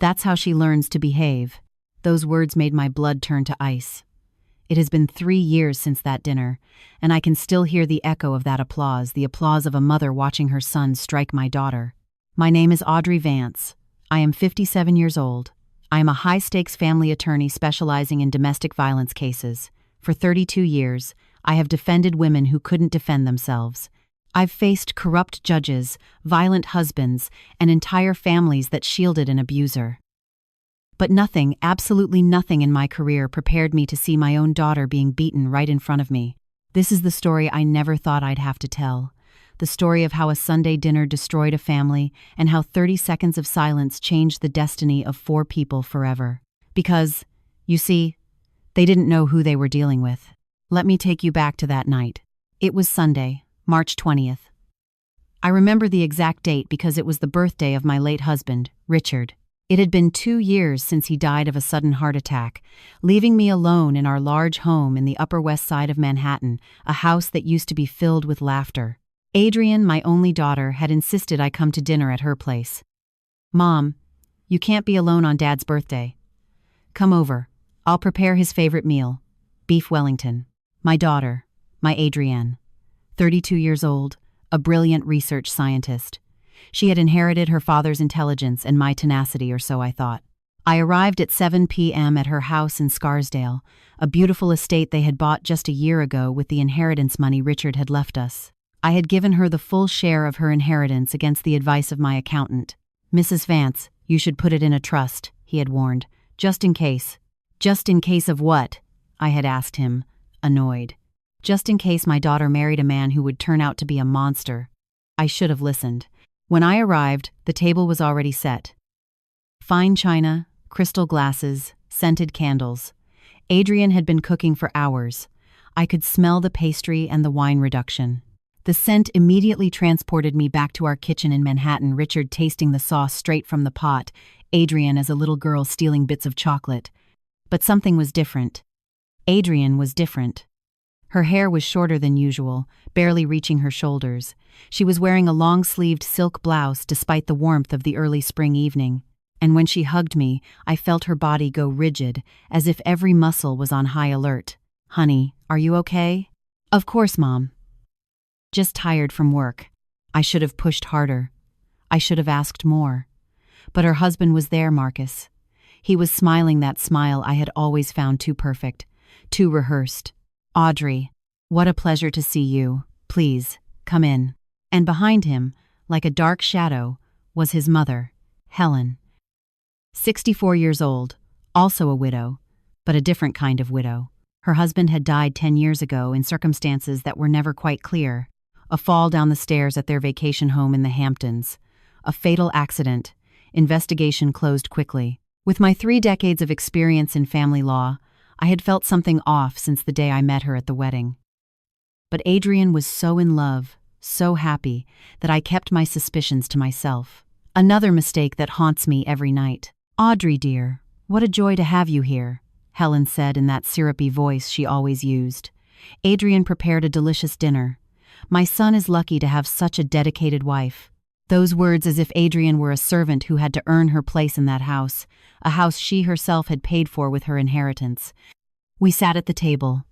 That's how she learns to behave." Those words made my blood turn to ice. It has been 3 years since that dinner, and I can still hear the echo of that applause, the applause of a mother watching her son strike my daughter. My name is Audrey Vance. I am 57 years old. I am a high-stakes family attorney specializing in domestic violence cases. For 32 years, I have defended women who couldn't defend themselves. I've faced corrupt judges, violent husbands, and entire families that shielded an abuser. But nothing, absolutely nothing in my career prepared me to see my own daughter being beaten right in front of me. This is the story I never thought I'd have to tell. The story of how a Sunday dinner destroyed a family and how 30 seconds of silence changed the destiny of 4 people forever. Because, you see, they didn't know who they were dealing with. Let me take you back to that night. It was Sunday, March 20th. I remember the exact date because it was the birthday of my late husband, Richard. It had been 2 years since he died of a sudden heart attack, leaving me alone in our large home in the Upper West Side of Manhattan, a house that used to be filled with laughter. Adrienne, my only daughter, had insisted I come to dinner at her place. "Mom, you can't be alone on Dad's birthday. Come over. I'll prepare his favorite meal, beef Wellington." My daughter, my Adrienne, 32 years old, a brilliant research scientist. She had inherited her father's intelligence and my tenacity, or so I thought. I arrived at 7 p.m. at her house in Scarsdale, a beautiful estate they had bought just a year ago with the inheritance money Richard had left us. I had given her the full share of her inheritance against the advice of my accountant. "Mrs. Vance, you should put it in a trust," he had warned, "just in case." "Just in case of what?" I had asked him, annoyed. "Just in case my daughter married a man who would turn out to be a monster." I should have listened. When I arrived, the table was already set. Fine china, crystal glasses, scented candles. Adrienne had been cooking for hours. I could smell the pastry and the wine reduction. The scent immediately transported me back to our kitchen in Manhattan, Richard tasting the sauce straight from the pot, Adrienne as a little girl stealing bits of chocolate. But something was different. Adrienne was different. Her hair was shorter than usual, barely reaching her shoulders. She was wearing a long-sleeved silk blouse despite the warmth of the early spring evening. And when she hugged me, I felt her body go rigid, as if every muscle was on high alert. "Honey, are you okay?" "Of course, Mom. Just tired from work." I should have pushed harder. I should have asked more. But her husband was there, Marcus. He was smiling that smile I had always found too perfect, too rehearsed. "Audrey, what a pleasure to see you. Please, come in." And behind him, like a dark shadow, was his mother, Helen. 64 years old, also a widow, but a different kind of widow. Her husband had died 10 years ago in circumstances that were never quite clear. A fall down the stairs at their vacation home in the Hamptons. A fatal accident. Investigation closed quickly. With my 3 decades of experience in family law, I had felt something off since the day I met her at the wedding. But Adrienne was so in love, so happy, that I kept my suspicions to myself. Another mistake that haunts me every night. "Audrey, dear, what a joy to have you here," Helen said in that syrupy voice she always used. Adrienne prepared a delicious dinner. "My son is lucky to have such a dedicated wife." Those words as if Adrienne were a servant who had to earn her place in that house, a house she herself had paid for with her inheritance. We sat at the table.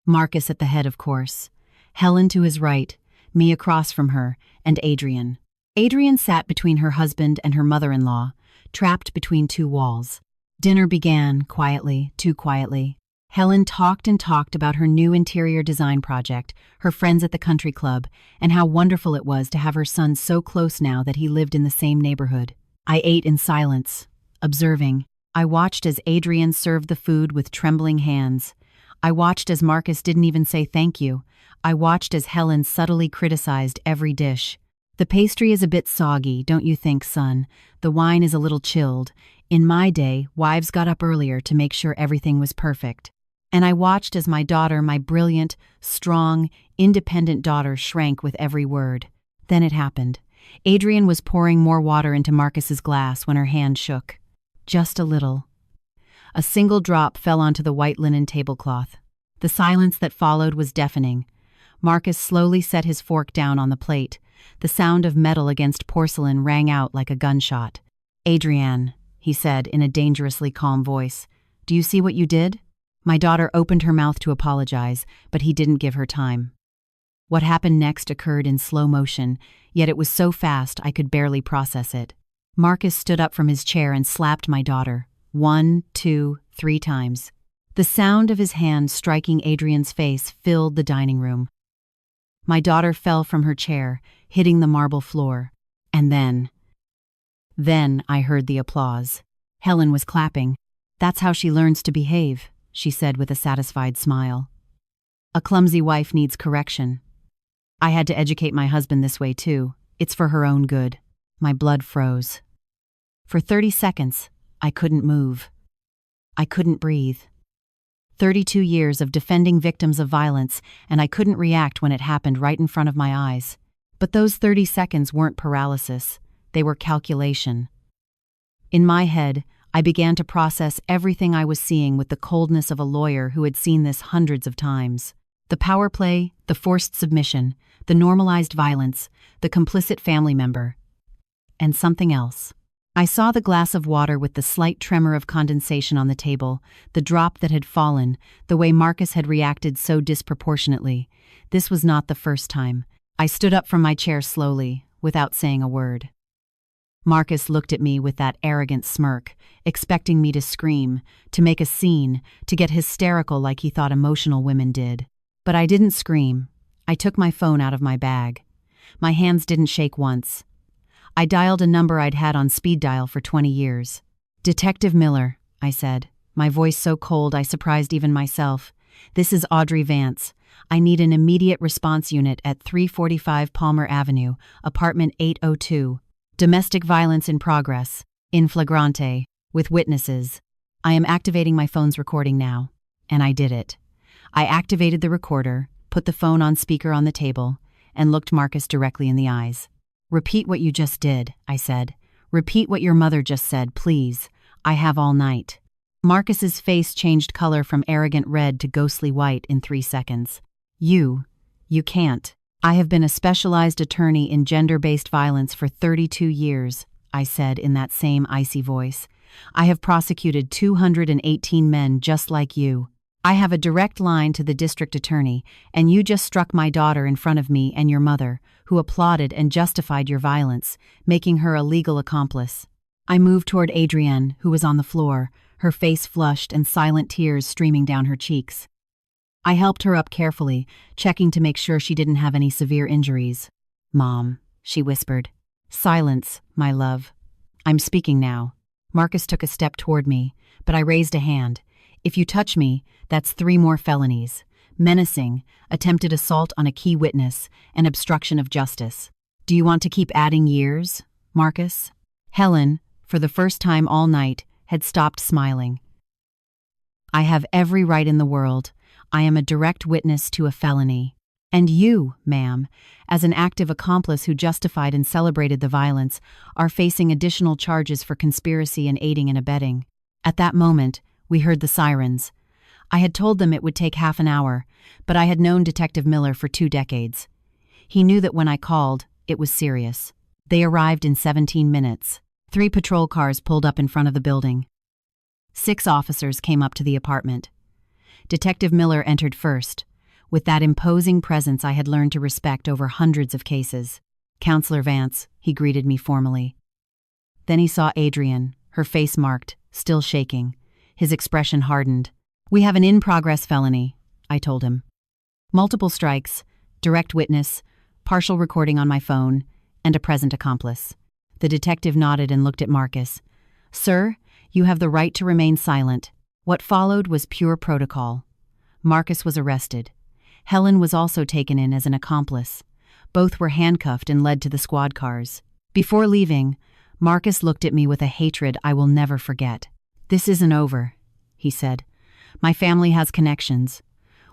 Marcus at the head, of course. Helen to his right, me across from her, and Adrienne. Adrienne sat between her husband and her mother-in-law, trapped between 2 walls. Dinner began, quietly, too quietly. Helen talked and talked about her new interior design project, her friends at the country club, and how wonderful it was to have her son so close now that he lived in the same neighborhood. I ate in silence, observing. I watched as Adrienne served the food with trembling hands. I watched as Marcus didn't even say thank you. I watched as Helen subtly criticized every dish. "The pastry is a bit soggy, don't you think, son? The wine is a little chilled. In my day, wives got up earlier to make sure everything was perfect." And I watched as my daughter, my brilliant, strong, independent daughter, shrank with every word. Then it happened. Adrienne was pouring more water into Marcus's glass when her hand shook. Just a little. A single drop fell onto the white linen tablecloth. The silence that followed was deafening. Marcus slowly set his fork down on the plate. The sound of metal against porcelain rang out like a gunshot. "Adrienne, he said in a dangerously calm voice. "Do you see what you did?" My daughter opened her mouth to apologize, but he didn't give her time. What happened next occurred in slow motion, yet it was so fast I could barely process it. Marcus stood up from his chair and slapped my daughter. 1, 2, 3 times. The sound of his hand striking Adrian's face filled the dining room. My daughter fell from her chair, hitting the marble floor. And then I heard the applause. Helen was clapping. "That's how she learns to behave," she said with a satisfied smile. "A clumsy wife needs correction. I had to educate my husband this way too. It's for her own good." My blood froze. For 30 seconds, I couldn't move. I couldn't breathe. 32 years of defending victims of violence, and I couldn't react when it happened right in front of my eyes. But those 30 seconds weren't paralysis. They were calculation. In my head, I began to process everything I was seeing with the coldness of a lawyer who had seen this hundreds of times. The power play, the forced submission, the normalized violence, the complicit family member. And something else. I saw the glass of water with the slight tremor of condensation on the table, the drop that had fallen, the way Marcus had reacted so disproportionately. This was not the first time. I stood up from my chair slowly, without saying a word. Marcus looked at me with that arrogant smirk, expecting me to scream, to make a scene, to get hysterical like he thought emotional women did. But I didn't scream. I took my phone out of my bag. My hands didn't shake once. I dialed a number I'd had on speed dial for 20 years. "Detective Miller," I said, my voice so cold I surprised even myself. "This is Audrey Vance. I need an immediate response unit at 345 Palmer Avenue, apartment 802. Domestic violence in progress, in flagrante, with witnesses. I am activating my phone's recording now." And I did it. I activated the recorder, put the phone on speaker on the table, and looked Marcus directly in the eyes. "Repeat what you just did," I said. "Repeat what your mother just said, please. I have all night." Marcus's face changed color from arrogant red to ghostly white in 3 seconds. You can't. "I have been a specialized attorney in gender-based violence for 32 years, I said in that same icy voice. "I have prosecuted 218 men just like you. I have a direct line to the district attorney, and you just struck my daughter in front of me and your mother, who applauded and justified your violence, making her a legal accomplice." I moved toward Adrienne, who was on the floor, her face flushed and silent tears streaming down her cheeks. I helped her up carefully, checking to make sure she didn't have any severe injuries. "Mom," she whispered. "Silence, my love. I'm speaking now." Marcus took a step toward me, but I raised a hand. "If you touch me, that's 3 more felonies. Menacing, attempted assault on a key witness, and obstruction of justice. Do you want to keep adding years, Marcus?" Helen, for the first time all night, had stopped smiling. "I have every right in the world. I am a direct witness to a felony. And you, ma'am, as an active accomplice who justified and celebrated the violence, are facing additional charges for conspiracy and aiding and abetting." At that moment, we heard the sirens. I had told them it would take half an hour, but I had known Detective Miller for 2 decades. He knew that when I called, it was serious. They arrived in 17 minutes. 3 patrol cars pulled up in front of the building. 6 officers came up to the apartment. Detective Miller entered first, with that imposing presence I had learned to respect over hundreds of cases. "Counselor Vance," he greeted me formally. Then he saw Adrienne, her face marked, still shaking. His expression hardened. "We have an in-progress felony," I told him. "Multiple strikes, direct witness, partial recording on my phone, and a present accomplice." The detective nodded and looked at Marcus. "Sir, you have the right to remain silent." What followed was pure protocol. Marcus was arrested. Helen was also taken in as an accomplice. Both were handcuffed and led to the squad cars. Before leaving, Marcus looked at me with a hatred I will never forget. "This isn't over," he said. "My family has connections."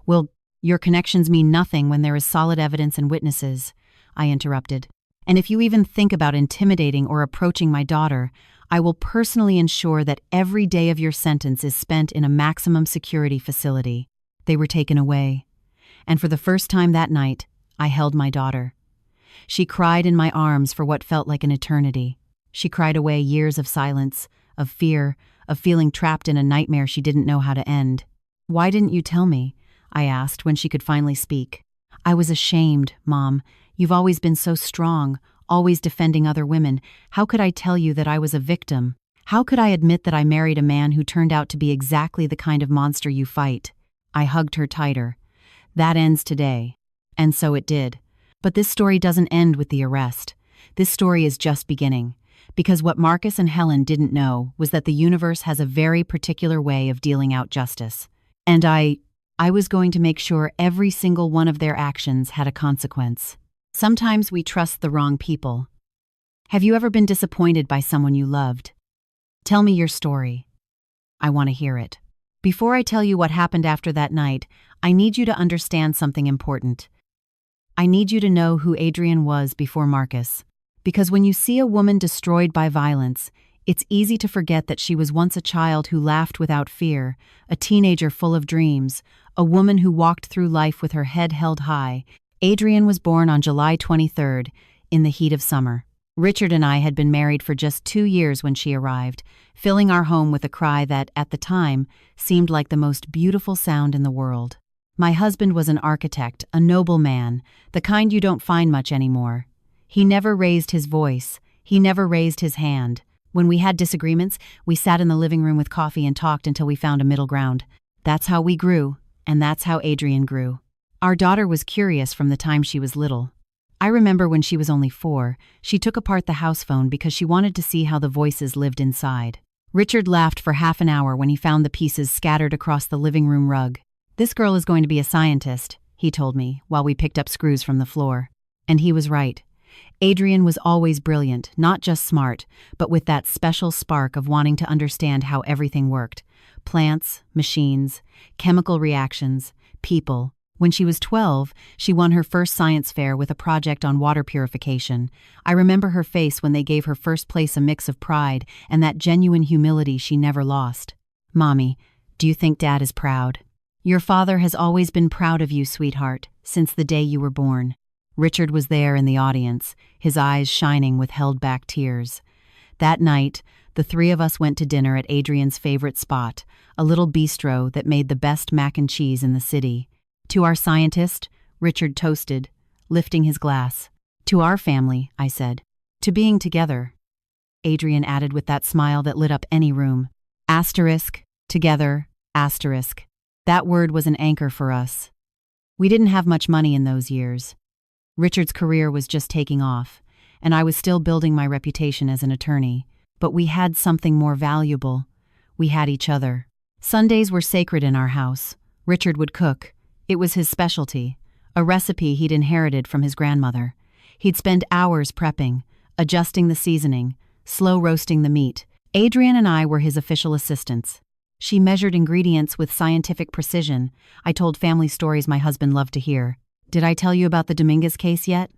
"Well, your connections mean nothing when there is solid evidence and witnesses," I interrupted. "And if you even think about intimidating or approaching my daughter, I will personally ensure that every day of your sentence is spent in a maximum security facility." They were taken away. And for the first time that night, I held my daughter. She cried in my arms for what felt like an eternity. She cried away years of silence, of fear, of feeling trapped in a nightmare she didn't know how to end. "Why didn't you tell me?" I asked when she could finally speak. "I was ashamed, Mom. You've always been so strong, always defending other women. How could I tell you that I was a victim? How could I admit that I married a man who turned out to be exactly the kind of monster you fight?" I hugged her tighter. "That ends today." And so it did. But this story doesn't end with the arrest. This story is just beginning. Because what Marcus and Helen didn't know was that the universe has a very particular way of dealing out justice. And I was going to make sure every single one of their actions had a consequence. Sometimes we trust the wrong people. Have you ever been disappointed by someone you loved? Tell me your story. I want to hear it. Before I tell you what happened after that night, I need you to understand something important. I need you to know who Adrian was before Marcus. Because when you see a woman destroyed by violence, it's easy to forget that she was once a child who laughed without fear, a teenager full of dreams, a woman who walked through life with her head held high. Adrian was born on July 23rd, in the heat of summer. Richard and I had been married for just 2 years when she arrived, filling our home with a cry that, at the time, seemed like the most beautiful sound in the world. My husband was an architect, a noble man, the kind you don't find much anymore. He never raised his voice. He never raised his hand. When we had disagreements, we sat in the living room with coffee and talked until we found a middle ground. That's how we grew, and that's how Adrian grew. Our daughter was curious from the time she was little. I remember when she was only 4, she took apart the house phone because she wanted to see how the voices lived inside. Richard laughed for half an hour when he found the pieces scattered across the living room rug. "This girl is going to be a scientist," he told me, while we picked up screws from the floor. And he was right. Adrian was always brilliant, not just smart, but with that special spark of wanting to understand how everything worked. Plants, machines, chemical reactions, people. When she was 12, she won her first science fair with a project on water purification. I remember her face when they gave her first place, a mix of pride and that genuine humility she never lost. "Mommy, do you think Dad is proud?" "Your father has always been proud of you, sweetheart, since the day you were born." Richard was there in the audience, his eyes shining with held-back tears. That night, the 3 of us went to dinner at Adrian's favorite spot, a little bistro that made the best mac and cheese in the city. "To our scientist," Richard toasted, lifting his glass. "To our family," I said. "To being together," Adrian added with that smile that lit up any room. Asterisk, together, asterisk. That word was an anchor for us. We didn't have much money in those years. Richard's career was just taking off, and I was still building my reputation as an attorney. But we had something more valuable. We had each other. Sundays were sacred in our house. Richard would cook. It was his specialty, a recipe he'd inherited from his grandmother. He'd spend hours prepping, adjusting the seasoning, slow roasting the meat. Adrian and I were his official assistants. She measured ingredients with scientific precision. I told family stories my husband loved to hear. "Did I tell you about the Dominguez case yet?"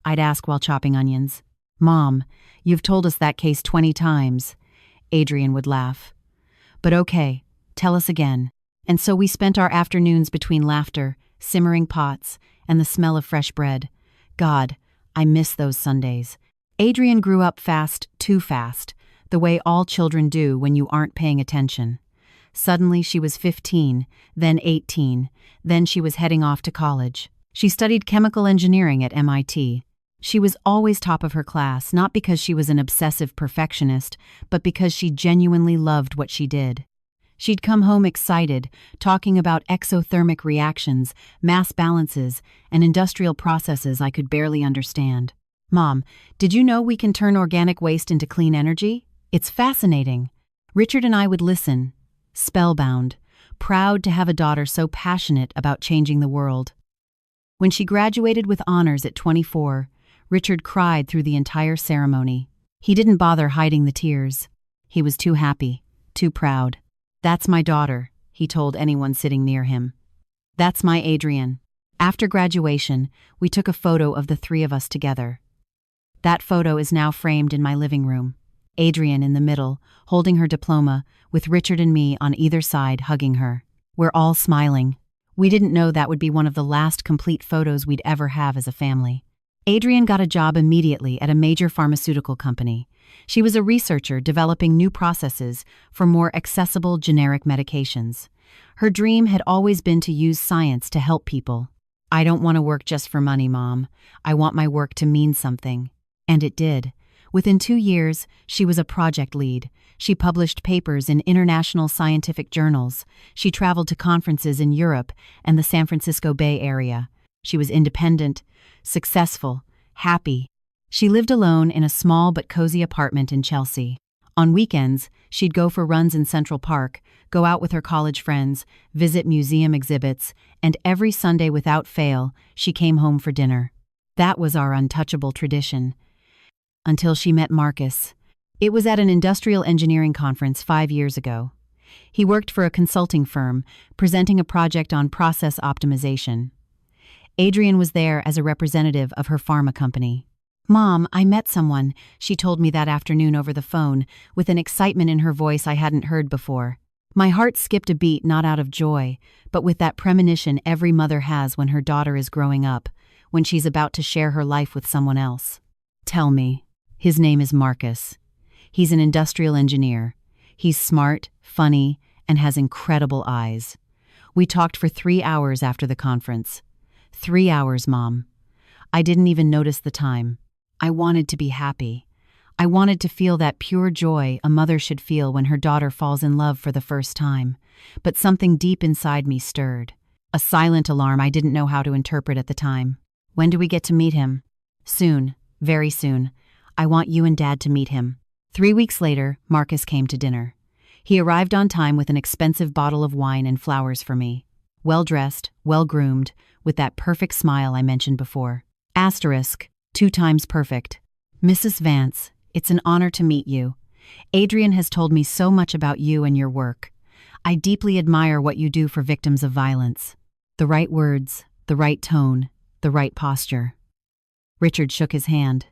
I'd ask while chopping onions. "Mom, you've told us that case 20 times. Adrian would laugh. "But okay, tell us again." And so we spent our afternoons between laughter, simmering pots, and the smell of fresh bread. God, I miss those Sundays. Adrian grew up fast, too fast, the way all children do when you aren't paying attention. Suddenly she was 15, then 18, then she was heading off to college. She studied chemical engineering at MIT. She was always top of her class, not because she was an obsessive perfectionist, but because she genuinely loved what she did. She'd come home excited, talking about exothermic reactions, mass balances, and industrial processes I could barely understand. "Mom, did you know we can turn organic waste into clean energy? It's fascinating." Richard and I would listen, spellbound, proud to have a daughter so passionate about changing the world. When she graduated with honors at 24, Richard cried through the entire ceremony. He didn't bother hiding the tears. He was too happy, too proud. "That's my daughter," he told anyone sitting near him. "That's my Adrian." After graduation, we took a photo of the 3 of us together. That photo is now framed in my living room. Adrian in the middle, holding her diploma, with Richard and me on either side hugging her. We're all smiling. We didn't know that would be one of the last complete photos we'd ever have as a family. Adrian got a job immediately at a major pharmaceutical company. She was a researcher developing new processes for more accessible generic medications. Her dream had always been to use science to help people. "I don't want to work just for money, Mom. I want my work to mean something." And it did. Within 2 years, she was a project lead. She published papers in international scientific journals. She traveled to conferences in Europe and the San Francisco Bay Area. She was independent, successful, happy. She lived alone in a small but cozy apartment in Chelsea. On weekends, she'd go for runs in Central Park, go out with her college friends, visit museum exhibits, and every Sunday without fail, she came home for dinner. That was our untouchable tradition. Until she met Marcus. It was at an industrial engineering conference 5 years ago. He worked for a consulting firm, presenting a project on process optimization. Adrian was there as a representative of her pharma company. "Mom, I met someone," she told me that afternoon over the phone, with an excitement in her voice I hadn't heard before. My heart skipped a beat, not out of joy, but with that premonition every mother has when her daughter is growing up, when she's about to share her life with someone else. "Tell me." "His name is Marcus. He's an industrial engineer. He's smart, funny, and has incredible eyes." We talked for 3 hours after the conference. 3 hours, Mom. I didn't even notice the time. I wanted to be happy. I wanted to feel that pure joy a mother should feel when her daughter falls in love for the first time. But something deep inside me stirred. A silent alarm I didn't know how to interpret at the time. "When do we get to meet him?" "Soon, very soon. I want you and Dad to meet him." 3 weeks later, Marcus came to dinner. He arrived on time with an expensive bottle of wine and flowers for me. Well-dressed, well-groomed, with that perfect smile I mentioned before. Asterisk, 2 times perfect. "Mrs. Vance, it's an honor to meet you. Adrian has told me so much about you and your work. I deeply admire what you do for victims of violence." The right words, the right tone, the right posture. Richard shook his hand.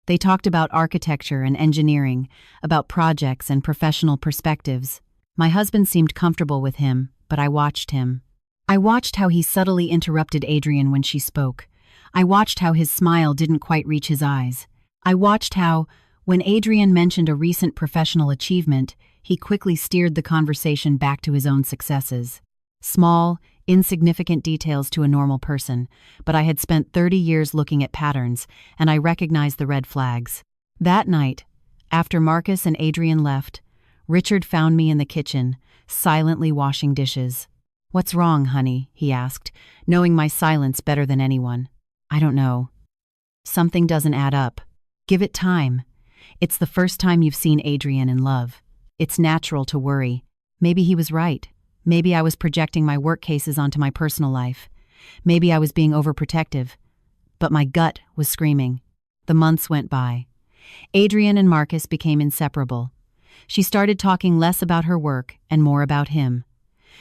They talked about architecture and engineering, about projects and professional perspectives. My husband seemed comfortable with him, but I watched him. I watched how he subtly interrupted Adrian when she spoke. I watched how his smile didn't quite reach his eyes. I watched how, when Adrian mentioned a recent professional achievement, he quickly steered the conversation back to his own successes. Small, insignificant details to a normal person, but I had spent 30 years looking at patterns, and I recognized the red flags. That night, after Marcus and Adrian left, Richard found me in the kitchen, silently washing dishes. "What's wrong, honey?" he asked, knowing my silence better than anyone. "I don't know. Something doesn't add up. Give it time. It's the first time you've seen Adrian in love. It's natural to worry. Maybe he was right. Maybe I was projecting my work cases onto my personal life. Maybe I was being overprotective. But my gut was screaming." The months went by. Adrian and Marcus became inseparable. She started talking less about her work and more about him.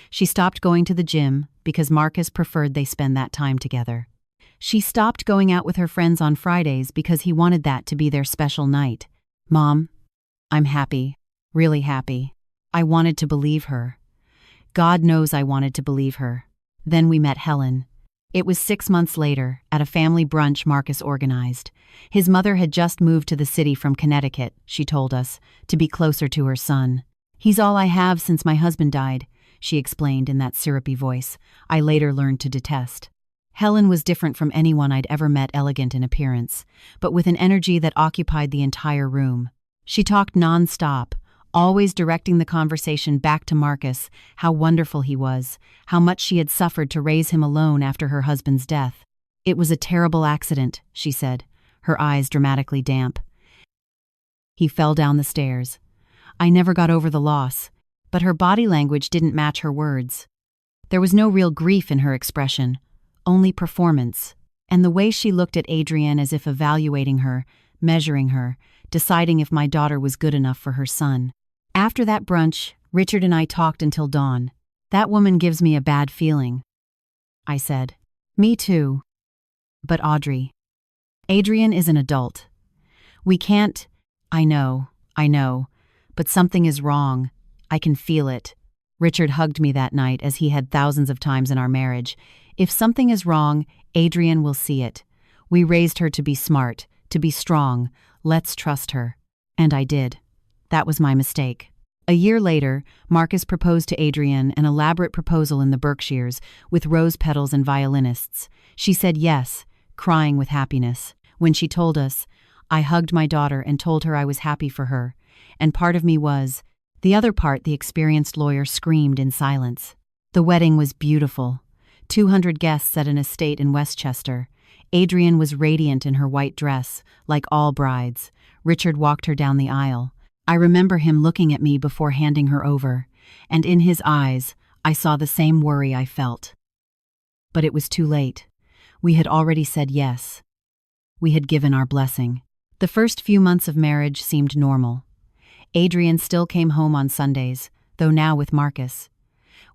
She stopped going to the gym because Marcus preferred they spend that time together. She stopped going out with her friends on Fridays because he wanted that to be their special night. "Mom, I'm happy, really happy." I wanted to believe her. God knows I wanted to believe her. Then we met Helen. It was 6 months later, at a family brunch Marcus organized. His mother had just moved to the city from Connecticut, she told us, to be closer to her son. "He's all I have since my husband died," she explained in that syrupy voice I later learned to detest. Helen was different from anyone I'd ever met, elegant in appearance, but with an energy that occupied the entire room. She talked non-stop, always directing the conversation back to Marcus, how wonderful he was, how much she had suffered to raise him alone after her husband's death. "It was a terrible accident," she said, her eyes dramatically damp. "He fell down the stairs. I never got over the loss," but her body language didn't match her words. There was no real grief in her expression, only performance, and the way she looked at Adrian as if evaluating her, measuring her, deciding if my daughter was good enough for her son. After that brunch, Richard and I talked until dawn. "That woman gives me a bad feeling," I said. "Me too. But Audrey. Adrian is an adult. We can't—" I know, but something is wrong. I can feel it." Richard hugged me that night as he had thousands of times in our marriage. "If something is wrong, Adrian will see it. We raised her to be smart, to be strong. Let's trust her. And I did. That was my mistake. A year later, Marcus proposed to Adrian an elaborate proposal in the Berkshires, with rose petals and violinists. She said yes, crying with happiness. When she told us, I hugged my daughter and told her I was happy for her. And part of me was. The other part, the experienced lawyer screamed in silence. The wedding was beautiful. 200 guests at an estate in Westchester. Adrian was radiant in her white dress, like all brides. Richard walked her down the aisle. I remember him looking at me before handing her over, and in his eyes, I saw the same worry I felt. But it was too late. We had already said yes. We had given our blessing. The first few months of marriage seemed normal. Adrian still came home on Sundays, though now with Marcus.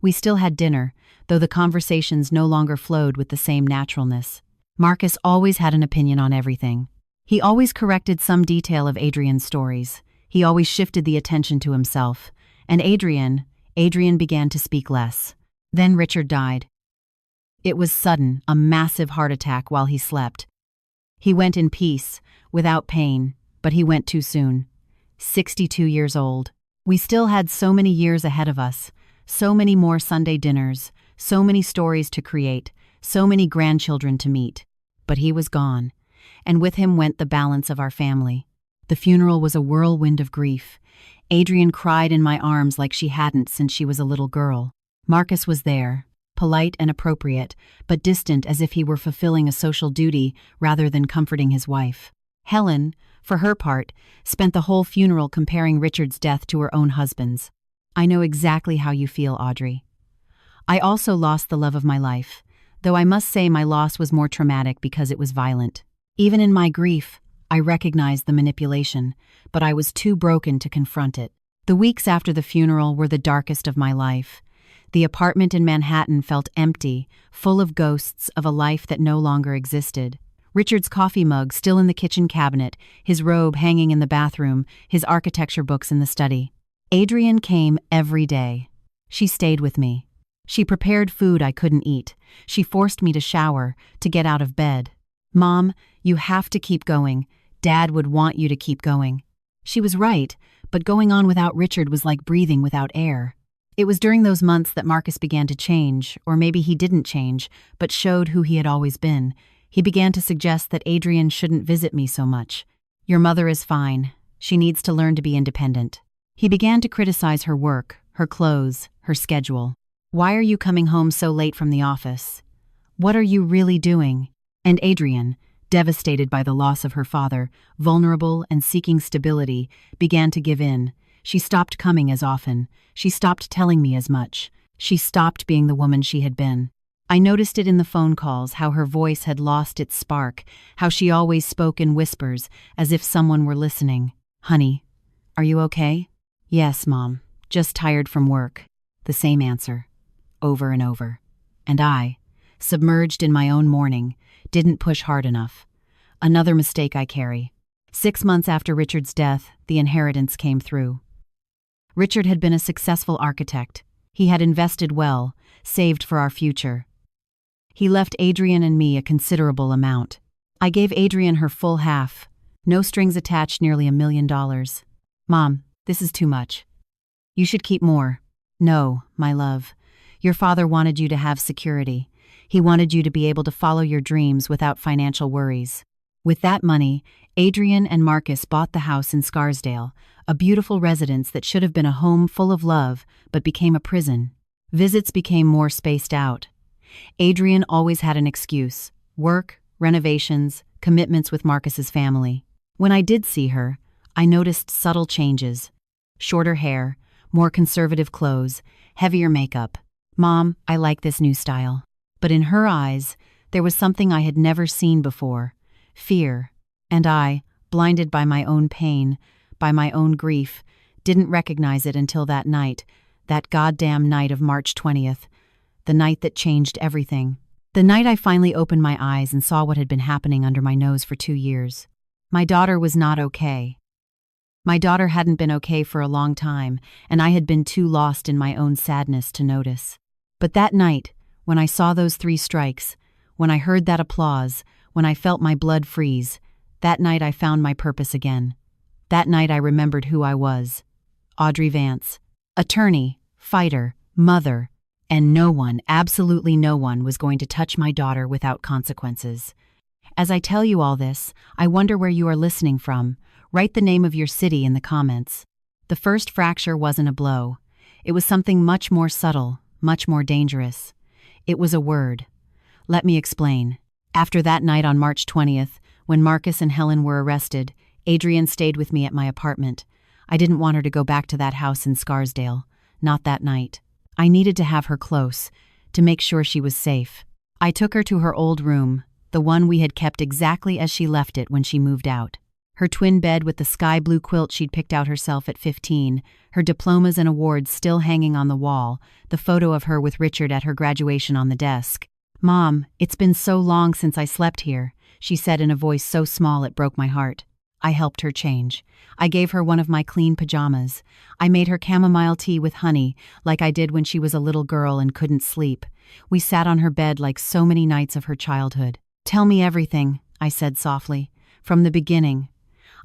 We still had dinner, though the conversations no longer flowed with the same naturalness. Marcus always had an opinion on everything. He always corrected some detail of Adrian's stories. He always shifted the attention to himself. And Adrian began to speak less. Then Richard died. It was sudden, a massive heart attack while he slept. He went in peace, without pain, but he went too soon. 62 years old. We still had so many years ahead of us, so many more Sunday dinners, so many stories to create, so many grandchildren to meet. But he was gone, and with him went the balance of our family. The funeral was a whirlwind of grief. Adrian cried in my arms like she hadn't since she was a little girl. Marcus was there, polite and appropriate, but distant as if he were fulfilling a social duty rather than comforting his wife. Helen, for her part, spent the whole funeral comparing Richard's death to her own husband's. I know exactly how you feel, Audrey. I also lost the love of my life, though I must say my loss was more traumatic because it was violent. Even in my grief, I recognized the manipulation, but I was too broken to confront it. The weeks after the funeral were the darkest of my life. The apartment in Manhattan felt empty, full of ghosts of a life that no longer existed. Richard's coffee mug still in the kitchen cabinet, his robe hanging in the bathroom, his architecture books in the study. Adrian came every day. She stayed with me. She prepared food I couldn't eat. She forced me to shower, to get out of bed. Mom, you have to keep going. Dad would want you to keep going. She was right, but going on without Richard was like breathing without air. It was during those months that Marcus began to change, or maybe he didn't change, but showed who he had always been. He began to suggest that Adrian shouldn't visit me so much. Your mother is fine. She needs to learn to be independent. He began to criticize her work, her clothes, her schedule. Why are you coming home so late from the office? What are you really doing? And Adrian, devastated by the loss of her father, vulnerable and seeking stability, began to give in. She stopped coming as often. She stopped telling me as much. She stopped being the woman she had been. I noticed it in the phone calls, how her voice had lost its spark, how she always spoke in whispers, as if someone were listening. Honey, are you okay? Yes, Mom. Just tired from work. The same answer. Over and over. And I, submerged in my own mourning, didn't push hard enough. Another mistake I carry. 6 months after Richard's death, the inheritance came through. Richard had been a successful architect. He had invested well, saved for our future. He left Adrian and me a considerable amount. I gave Adrian her full half. No strings attached, nearly $1 million. Mom, this is too much. You should keep more. No, my love. Your father wanted you to have security. He wanted you to be able to follow your dreams without financial worries. With that money, Adrian and Marcus bought the house in Scarsdale, a beautiful residence that should have been a home full of love, but became a prison. Visits became more spaced out. Adrian always had an excuse: work, renovations, commitments with Marcus's family. When I did see her, I noticed subtle changes. Shorter hair, more conservative clothes, heavier makeup. Mom, I like this new style. But in her eyes, there was something I had never seen before: fear. And I, blinded by my own pain, by my own grief, didn't recognize it until that night, that goddamn night of March 20th, the night that changed everything. The night I finally opened my eyes and saw what had been happening under my nose for 2 years. My daughter was not okay. My daughter hadn't been okay for a long time, and I had been too lost in my own sadness to notice. But that night, when I saw those 3 strikes, when I heard that applause, when I felt my blood freeze, that night I found my purpose again. That night I remembered who I was. Audrey Vance. Attorney, fighter, mother, and no one, absolutely no one, was going to touch my daughter without consequences. As I tell you all this, I wonder where you are listening from. Write the name of your city in the comments. The first fracture wasn't a blow. It was something much more subtle, much more dangerous. It was a word. Let me explain. After that night on March 20th, when Marcus and Helen were arrested, Adrian stayed with me at my apartment. I didn't want her to go back to that house in Scarsdale. Not that night. I needed to have her close, to make sure she was safe. I took her to her old room, the one we had kept exactly as she left it when she moved out. Her twin bed with the sky blue quilt she'd picked out herself at 15, her diplomas and awards still hanging on the wall, the photo of her with Richard at her graduation on the desk. "Mom, it's been so long since I slept here," she said in a voice so small it broke my heart. I helped her change. I gave her one of my clean pajamas. I made her chamomile tea with honey, like I did when she was a little girl and couldn't sleep. We sat on her bed like so many nights of her childhood. "Tell me everything," I said softly. "From the beginning.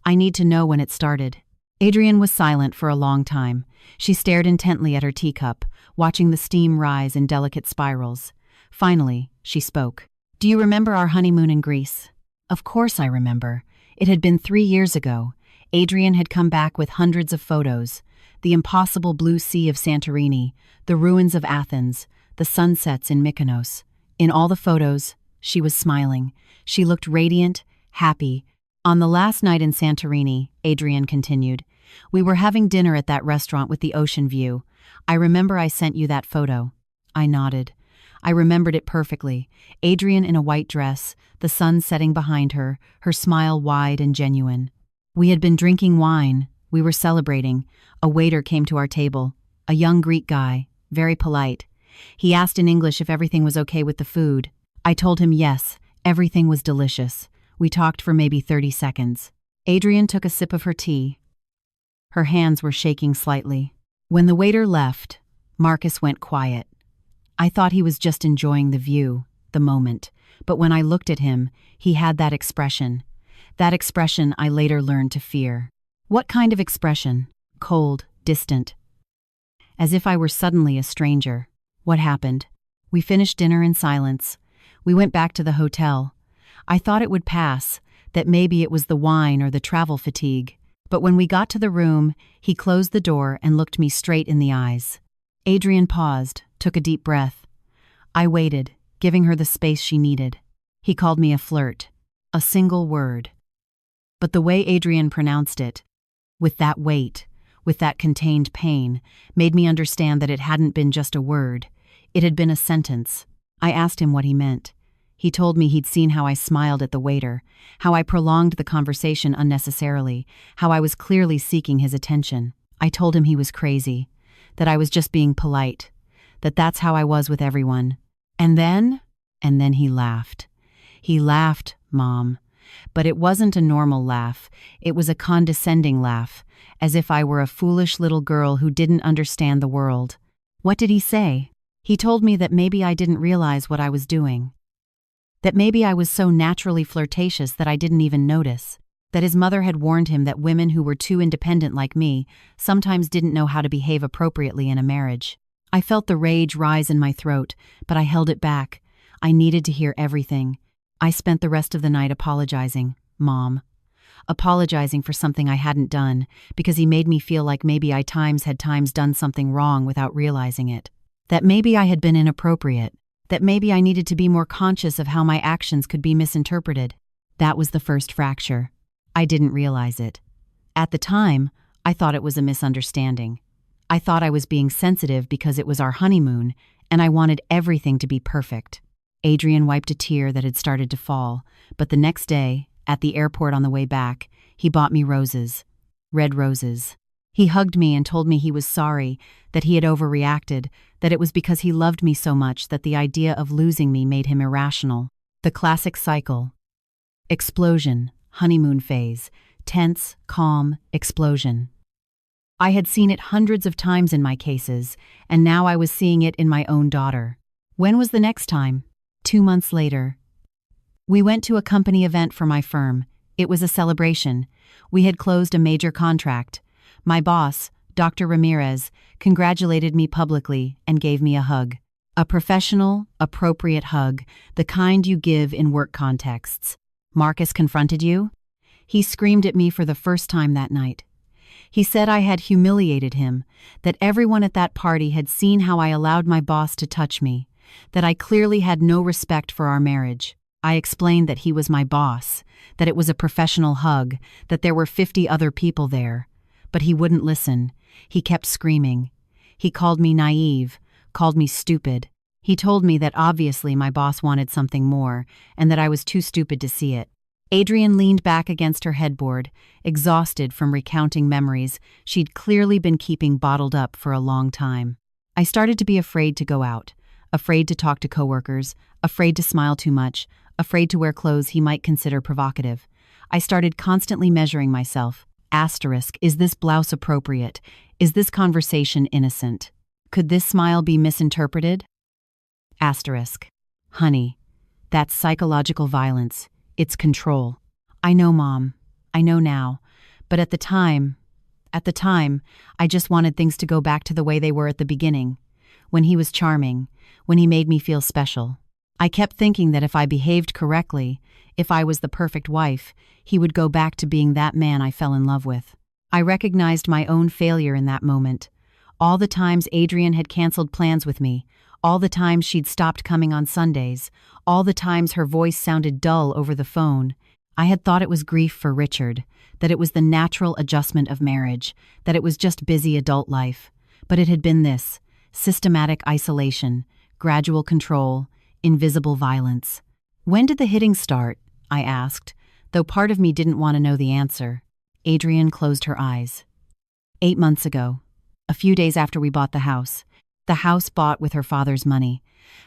I need to know when it started." Adrian was silent for a long time. She stared intently at her teacup, watching the steam rise in delicate spirals. Finally, she spoke. "Do you remember our honeymoon in Greece?" Of course I remember. It had been 3 years ago. Adrian had come back with hundreds of photos. The impossible blue sea of Santorini, the ruins of Athens, the sunsets in Mykonos. In all the photos, she was smiling. She looked radiant, happy. "On the last night in Santorini," Adrian continued, "we were having dinner at that restaurant with the ocean view. I remember I sent you that photo." I nodded. I remembered it perfectly. Adrian in a white dress, the sun setting behind her, her smile wide and genuine. We had been drinking wine. We were celebrating. A waiter came to our table. A young Greek guy, very polite. He asked in English if everything was okay with the food. I told him yes, everything was delicious. We talked for maybe 30 seconds. Adrian took a sip of her tea. Her hands were shaking slightly. When the waiter left, Marcus went quiet. I thought he was just enjoying the view, the moment, but when I looked at him, he had that expression. That expression I later learned to fear. What kind of expression? Cold, distant. As if I were suddenly a stranger. What happened? We finished dinner in silence. We went back to the hotel. I thought it would pass, that maybe it was the wine or the travel fatigue. But when we got to the room, he closed the door and looked me straight in the eyes. Adrian paused, took a deep breath. I waited, giving her the space she needed. He called me a flirt. A single word. But the way Adrian pronounced it, with that weight, with that contained pain, made me understand that it hadn't been just a word. It had been a sentence. I asked him what he meant. He told me he'd seen how I smiled at the waiter, how I prolonged the conversation unnecessarily, how I was clearly seeking his attention. I told him he was crazy, that I was just being polite, that that's how I was with everyone. And then he laughed. He laughed, Mom. But it wasn't a normal laugh. It was a condescending laugh, as if I were a foolish little girl who didn't understand the world. What did he say? He told me that maybe I didn't realize what I was doing. That maybe I was so naturally flirtatious that I didn't even notice. That his mother had warned him that women who were too independent like me sometimes didn't know how to behave appropriately in a marriage. I felt the rage rise in my throat, but I held it back. I needed to hear everything. I spent the rest of the night apologizing, Mom. Apologizing for something I hadn't done, because he made me feel like maybe I had times done something wrong without realizing it. That maybe I had been inappropriate. That maybe I needed to be more conscious of how my actions could be misinterpreted. That was the first fracture. I didn't realize it. At the time, I thought it was a misunderstanding. I thought I was being sensitive because it was our honeymoon, and I wanted everything to be perfect. Adrian wiped a tear that had started to fall, but the next day, at the airport on the way back, he bought me roses. Red roses. He hugged me and told me he was sorry, that he had overreacted, that it was because he loved me so much that the idea of losing me made him irrational. The classic cycle. Explosion, honeymoon phase, tense, calm, explosion. I had seen it hundreds of times in my cases, and now I was seeing it in my own daughter. When was the next time? 2 months later. We went to a company event for my firm. It was a celebration. We had closed a major contract. My boss, Dr. Ramirez, congratulated me publicly and gave me a hug. A professional, appropriate hug, the kind you give in work contexts. Marcus confronted you? He screamed at me for the first time that night. He said I had humiliated him, that everyone at that party had seen how I allowed my boss to touch me, that I clearly had no respect for our marriage. I explained that he was my boss, that it was a professional hug, that there were 50 other people there. But he wouldn't listen. He kept screaming. He called me naive, called me stupid. He told me that obviously my boss wanted something more, and that I was too stupid to see it. Adrian leaned back against her headboard, exhausted from recounting memories she'd clearly been keeping bottled up for a long time. I started to be afraid to go out, afraid to talk to coworkers, afraid to smile too much, afraid to wear clothes he might consider provocative. I started constantly measuring myself. Asterisk, is this blouse appropriate? Is this conversation innocent? Could this smile be misinterpreted? Asterisk. Honey, that's psychological violence. It's control. I know, Mom. I know now. But at the time, I just wanted things to go back to the way they were at the beginning, when he was charming, when he made me feel special. I kept thinking that if I behaved correctly, if I was the perfect wife, he would go back to being that man I fell in love with. I recognized my own failure in that moment. All the times Adrian had canceled plans with me, all the times she'd stopped coming on Sundays, all the times her voice sounded dull over the phone. I had thought it was grief for Richard, that it was the natural adjustment of marriage, that it was just busy adult life. But it had been this: systematic isolation, gradual control, invisible violence. When did the hitting start? I asked, though part of me didn't want to know the answer. Adrian closed her eyes. 8 months ago, a few days after we bought the house. The house bought with her father's money.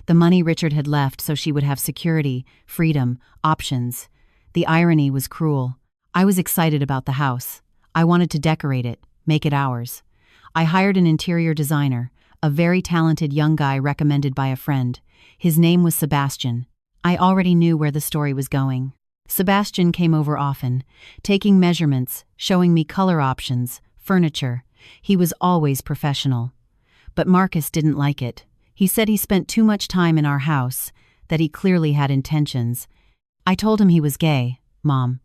The money Richard had left so she would have security, freedom, options. The irony was cruel. I was excited about the house. I wanted to decorate it, make it ours. I hired an interior designer, a very talented young guy recommended by a friend. His name was Sebastian. I already knew where the story was going. Sebastian came over often, taking measurements, showing me color options, furniture. He was always professional. But Marcus didn't like it. He said he spent too much time in our house, that he clearly had intentions. I told him he was gay, Mom.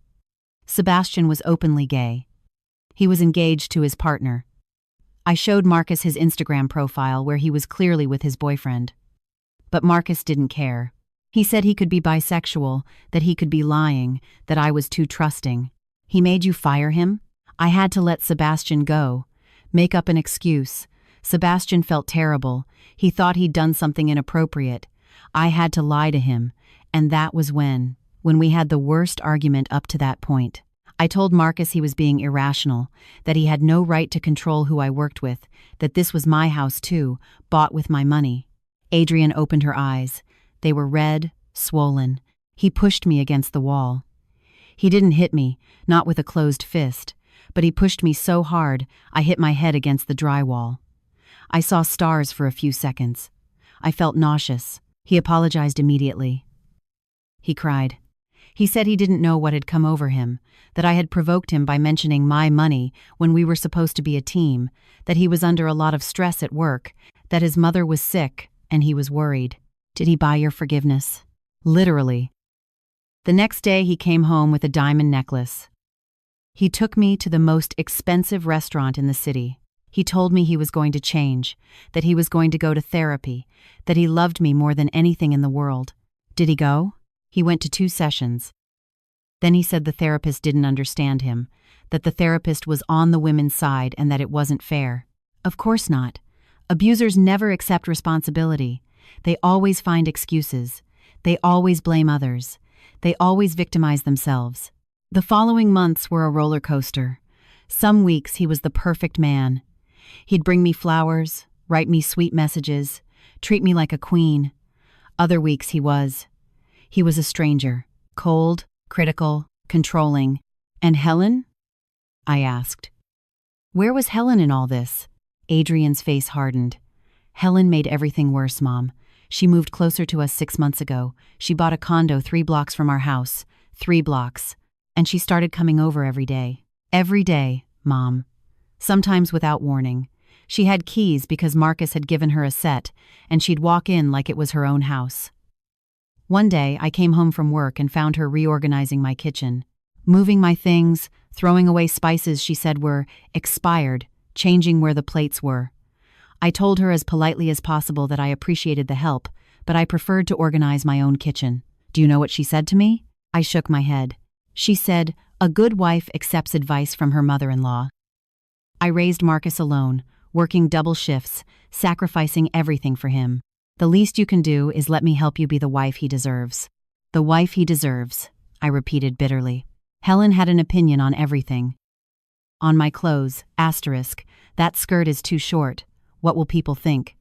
Sebastian was openly gay. He was engaged to his partner. I showed Marcus his Instagram profile where he was clearly with his boyfriend. But Marcus didn't care. He said he could be bisexual, that he could be lying, that I was too trusting. He made you fire him? I had to let Sebastian go, make up an excuse. Sebastian felt terrible. He thought he'd done something inappropriate. I had to lie to him, and that was when we had the worst argument up to that point. I told Marcus he was being irrational, that he had no right to control who I worked with, that this was my house too, bought with my money. Adrian opened her eyes. They were red, swollen. He pushed me against the wall. He didn't hit me, not with a closed fist, but he pushed me so hard I hit my head against the drywall. I saw stars for a few seconds. I felt nauseous. He apologized immediately. He cried. He said he didn't know what had come over him, that I had provoked him by mentioning my money when we were supposed to be a team, that he was under a lot of stress at work, that his mother was sick, and he was worried. Did he buy your forgiveness? Literally. The next day he came home with a diamond necklace. He took me to the most expensive restaurant in the city. He told me he was going to change, that he was going to go to therapy, that he loved me more than anything in the world. Did he go? He went to 2 sessions. Then he said the therapist didn't understand him, that the therapist was on the women's side and that it wasn't fair. Of course not. Abusers never accept responsibility. They always find excuses. They always blame others. They always victimize themselves. The following months were a roller coaster. Some weeks he was the perfect man. He'd bring me flowers, write me sweet messages, treat me like a queen. Other weeks he was a stranger, cold, critical, controlling. And Helen? I asked. Where was Helen in all this? Adrian's face hardened. Helen made everything worse, Mom. She moved closer to us 6 months ago. She bought a condo 3 blocks from our house. 3 blocks. And she started coming over every day. Every day, Mom. Sometimes without warning. She had keys because Marcus had given her a set, and she'd walk in like it was her own house. One day, I came home from work and found her reorganizing my kitchen. Moving my things, throwing away spices she said were expired, changing where the plates were. I told her as politely as possible that I appreciated the help, but I preferred to organize my own kitchen. Do you know what she said to me? I shook my head. She said, "A good wife accepts advice from her mother-in-law." I raised Marcus alone, working double shifts, sacrificing everything for him. The least you can do is let me help you be the wife he deserves. The wife he deserves, I repeated bitterly. Helen had an opinion on everything. On my clothes, asterisk, that skirt is too short. What will people think?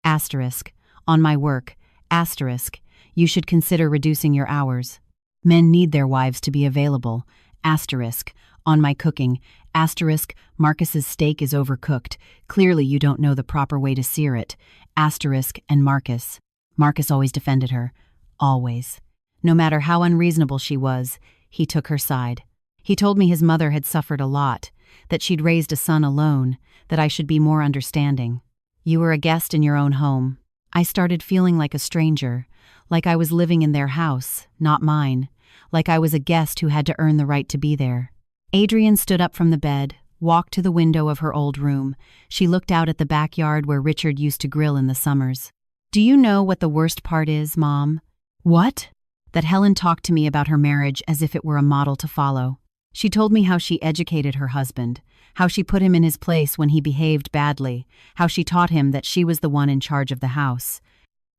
Asterisk, on my work, asterisk, you should consider reducing your hours. Men need their wives to be available. Asterisk, on my cooking, asterisk, Marcus's steak is overcooked. Clearly you don't know the proper way to sear it. Asterisk, and Marcus. Marcus always defended her. Always. No matter how unreasonable she was, he took her side. He told me his mother had suffered a lot, that she'd raised a son alone, that I should be more understanding. You were a guest in your own home. I started feeling like a stranger, like I was living in their house, not mine, like I was a guest who had to earn the right to be there. Adrian stood up from the bed, walked to the window of her old room. She looked out at the backyard where Richard used to grill in the summers. Do you know what the worst part is, Mom? What? That Helen talked to me about her marriage as if it were a model to follow. She told me how she educated her husband, how she put him in his place when he behaved badly, how she taught him that she was the one in charge of the house.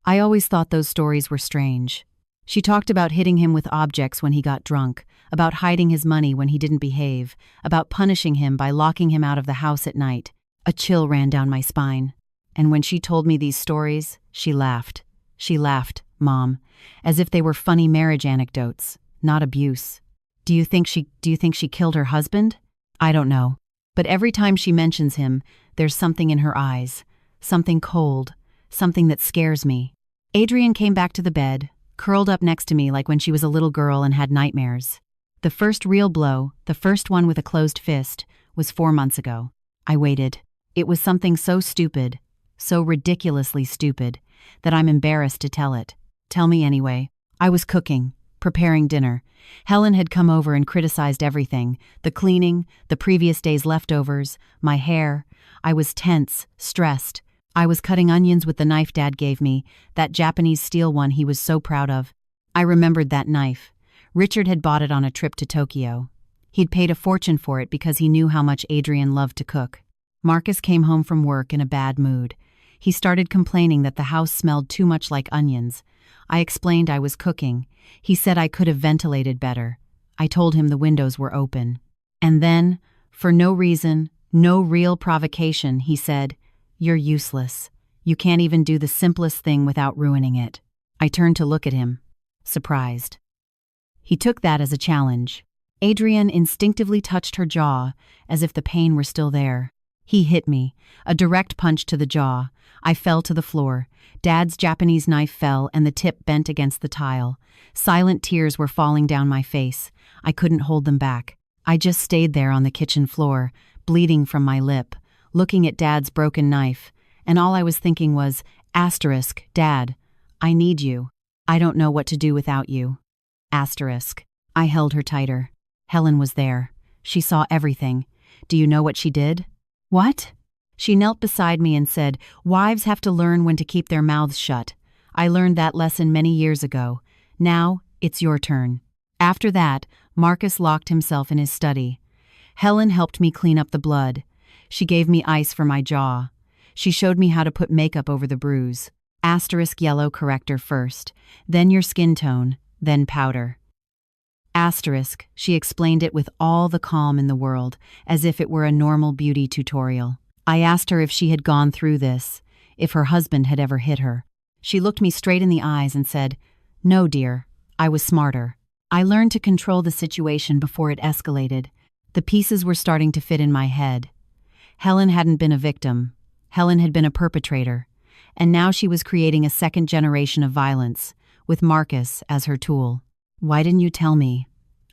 I always thought those stories were strange. She talked about hitting him with objects when he got drunk, about hiding his money when he didn't behave, about punishing him by locking him out of the house at night. A chill ran down my spine. And when she told me these stories, she laughed. She laughed, Mom, as if they were funny marriage anecdotes, not abuse. Do you think she killed her husband? I don't know. But every time she mentions him, there's something in her eyes, something cold, something that scares me. Adrian came back to the bed, curled up next to me like when she was a little girl and had nightmares. The first real blow, the first one with a closed fist, was 4 months ago. I waited. It was something so stupid, so ridiculously stupid, that I'm embarrassed to tell it. Tell me anyway. I was cooking, preparing dinner. Helen had come over and criticized everything, the cleaning, the previous day's leftovers, my hair. I was tense, stressed. I was cutting onions with the knife Dad gave me, that Japanese steel one he was so proud of. I remembered that knife. Richard had bought it on a trip to Tokyo. He'd paid a fortune for it because he knew how much Adrian loved to cook. Marcus came home from work in a bad mood. He started complaining that the house smelled too much like onions. I explained I was cooking. He said I could have ventilated better. I told him the windows were open. And then, for no reason, no real provocation, he said, "You're useless. You can't even do the simplest thing without ruining it." I turned to look at him, surprised. He took that as a challenge. Adrian instinctively touched her jaw, as if the pain were still there. He hit me, a direct punch to the jaw. I fell to the floor. Dad's Japanese knife fell and the tip bent against the tile. Silent tears were falling down my face. I couldn't hold them back. I just stayed there on the kitchen floor, bleeding from my lip, looking at Dad's broken knife, and all I was thinking was, asterisk, Dad, I need you. I don't know what to do without you. Asterisk. I held her tighter. Helen was there. She saw everything. Do you know what she did? What? She knelt beside me and said, "Wives have to learn when to keep their mouths shut. I learned that lesson many years ago. Now, it's your turn." After that, Marcus locked himself in his study. Helen helped me clean up the blood. She gave me ice for my jaw. She showed me how to put makeup over the bruise. Asterisk yellow corrector first, then your skin tone, then powder. Asterisk, she explained it with all the calm in the world, as if it were a normal beauty tutorial. I asked her if she had gone through this, if her husband had ever hit her. She looked me straight in the eyes and said, "No, dear, I was smarter. I learned to control the situation before it escalated. The pieces were starting to fit in my head. Helen hadn't been a victim. Helen had been a perpetrator. And now she was creating a second generation of violence, with Marcus as her tool. "Why didn't you tell me?"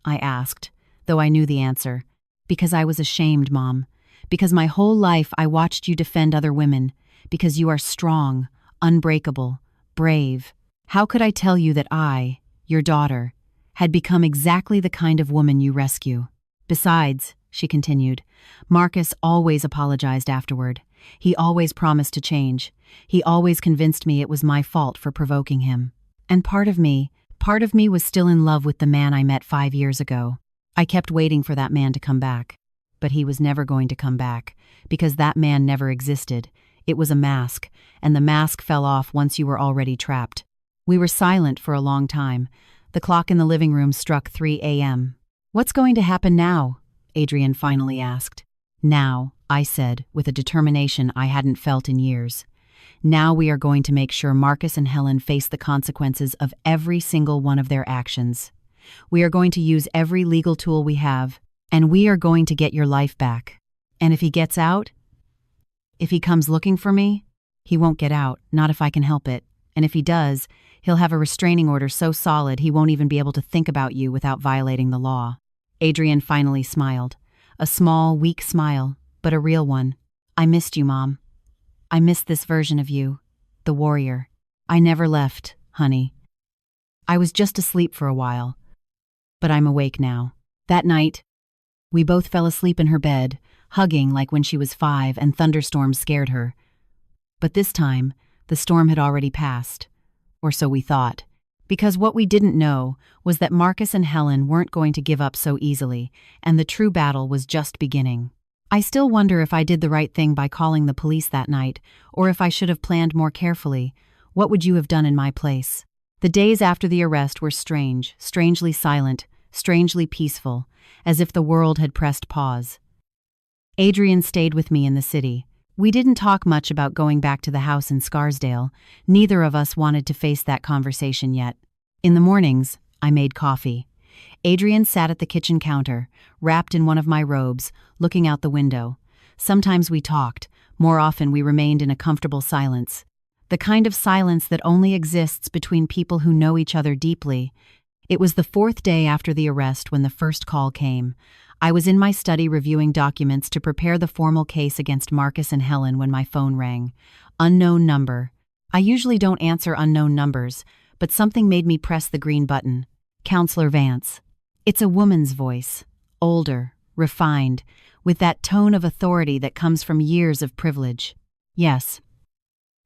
I asked, though I knew the answer. "Because I was ashamed, Mom. Because my whole life I watched you defend other women. Because you are strong, unbreakable, brave. How could I tell you that I, your daughter, had become exactly the kind of woman you rescue? Besides," she continued, "Marcus always apologized afterward. He always promised to change. He always convinced me it was my fault for provoking him. And part of me was still in love with the man I met 5 years ago. I kept waiting for that man to come back. But he was never going to come back, because that man never existed. It was a mask, and the mask fell off once you were already trapped." We were silent for a long time. The clock in the living room struck 3 a.m. "What's going to happen now?" Adrian finally asked. "Now," I said, with a determination I hadn't felt in years. "Now we are going to make sure Marcus and Helen face the consequences of every single one of their actions. We are going to use every legal tool we have, and we are going to get your life back. And if he gets out, if he comes looking for me, he won't get out, not if I can help it. And if he does, he'll have a restraining order so solid he won't even be able to think about you without violating the law." Adrian finally smiled. A small, weak smile, but a real one. "I missed you, Mom. I missed this version of you, the warrior. I never left, honey. I was just asleep for a while. But I'm awake now." That night, we both fell asleep in her bed, hugging like when she was 5 and thunderstorms scared her. But this time, the storm had already passed. Or so we thought. Because what we didn't know was that Marcus and Helen weren't going to give up so easily, and the true battle was just beginning. I still wonder if I did the right thing by calling the police that night, or if I should have planned more carefully. What would you have done in my place? The days after the arrest were strange, strangely silent, strangely peaceful, as if the world had pressed pause. Adrian stayed with me in the city. We didn't talk much about going back to the house in Scarsdale. Neither of us wanted to face that conversation yet. In the mornings, I made coffee. Adrian sat at the kitchen counter, wrapped in one of my robes, looking out the window. Sometimes we talked. More often we remained in a comfortable silence. The kind of silence that only exists between people who know each other deeply. It was the 4th day after the arrest when the first call came. I was in my study reviewing documents to prepare the formal case against Marcus and Helen when my phone rang. Unknown number. I usually don't answer unknown numbers, but something made me press the green button. Counselor Vance. It's a woman's voice. Older, refined, with that tone of authority that comes from years of privilege. "Yes."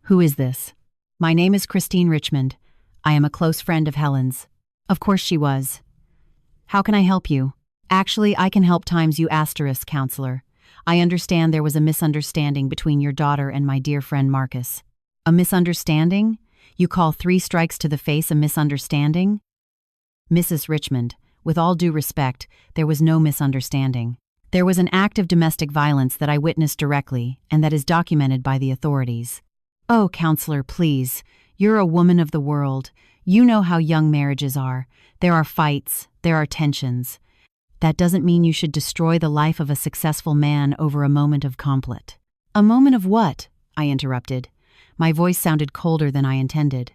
"Who is this?" "My name is Christine Richmond. I am a close friend of Helen's." Of course she was. "How can I help you?" "Actually, I can help times you asterisk, counselor. I understand there was a misunderstanding between your daughter and my dear friend Marcus." "A misunderstanding? You call 3 strikes to the face a misunderstanding?" "Mrs. Richmond, with all due respect, there was no misunderstanding. There was an act of domestic violence that I witnessed directly and that is documented by the authorities." "Oh, counselor, please. You're a woman of the world. You know how young marriages are. There are fights, there are tensions. That doesn't mean you should destroy the life of a successful man over a moment of conflict." "A moment of what?" I interrupted. My voice sounded colder than I intended.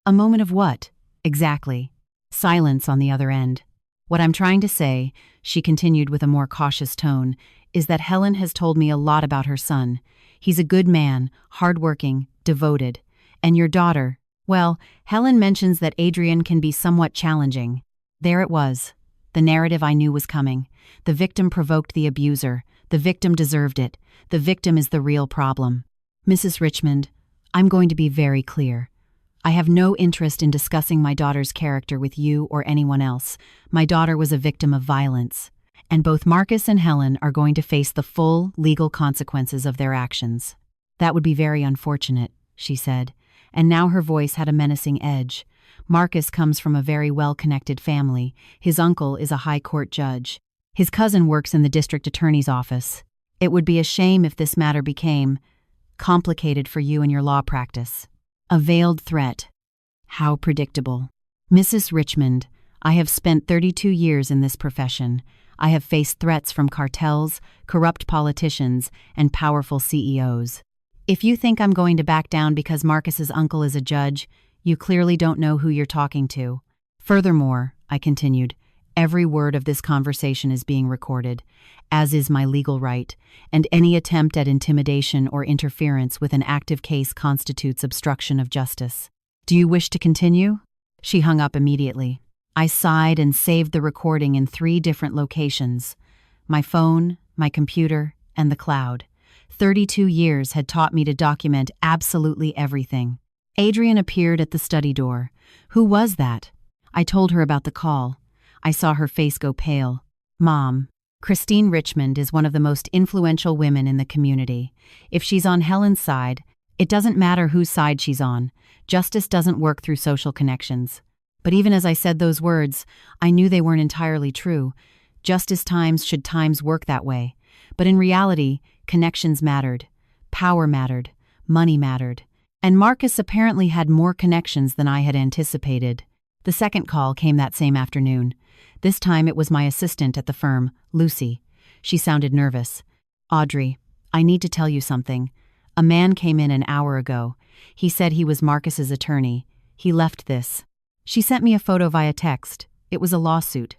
"A moment of what? Exactly." Silence on the other end. "What I'm trying to say," she continued with a more cautious tone, "is that Helen has told me a lot about her son. He's a good man, hardworking, devoted. And your daughter, well, Helen mentions that Adrian can be somewhat challenging." There it was. The narrative I knew was coming. The victim provoked the abuser. The victim deserved it. The victim is the real problem. "Mrs. Richmond, I'm going to be very clear. I have no interest in discussing my daughter's character with you or anyone else. My daughter was a victim of violence. And both Marcus and Helen are going to face the full legal consequences of their actions." "That would be very unfortunate," she said, and now her voice had a menacing edge. "Marcus comes from a very well-connected family. His uncle is a high court judge. His cousin works in the district attorney's office. It would be a shame if this matter became complicated for you in your law practice." A veiled threat. How predictable. "Mrs. Richmond, I have spent 32 years in this profession. I have faced threats from cartels, corrupt politicians, and powerful CEOs. If you think I'm going to back down because Marcus's uncle is a judge, you clearly don't know who you're talking to. Furthermore, I continued, every word of this conversation is being recorded, as is my legal right, and any attempt at intimidation or interference with an active case constitutes obstruction of justice. Do you wish to continue? She hung up immediately. I sighed and saved the recording in 3 different locations: my phone, my computer, and the cloud. 32 years had taught me to document absolutely everything. Adrian appeared at the study door. Who was that? I told her about the call. I saw her face go pale. Mom, Christine Richmond is one of the most influential women in the community. If she's on Helen's side, it doesn't matter whose side she's on. Justice doesn't work through social connections. But even as I said those words, I knew they weren't entirely true. Justice times should times work that way. But in reality, connections mattered. Power mattered. Money mattered. And Marcus apparently had more connections than I had anticipated. The second call came that same afternoon. This time it was my assistant at the firm, Lucy. She sounded nervous. Audrey, I need to tell you something. A man came in an hour ago. He said he was Marcus's attorney. He left this. She sent me a photo via text. It was a lawsuit.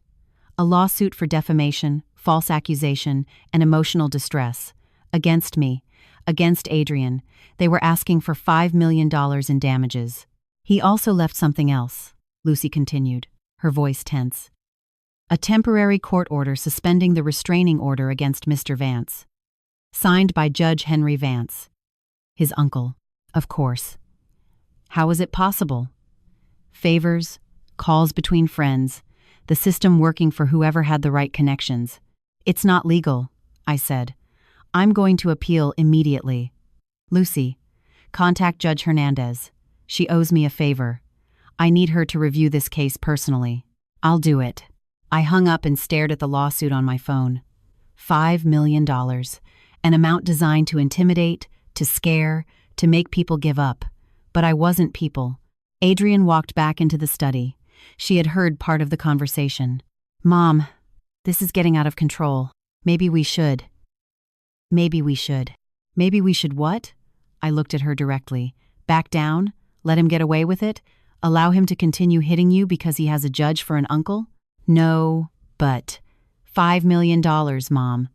A lawsuit for defamation, false accusation, and emotional distress. Against me. Against Adrian. They were asking for $5 million in damages. He also left something else, Lucy continued, her voice tense. A temporary court order suspending the restraining order against Mr. Vance. Signed by Judge Henry Vance. His uncle, of course. How is it possible? Favors, calls between friends, the system working for whoever had the right connections. It's not legal, I said. I'm going to appeal immediately. Lucy, contact Judge Hernandez. She owes me a favor. I need her to review this case personally. I'll do it. I hung up and stared at the lawsuit on my phone. $5 million. An amount designed to intimidate, to scare, to make people give up. But I wasn't people. Adrian walked back into the study. She had heard part of the conversation. Mom, this is getting out of control. Maybe we should. Maybe we should. Maybe we should what? I looked at her directly. Back down? Let him get away with it? Allow him to continue hitting you because he has a judge for an uncle? No, but $5 million, Mom.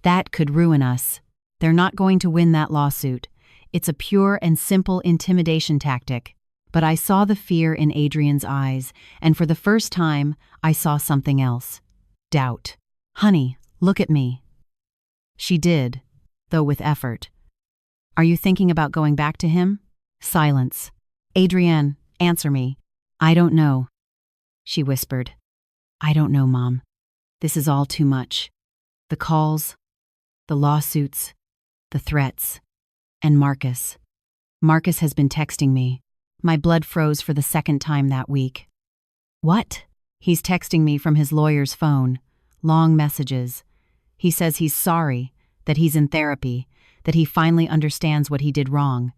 That could ruin us. They're not going to win that lawsuit. It's a pure and simple intimidation tactic. But I saw the fear in Adrian's eyes, and for the first time, I saw something else. Doubt. Honey, look at me. She did, though with effort. Are you thinking about going back to him? Silence. Adrienne, answer me. I don't know. She whispered. I don't know, Mom. This is all too much. The calls, the lawsuits, the threats, and Marcus. Marcus has been texting me. My blood froze for the second time that week. What? He's texting me from his lawyer's phone. Long messages. He says he's sorry, that he's in therapy, that he finally understands what he did wrong,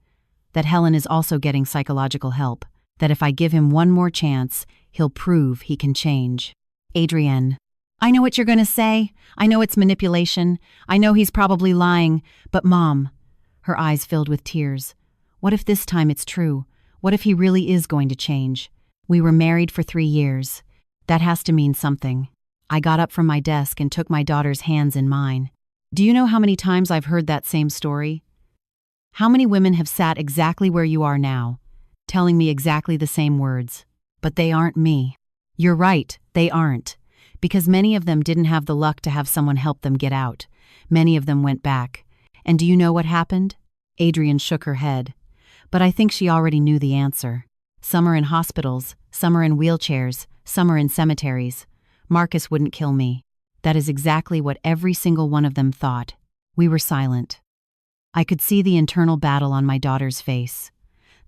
that Helen is also getting psychological help, that if I give him one more chance, he'll prove he can change. Adrienne. I know what you're going to say. I know it's manipulation. I know he's probably lying. But Mom, her eyes filled with tears. What if this time it's true? What if he really is going to change? We were married for 3 years. That has to mean something. I got up from my desk and took my daughter's hands in mine. Do you know how many times I've heard that same story? How many women have sat exactly where you are now, telling me exactly the same words? But they aren't me. You're right, they aren't. Because many of them didn't have the luck to have someone help them get out. Many of them went back. And do you know what happened? Adrienne shook her head. But I think she already knew the answer. Some are in hospitals, some are in wheelchairs, some are in cemeteries. Marcus wouldn't kill me. That is exactly what every single one of them thought. We were silent. I could see the internal battle on my daughter's face.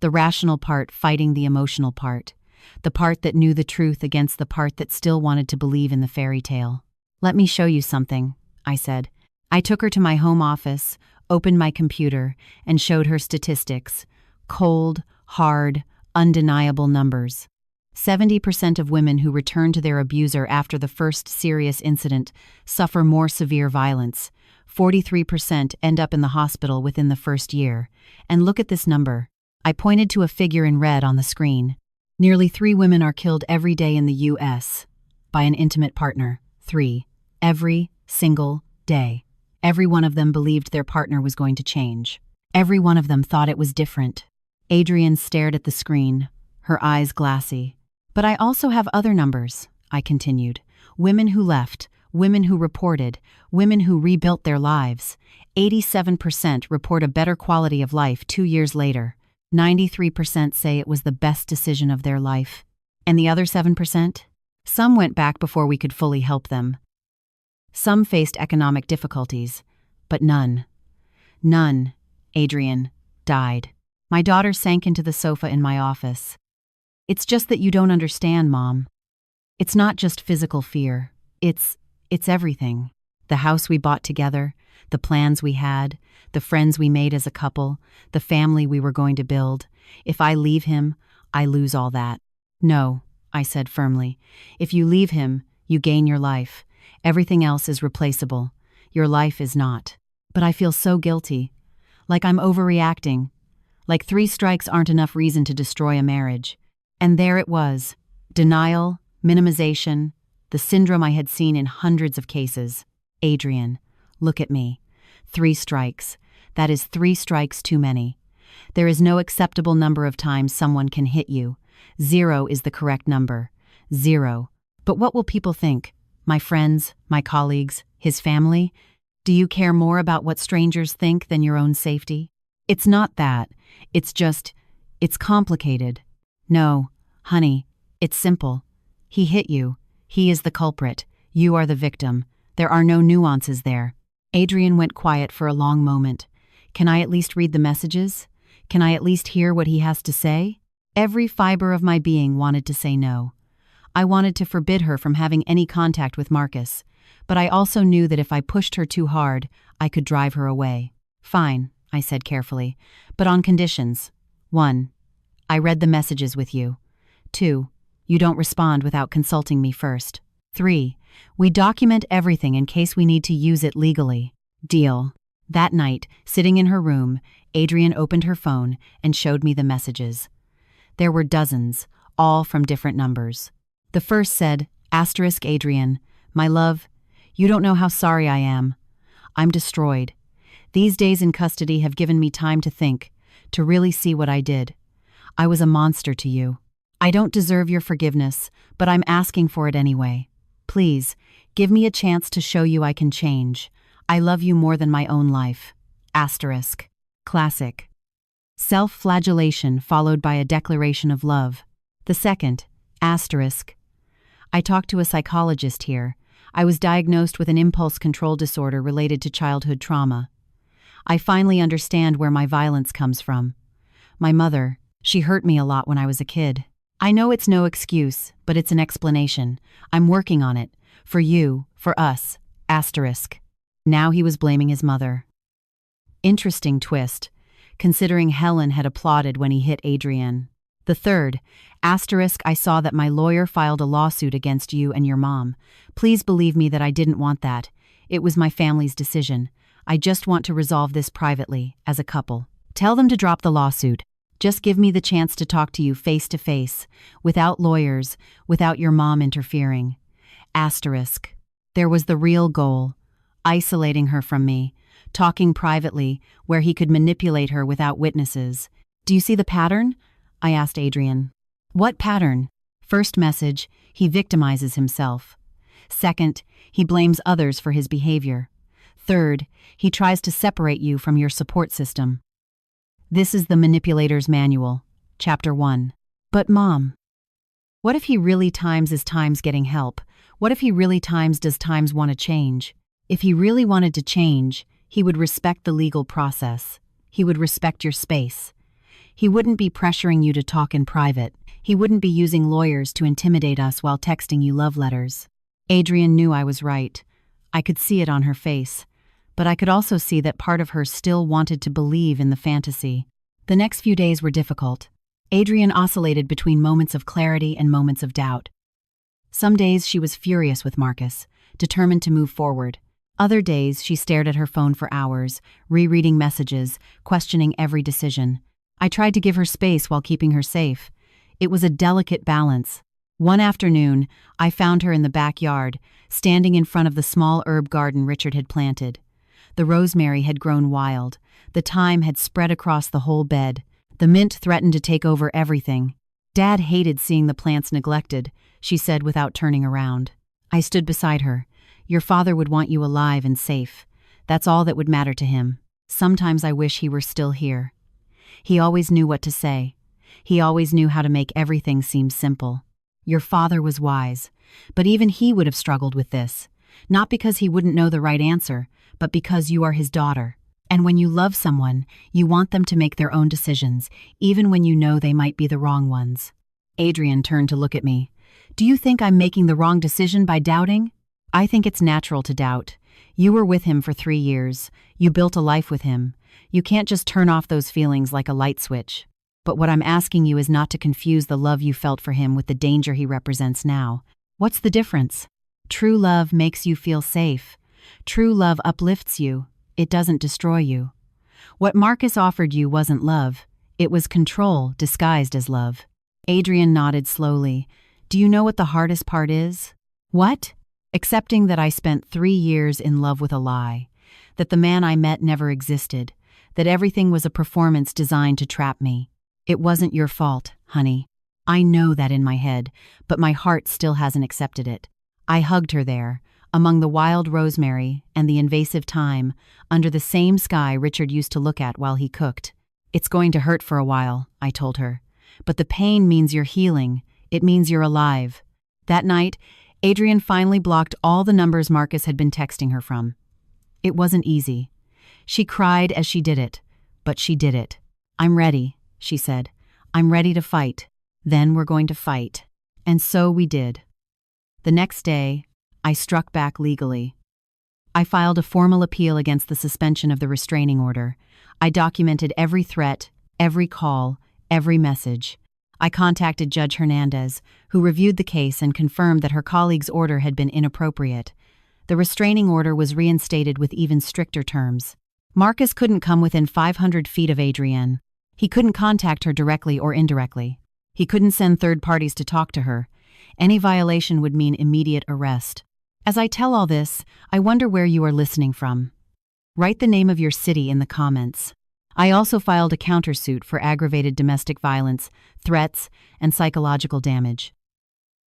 The rational part fighting the emotional part. The part that knew the truth against the part that still wanted to believe in the fairy tale. Let me show you something, I said. I took her to my home office, opened my computer, and showed her statistics. Cold, hard, undeniable numbers. 70% of women who return to their abuser after the first serious incident suffer more severe violence. 43% end up in the hospital within the first year. And look at this number. I pointed to a figure in red on the screen. Nearly 3 women are killed every day in the U.S. by an intimate partner. 3. Every single day. Every one of them believed their partner was going to change. Every one of them thought it was different. Adrian stared at the screen, her eyes glassy. But I also have other numbers, I continued. Women who left, women who reported, women who rebuilt their lives. 87% report a better quality of life 2 years later. 93% say it was the best decision of their life. And the other 7%? Some went back before we could fully help them. Some faced economic difficulties, but none, Adrian, died. My daughter sank into the sofa in my office. It's just that you don't understand, Mom. It's not just physical fear. It's everything. The house we bought together, the plans we had, the friends we made as a couple, the family we were going to build. If I leave him, I lose all that. No, I said firmly. If you leave him, you gain your life. Everything else is replaceable. Your life is not. But I feel so guilty. Like I'm overreacting. Like 3 strikes aren't enough reason to destroy a marriage. And there it was. Denial, minimization, the syndrome I had seen in hundreds of cases. Adrian, look at me. 3 strikes. That is 3 strikes too many. There is no acceptable number of times someone can hit you. 0 is the correct number. 0. But what will people think? My friends, my colleagues, his family? Do you care more about what strangers think than your own safety? It's not that. It's complicated. No, honey, it's simple. He hit you. He is the culprit. You are the victim. There are no nuances there. Adrian went quiet for a long moment. Can I at least read the messages? Can I at least hear what he has to say? Every fiber of my being wanted to say no. I wanted to forbid her from having any contact with Marcus, but I also knew that if I pushed her too hard, I could drive her away. Fine, I said carefully, but on conditions. 1. I read the messages with you. 2. You don't respond without consulting me first. 3. We document everything in case we need to use it legally. Deal. That night, sitting in her room, Adrian opened her phone and showed me the messages. There were dozens, all from different numbers. The first said, Adrian, my love, you don't know how sorry I am. I'm destroyed. These days in custody have given me time to think, to really see what I did. I was a monster to you. I don't deserve your forgiveness, but I'm asking for it anyway. Please, give me a chance to show you I can change. I love you more than my own life. Classic. Self-flagellation followed by a declaration of love. The second, I talked to a psychologist here. I was diagnosed with an impulse control disorder related to childhood trauma. I finally understand where my violence comes from. My mother, she hurt me a lot when I was a kid. I know it's no excuse, but it's an explanation. I'm working on it. For you, for us, Now he was blaming his mother. Interesting twist, considering Helen had applauded when he hit Adrian. The third, I saw that my lawyer filed a lawsuit against you and your mom. Please believe me that I didn't want that. It was my family's decision. I just want to resolve this privately, as a couple. Tell them to drop the lawsuit. Just give me the chance to talk to you face to face, without lawyers, without your mom interfering. There was the real goal, isolating her from me, talking privately, where he could manipulate her without witnesses. Do you see the pattern? I asked Adrian. What pattern? First message, he victimizes himself. Second, he blames others for his behavior. Third, he tries to separate you from your support system. This is the Manipulator's Manual, Chapter 1. But Mom, what if he really is getting help? What if he really does want to change? If he really wanted to change, he would respect the legal process. He would respect your space. He wouldn't be pressuring you to talk in private. He wouldn't be using lawyers to intimidate us while texting you love letters. Adrian knew I was right. I could see it on her face. But I could also see that part of her still wanted to believe in the fantasy. The next few days were difficult. Adrian oscillated between moments of clarity and moments of doubt. Some days she was furious with Marcus, determined to move forward. Other days, she stared at her phone for hours, rereading messages, questioning every decision. I tried to give her space while keeping her safe. It was a delicate balance. One afternoon, I found her in the backyard, standing in front of the small herb garden Richard had planted. The rosemary had grown wild. The thyme had spread across the whole bed. The mint threatened to take over everything. Dad hated seeing the plants neglected, she said without turning around. I stood beside her. Your father would want you alive and safe. That's all that would matter to him. Sometimes I wish he were still here. He always knew what to say. He always knew how to make everything seem simple. Your father was wise, but even he would have struggled with this. Not because he wouldn't know the right answer, but because you are his daughter. And when you love someone, you want them to make their own decisions, even when you know they might be the wrong ones. Adrian turned to look at me. Do you think I'm making the wrong decision by doubting? I think it's natural to doubt. You were with him for 3 years. You built a life with him. You can't just turn off those feelings like a light switch. But what I'm asking you is not to confuse the love you felt for him with the danger he represents now. What's the difference? True love makes you feel safe. True love uplifts you. It doesn't destroy you. What Marcus offered you wasn't love. It was control disguised as love. Adrian nodded slowly. Do you know what the hardest part is? What? Accepting that I spent 3 years in love with a lie. That the man I met never existed. That everything was a performance designed to trap me. It wasn't your fault, honey. I know that in my head, but my heart still hasn't accepted it. I hugged her there, among the wild rosemary and the invasive thyme, under the same sky Richard used to look at while he cooked. It's going to hurt for a while, I told her. But the pain means you're healing. It means you're alive. That night, Adrian finally blocked all the numbers Marcus had been texting her from. It wasn't easy. She cried as she did it, but she did it. I'm ready, she said. I'm ready to fight. Then we're going to fight. And so we did. The next day, I struck back legally. I filed a formal appeal against the suspension of the restraining order. I documented every threat, every call, every message. I contacted Judge Hernandez, who reviewed the case and confirmed that her colleague's order had been inappropriate. The restraining order was reinstated with even stricter terms. Marcus couldn't come within 500 feet of Adrienne. He couldn't contact her directly or indirectly. He couldn't send third parties to talk to her. Any violation would mean immediate arrest. As I tell all this, I wonder where you are listening from. Write the name of your city in the comments. I also filed a countersuit for aggravated domestic violence, threats, and psychological damage.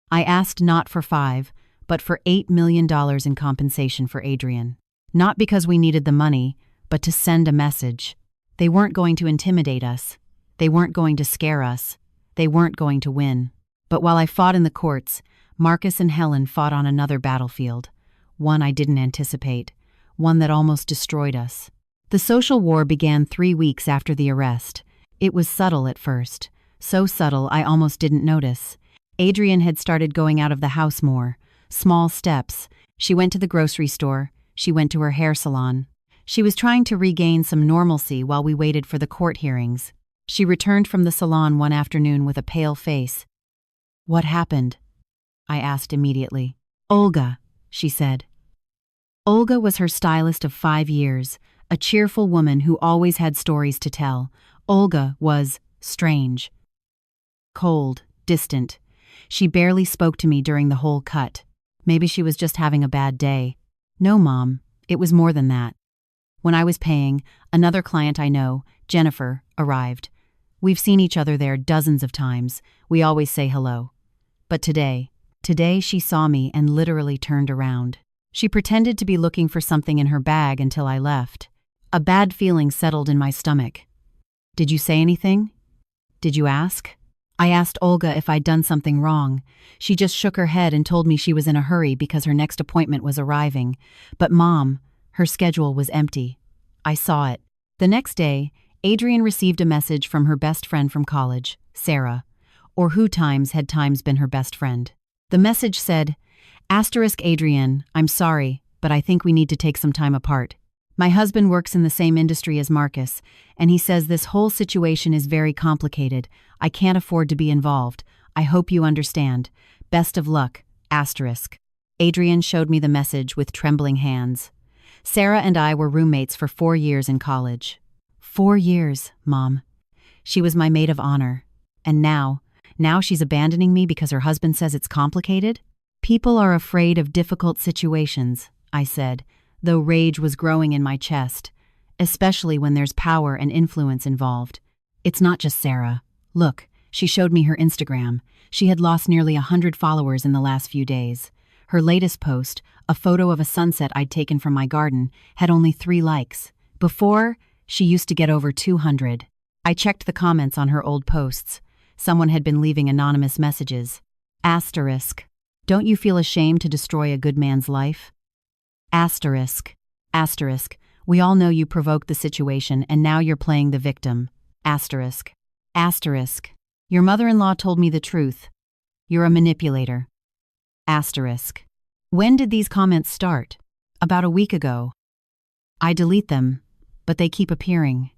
I asked not for $5, but for $8 million in compensation for Adrian. Not because we needed the money, but to send a message. They weren't going to intimidate us. They weren't going to scare us. They weren't going to win. But while I fought in the courts, Marcus and Helen fought on another battlefield. One I didn't anticipate. One that almost destroyed us. The social war began 3 weeks after the arrest. It was subtle at first. So subtle I almost didn't notice. Adrian had started going out of the house more. Small steps. She went to the grocery store. She went to her hair salon. She was trying to regain some normalcy while we waited for the court hearings. She returned from the salon one afternoon with a pale face. What happened? I asked immediately. Olga, she said. Olga was her stylist of 5 years, a cheerful woman who always had stories to tell. Olga was strange. Cold, distant. She barely spoke to me during the whole cut. Maybe she was just having a bad day. No, Mom, it was more than that. When I was paying, another client I know, Jennifer, arrived. We've seen each other there dozens of times. We always say hello. But today she saw me and literally turned around. She pretended to be looking for something in her bag until I left. A bad feeling settled in my stomach. Did you say anything? Did you ask? I asked Olga if I'd done something wrong. She just shook her head and told me she was in a hurry because her next appointment was arriving. But Mom, her schedule was empty. I saw it. The next day, Adrian received a message from her best friend from college, Sarah, or who had times been her best friend. The message said, Adrian, I'm sorry, but I think we need to take some time apart. My husband works in the same industry as Marcus, and he says this whole situation is very complicated. I can't afford to be involved. I hope you understand. Best of luck, *. Adrian showed me the message with trembling hands. Sarah and I were roommates for 4 years in college. 4 years, Mom. She was my maid of honor. And now she's abandoning me because her husband says it's complicated? People are afraid of difficult situations, I said, though rage was growing in my chest, especially when there's power and influence involved. It's not just Sarah. Look, she showed me her Instagram. She had lost nearly 100 followers in the last few days. Her latest post, a photo of a sunset I'd taken from my garden, had only 3 likes. Before, she used to get over 200. I checked the comments on her old posts. Someone had been leaving anonymous messages. Asterisk. Don't you feel ashamed to destroy a good man's life? Asterisk. Asterisk. We all know you provoked the situation and now you're playing the victim. Asterisk. Asterisk. Your mother-in-law told me the truth. You're a manipulator. Asterisk. When did these comments start? About a week ago. I delete them, but they keep appearing.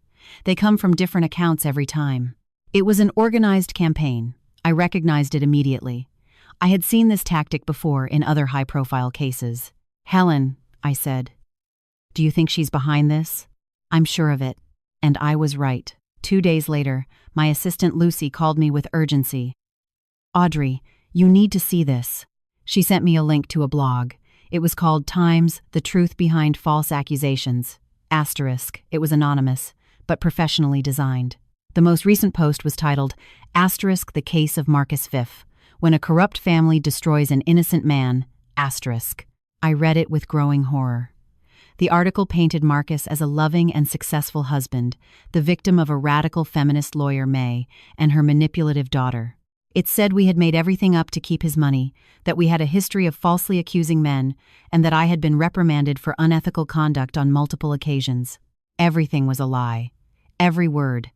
They come from different accounts every time. It was an organized campaign. I recognized it immediately. I had seen this tactic before in other high-profile cases. Helen, I said, do you think she's behind this? I'm sure of it. And I was right. 2 days later, my assistant Lucy called me with urgency. Audrey, you need to see this. She sent me a link to a blog. It was called Times, The Truth Behind False Accusations. Asterisk. It was anonymous, but professionally designed. The most recent post was titled, Asterisk, the Case of Marcus Fiff, When a Corrupt Family Destroys an Innocent Man, Asterisk. I read it with growing horror. The article painted Marcus as a loving and successful husband, the victim of a radical feminist lawyer, May, and her manipulative daughter. It said we had made everything up to keep his money, that we had a history of falsely accusing men, and that I had been reprimanded for unethical conduct on multiple occasions. Everything was a lie. Every word.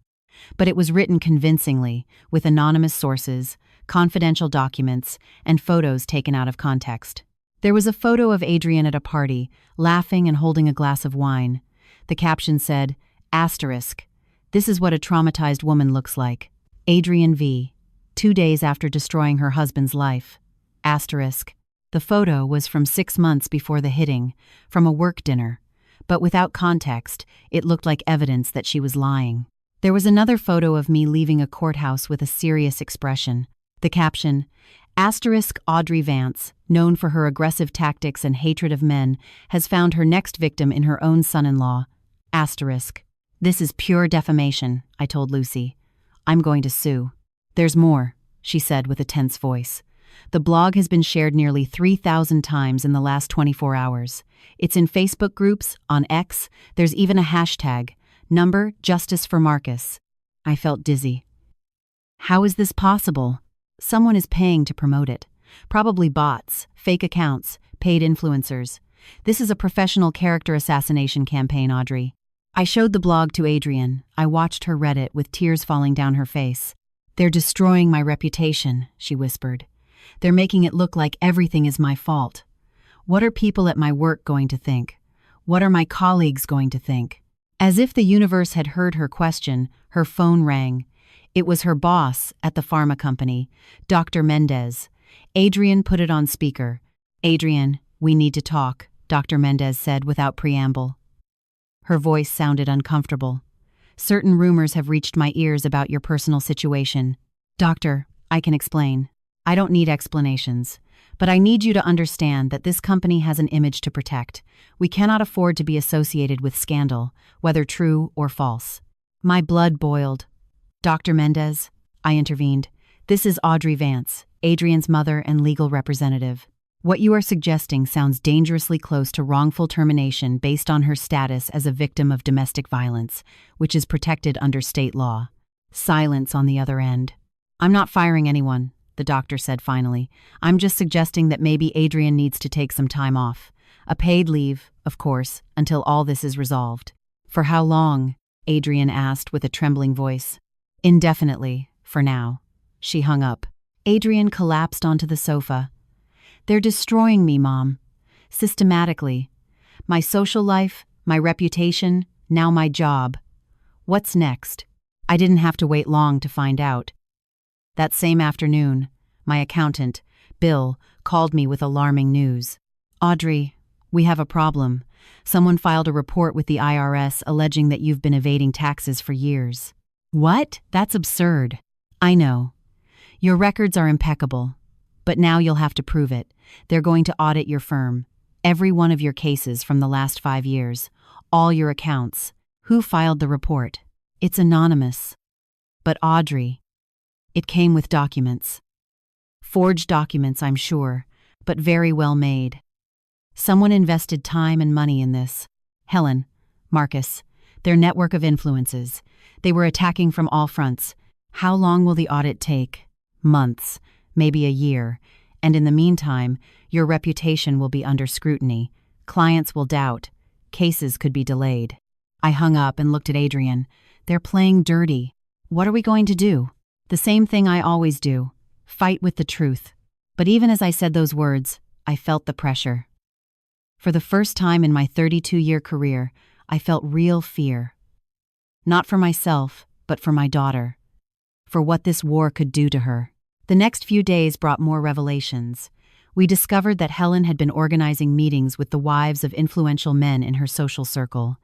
But it was written convincingly, with anonymous sources, confidential documents, and photos taken out of context. There was a photo of Adrian at a party, laughing and holding a glass of wine. The caption said, Asterisk. This is what a traumatized woman looks like. Adrian V. 2 days after destroying her husband's life. Asterisk. The photo was from 6 months before the hitting, from a work dinner. But without context, it looked like evidence that she was lying. There was another photo of me leaving a courthouse with a serious expression. The caption, Asterisk Audrey Vance, known for her aggressive tactics and hatred of men, has found her next victim in her own son-in-law. Asterisk. This is pure defamation, I told Lucy. I'm going to sue. There's more, she said with a tense voice. The blog has been shared nearly 3,000 times in the last 24 hours. It's in Facebook groups, on X, there's even a hashtag, #Justice for Marcus. I felt dizzy. How is this possible? Someone is paying to promote it. Probably bots, fake accounts, paid influencers. This is a professional character assassination campaign, Audrey. I showed the blog to Adrian. I watched her read it with tears falling down her face. They're destroying my reputation, she whispered. They're making it look like everything is my fault. What are people at my work going to think? What are my colleagues going to think? As if the universe had heard her question, her phone rang. It was her boss at the pharma company, Dr. Mendez. Adrian put it on speaker. Adrian, we need to talk, Dr. Mendez said without preamble. Her voice sounded uncomfortable. Certain rumors have reached my ears about your personal situation. Doctor, I can explain. I don't need explanations. But I need you to understand that this company has an image to protect. We cannot afford to be associated with scandal, whether true or false. My blood boiled. Dr. Mendez, I intervened. This is Audrey Vance, Adrian's mother and legal representative. What you are suggesting sounds dangerously close to wrongful termination based on her status as a victim of domestic violence, which is protected under state law. Silence on the other end. I'm not firing anyone, the doctor said finally. I'm just suggesting that maybe Adrian needs to take some time off. A paid leave, of course, until all this is resolved. For how long? Adrian asked with a trembling voice. Indefinitely, for now. She hung up. Adrian collapsed onto the sofa. They're destroying me, Mom. Systematically. My social life, my reputation, now my job. What's next? I didn't have to wait long to find out. That same afternoon, my accountant, Bill, called me with alarming news. Audrey, "We have a problem. Someone filed a report with the IRS alleging that you've been evading taxes for years." "What? That's absurd." "I know. Your records are impeccable. But now you'll have to prove it. They're going to audit your firm. Every one of your cases from the last 5 years. All your accounts. Who filed the report?" "It's anonymous." "But Audrey." "It came with documents. Forged documents, I'm sure, but very well made. Someone invested time and money in this. Helen, Marcus, their network of influences. They were attacking from all fronts. How long will the audit take?" "Months, maybe a year. And in the meantime, your reputation will be under scrutiny. Clients will doubt. Cases could be delayed." I hung up and looked at Adrian. "They're playing dirty. What are we going to do?" "The same thing I always do. Fight with the truth." But even as I said those words, I felt the pressure. For the first time in my 32-year career, I felt real fear. Not for myself, but for my daughter. For what this war could do to her. The next few days brought more revelations. We discovered that Helen had been organizing meetings with the wives of influential men in her social circle.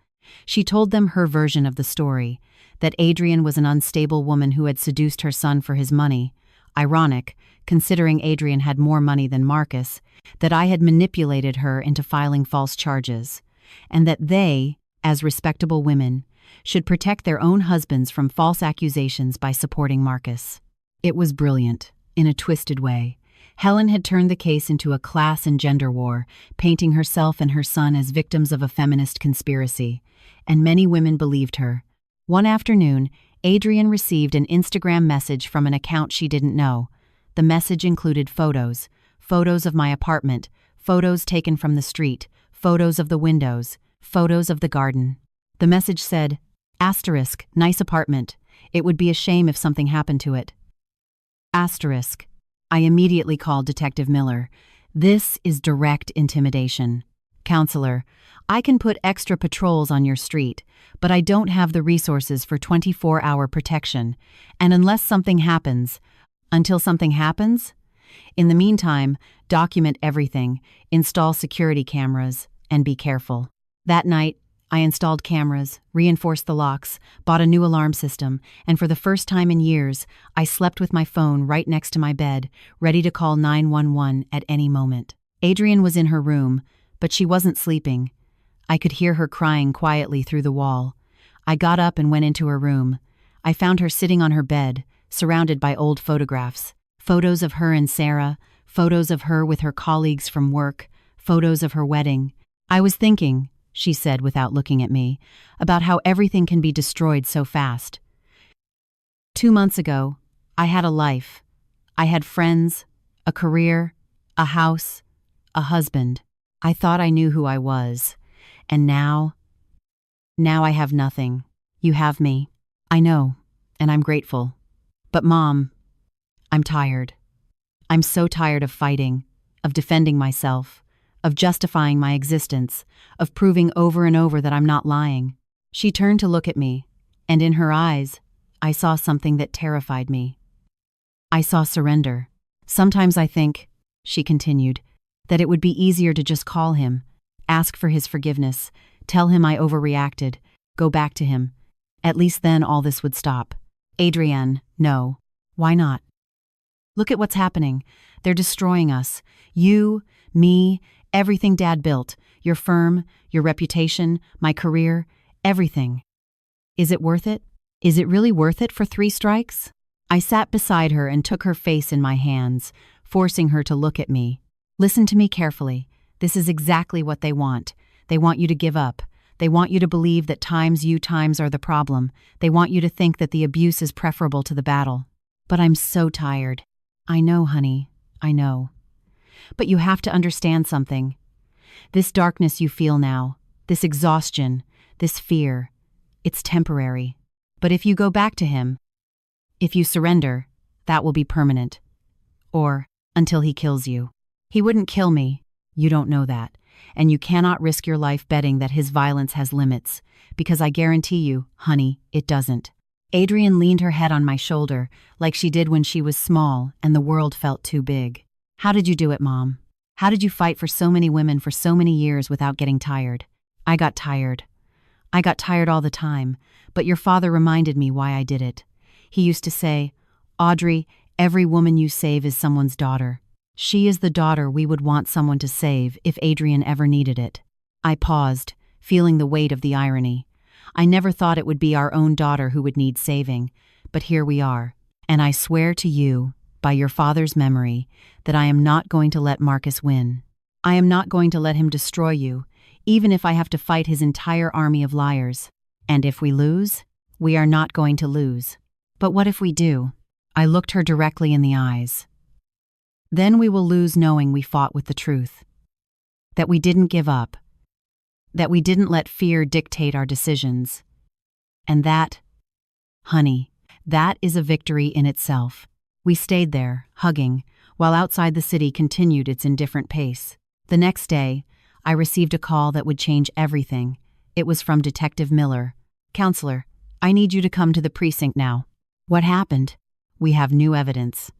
She told them her version of the story, that Adrian was an unstable woman who had seduced her son for his money. Ironic, considering Adrian had more money than Marcus, that I had manipulated her into filing false charges, and that they, as respectable women, should protect their own husbands from false accusations by supporting Marcus. It was brilliant, in a twisted way. Helen had turned the case into a class and gender war, painting herself and her son as victims of a feminist conspiracy, and many women believed her. One afternoon, Adrian received an Instagram message from an account she didn't know. The message included photos of my apartment, photos taken from the street, photos of the windows, photos of the garden. The message said, "Asterisk, nice apartment. It would be a shame if something happened to it." Asterisk. I immediately called Detective Miller. "This is direct intimidation. Counselor, I can put extra patrols on your street, but I don't have the resources for 24-hour protection, and until something happens? In the meantime, document everything, install security cameras, and be careful." That night, I installed cameras, reinforced the locks, bought a new alarm system, and for the first time in years, I slept with my phone right next to my bed, ready to call 911 at any moment. Adrian was in her room, but she wasn't sleeping. I could hear her crying quietly through the wall. I got up and went into her room. I found her sitting on her bed, surrounded by old photographs. Photos of her and Sarah, photos of her with her colleagues from work, photos of her wedding. "I was thinking," she said without looking at me, "about how everything can be destroyed so fast. 2 months ago, I had a life. I had friends, a career, a house, a husband. I thought I knew who I was. And now I have nothing. You have me. I know, and I'm grateful. But Mom, I'm tired. I'm so tired of fighting, of defending myself, of justifying my existence, of proving over and over that I'm not lying." She turned to look at me, and in her eyes, I saw something that terrified me. I saw surrender. "Sometimes I think," she continued, "that it would be easier to just call him, ask for his forgiveness, tell him I overreacted, go back to him. At least then all this would stop." "Adrienne, no. Why not? Look at what's happening. They're destroying us. You, me, everything Dad built. Your firm, your reputation, my career, everything. Is it worth it? Is it really worth it for 3 strikes?" I sat beside her and took her face in my hands, forcing her to look at me. "Listen to me carefully. This is exactly what they want. They want you to give up. They want you to believe that times are the problem. They want you to think that the abuse is preferable to the battle. But I'm so tired." "I know, honey. I know. But you have to understand something. This darkness you feel now, this exhaustion, this fear, it's temporary. But if you go back to him, if you surrender, that will be permanent. Or until he kills you. He wouldn't kill me. You don't know that. And you cannot risk your life betting that his violence has limits, because I guarantee you, honey, it doesn't." Adrian leaned her head on my shoulder, like she did when she was small and the world felt too big. "How did you do it, Mom? How did you fight for so many women for so many years without getting tired? I got tired. I got tired all the time, but your father reminded me why I did it. He used to say, Audrey, every woman you save is someone's daughter. She is the daughter we would want someone to save if Adrian ever needed it. I paused, feeling the weight of the irony. I never thought it would be our own daughter who would need saving, but here we are. And I swear to you, by your father's memory, that I am not going to let Marcus win. I am not going to let him destroy you, even if I have to fight his entire army of liars. And if we lose, we are not going to lose. But what if we do? I looked her directly in the eyes. Then we will lose knowing we fought with the truth. That we didn't give up. That we didn't let fear dictate our decisions. And that, honey, that is a victory in itself. We stayed there, hugging, while outside the city continued its indifferent pace. The next day, I received a call that would change everything. It was from Detective Miller. Counselor, I need you to come to the precinct now. What happened? We have new evidence.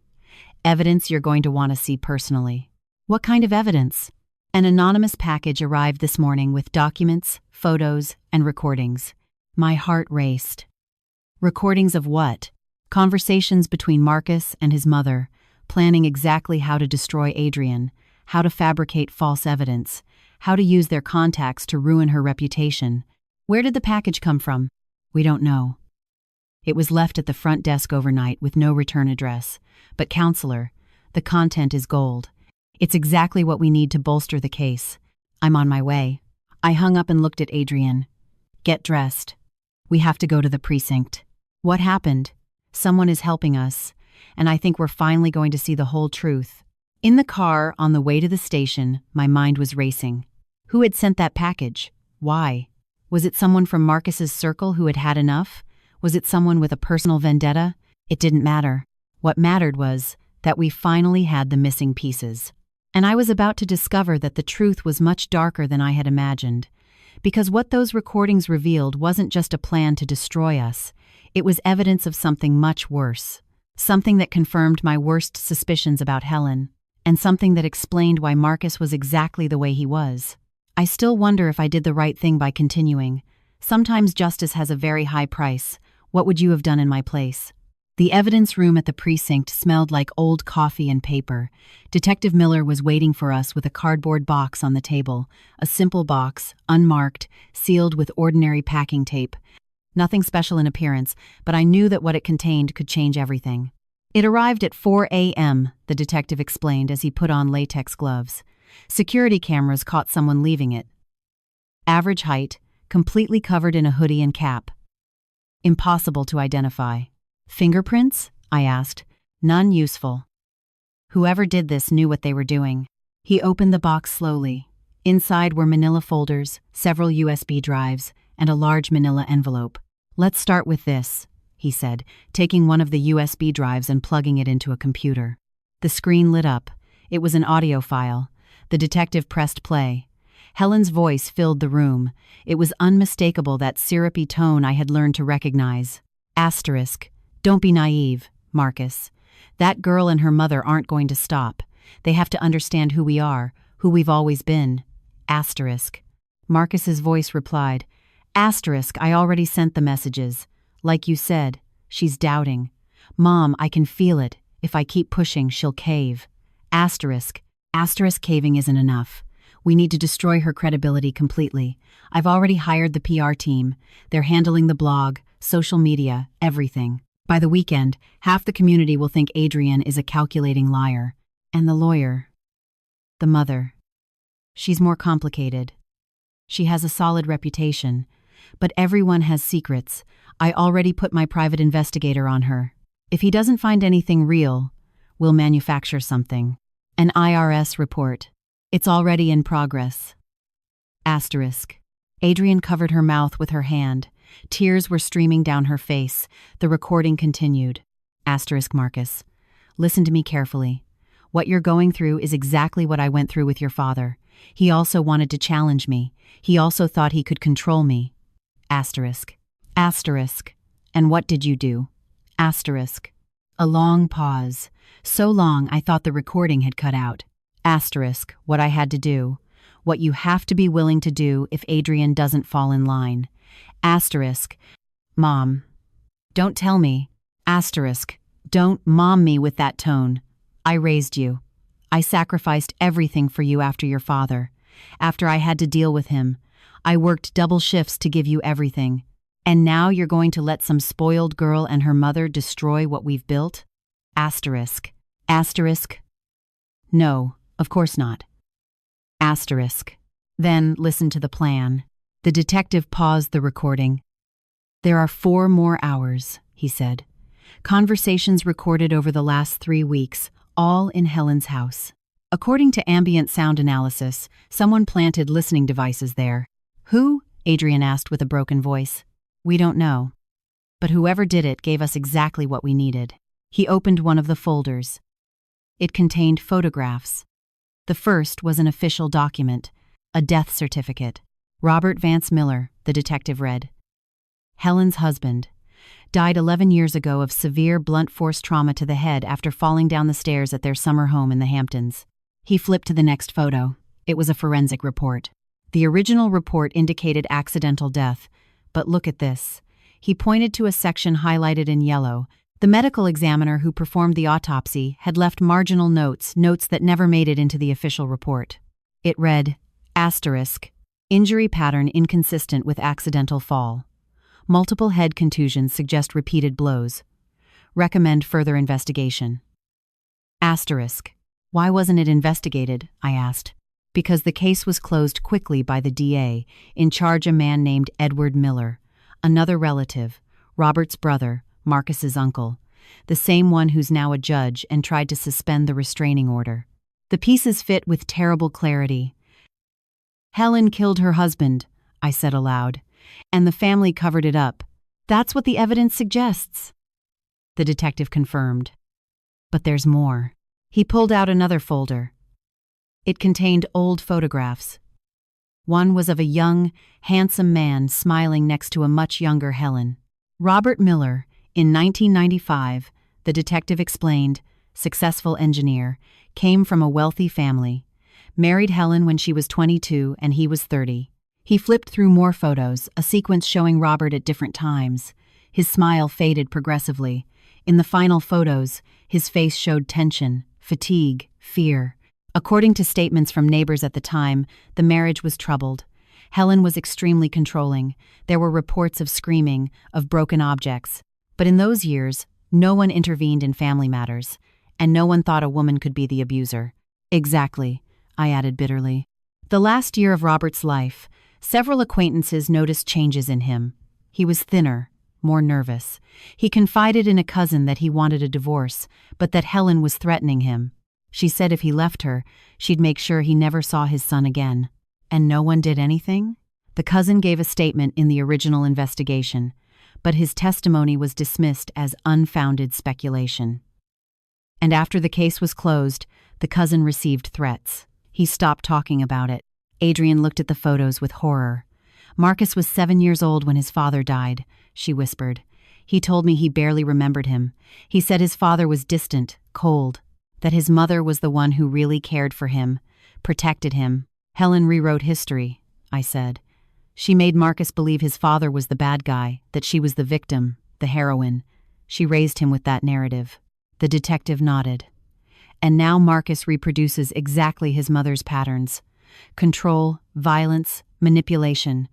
Evidence you're going to want to see personally. What kind of evidence? An anonymous package arrived this morning with documents, photos, and recordings. My heart raced. Recordings of what? Conversations between Marcus and his mother, planning exactly how to destroy Adrian, how to fabricate false evidence, how to use their contacts to ruin her reputation. Where did the package come from? We don't know. It was left at the front desk overnight with no return address. But counselor, the content is gold. It's exactly what we need to bolster the case. I'm on my way. I hung up and looked at Adrian. Get dressed. We have to go to the precinct. What happened? Someone is helping us, and I think we're finally going to see the whole truth. In the car, on the way to the station, my mind was racing. Who had sent that package? Why? Was it someone from Marcus's circle who had had enough? Was it someone with a personal vendetta? It didn't matter. What mattered was that we finally had the missing pieces. And I was about to discover that the truth was much darker than I had imagined. Because what those recordings revealed wasn't just a plan to destroy us. It was evidence of something much worse. Something that confirmed my worst suspicions about Helen. And something that explained why Marcus was exactly the way he was. I still wonder if I did the right thing by continuing. Sometimes justice has a very high price. What would you have done in my place? The evidence room at the precinct smelled like old coffee and paper. Detective Miller was waiting for us with a cardboard box on the table. A simple box, unmarked, sealed with ordinary packing tape. Nothing special in appearance, but I knew that what it contained could change everything. It arrived at 4 a.m., the detective explained as he put on latex gloves. Security cameras caught someone leaving it. Average height, completely covered in a hoodie and cap. Impossible to identify. Fingerprints? I asked. None useful. Whoever did this knew what they were doing. He opened the box slowly. Inside were manila folders, several USB drives, and a large manila envelope. Let's start with this, he said, taking one of the USB drives and plugging it into a computer. The screen lit up. It was an audio file. The detective pressed play. Helen's voice filled the room. It was unmistakable, that syrupy tone I had learned to recognize. Asterisk. Don't be naive, Marcus. That girl and her mother aren't going to stop. They have to understand who we are, who we've always been. Asterisk. Marcus's voice replied. Asterisk, I already sent the messages. Like you said, she's doubting. Mom, I can feel it. If I keep pushing, she'll cave. Asterisk. Asterisk, caving isn't enough. We need to destroy her credibility completely. I've already hired the PR team. They're handling the blog, social media, everything. By the weekend, half the community will think Adrian is a calculating liar. And the lawyer. The mother. She's more complicated. She has a solid reputation. But everyone has secrets. I already put my private investigator on her. If he doesn't find anything real, we'll manufacture something. An IRS report. It's already in progress. Asterisk. Adrian covered her mouth with her hand. Tears were streaming down her face. The recording continued. Asterisk, Marcus. Listen to me carefully. What you're going through is exactly what I went through with your father. He also wanted to challenge me. He also thought he could control me. Asterisk. Asterisk. And what did you do? Asterisk. A long pause. So long I thought the recording had cut out. Asterisk, what I had to do. What you have to be willing to do if Adrian doesn't fall in line. Asterisk, Mom. Don't tell me. Asterisk, don't mom me with that tone. I raised you. I sacrificed everything for you after your father. After I had to deal with him, I worked double shifts to give you everything. And now you're going to let some spoiled girl and her mother destroy what we've built? Asterisk. Asterisk. No, of course not. Asterisk. Then listen to the plan. The detective paused the recording. There are 4 more hours, he said. Conversations recorded over the last 3 weeks, all in Helen's house. According to ambient sound analysis, someone planted listening devices there. Who? Adrian asked with a broken voice. We don't know. But whoever did it gave us exactly what we needed. He opened one of the folders. It contained photographs. The first was an official document, a death certificate. Robert Vance Miller, the detective read. Helen's husband. Died 11 years ago of severe blunt force trauma to the head after falling down the stairs at their summer home in the Hamptons. He flipped to the next photo. It was a forensic report. The original report indicated accidental death, but look at this. He pointed to a section highlighted in yellow. The medical examiner who performed the autopsy had left marginal notes that never made it into the official report. It read, asterisk, injury pattern inconsistent with accidental fall. Multiple head contusions suggest repeated blows. Recommend further investigation. Asterisk. Why wasn't it investigated? I asked. Because the case was closed quickly by the DA, in charge a man named Edward Miller, another relative, Robert's brother, Marcus's uncle, the same one who's now a judge and tried to suspend the restraining order. The pieces fit with terrible clarity. Helen killed her husband, I said aloud, and the family covered it up. That's what the evidence suggests. The detective confirmed. But there's more. He pulled out another folder. It contained old photographs. One was of a young, handsome man smiling next to a much younger Helen. Robert Miller, in 1995, the detective explained, successful engineer, came from a wealthy family, married Helen when she was 22 and he was 30. He flipped through more photos, a sequence showing Robert at different times. His smile faded progressively. In the final photos, his face showed tension, fatigue, fear. According to statements from neighbors at the time, the marriage was troubled. Helen was extremely controlling. There were reports of screaming, of broken objects. But in those years, no one intervened in family matters, and no one thought a woman could be the abuser. Exactly, I added bitterly. The last year of Robert's life, several acquaintances noticed changes in him. He was thinner, more nervous. He confided in a cousin that he wanted a divorce, but that Helen was threatening him. She said if he left her, she'd make sure he never saw his son again. And no one did anything? The cousin gave a statement in the original investigation, but his testimony was dismissed as unfounded speculation. And after the case was closed, the cousin received threats. He stopped talking about it. Adrian looked at the photos with horror. Marcus was 7 years old when his father died, she whispered. He told me he barely remembered him. He said his father was distant, cold, that his mother was the one who really cared for him, protected him. Helen rewrote history, I said. She made Marcus believe his father was the bad guy, that she was the victim, the heroine. She raised him with that narrative. The detective nodded. And now Marcus reproduces exactly his mother's patterns. Control, violence, manipulation.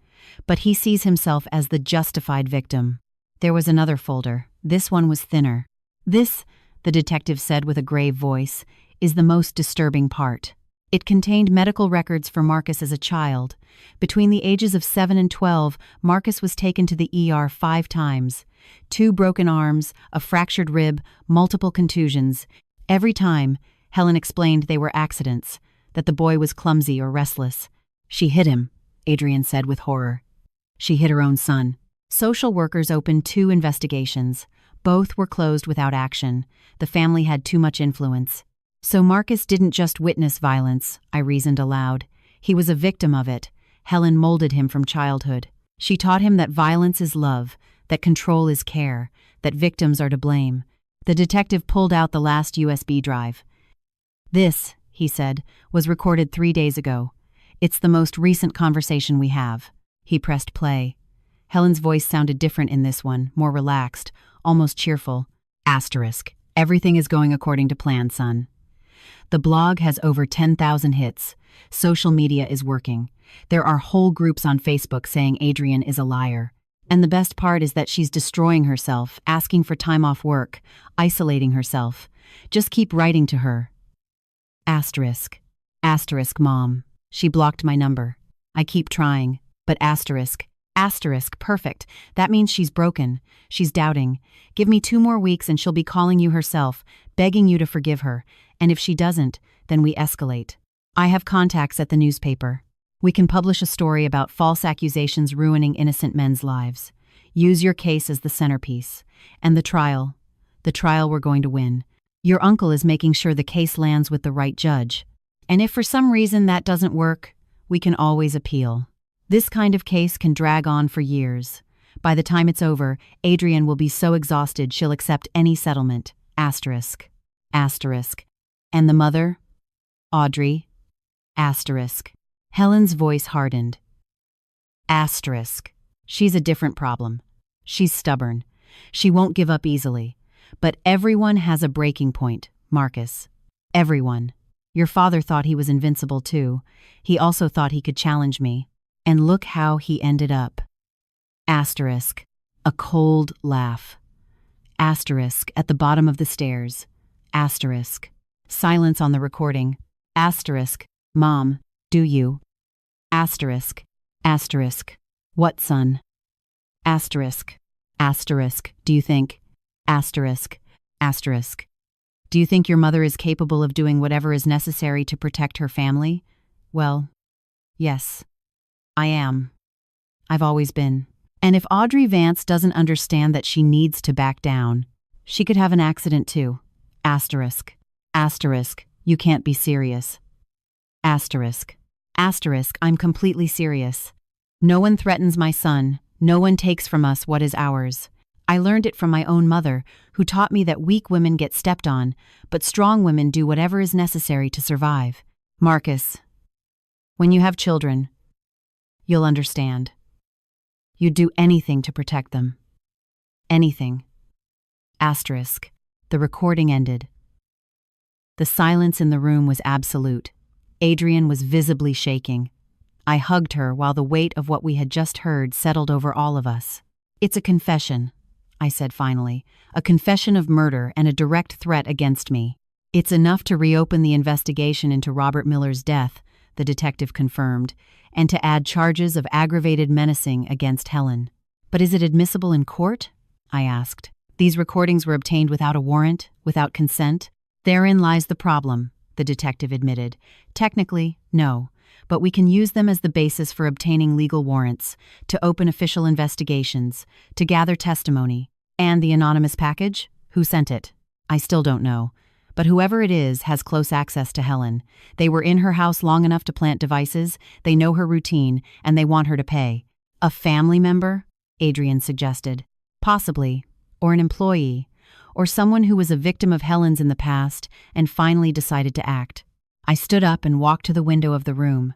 But he sees himself as the justified victim. There was another folder. This one was thinner. This, the detective said with a grave voice, is the most disturbing part. It contained medical records for Marcus as a child. Between the ages of 7 and 12, Marcus was taken to the ER 5 times. 2 broken arms, a fractured rib, multiple contusions. Every time, Helen explained they were accidents, that the boy was clumsy or restless. She hit him, Adrian said with horror. She hit her own son. Social workers opened 2 investigations. Both were closed without action. The family had too much influence. So Marcus didn't just witness violence, I reasoned aloud. He was a victim of it. Helen molded him from childhood. She taught him that violence is love, that control is care, that victims are to blame. The detective pulled out the last USB drive. This, he said, was recorded 3 days ago. It's the most recent conversation we have. He pressed play. Helen's voice sounded different in this one, more relaxed, almost cheerful. Asterisk. Everything is going according to plan, son. The blog has over 10,000 hits. Social media is working. There are whole groups on Facebook saying Adrian is a liar. And the best part is that she's destroying herself, asking for time off work, isolating herself. Just keep writing to her. Asterisk. Asterisk, Mom. She blocked my number. I keep trying, but asterisk. Asterisk, perfect. That means she's broken. She's doubting. Give me 2 more weeks and she'll be calling you herself, begging you to forgive her. And if she doesn't, then we escalate. I have contacts at the newspaper. We can publish a story about false accusations ruining innocent men's lives. Use your case as the centerpiece. And the trial. The trial we're going to win. Your uncle is making sure the case lands with the right judge. And if for some reason that doesn't work, we can always appeal. This kind of case can drag on for years. By the time it's over, Adrian will be so exhausted she'll accept any settlement. Asterisk. Asterisk. And the mother? Audrey. Asterisk. Helen's voice hardened. Asterisk. She's a different problem. She's stubborn. She won't give up easily. But everyone has a breaking point, Marcus. Everyone. Your father thought he was invincible too. He also thought he could challenge me. And look how he ended up. Asterisk. A cold laugh. Asterisk at the bottom of the stairs. Asterisk. Silence on the recording. Asterisk. Mom, do you? Asterisk. Asterisk. What, son? Asterisk. Asterisk. Do you think? Asterisk. Asterisk. Do you think your mother is capable of doing whatever is necessary to protect her family? Well, yes. I am. I've always been. And if Audrey Vance doesn't understand that she needs to back down, she could have an accident too. Asterisk. Asterisk. You can't be serious. Asterisk. Asterisk. I'm completely serious. No one threatens my son. No one takes from us what is ours. I learned it from my own mother, who taught me that weak women get stepped on, but strong women do whatever is necessary to survive. Marcus, when you have children, you'll understand. You'd do anything to protect them. Anything. Asterisk. The recording ended. The silence in the room was absolute. Adrian was visibly shaking. I hugged her while the weight of what we had just heard settled over all of us. It's a confession, I said finally. A confession of murder and a direct threat against me. It's enough to reopen the investigation into Robert Miller's death, the detective confirmed, and to add charges of aggravated menacing against Helen. But is it admissible in court? I asked. These recordings were obtained without a warrant, without consent. Therein lies the problem, the detective admitted. Technically, no, but we can use them as the basis for obtaining legal warrants, to open official investigations, to gather testimony. And the anonymous package? Who sent it? I still don't know. But whoever it is has close access to Helen. They were in her house long enough to plant devices, they know her routine, and they want her to pay. A family member? Adrian suggested. Possibly. Or an employee. Or someone who was a victim of Helen's in the past and finally decided to act. I stood up and walked to the window of the room.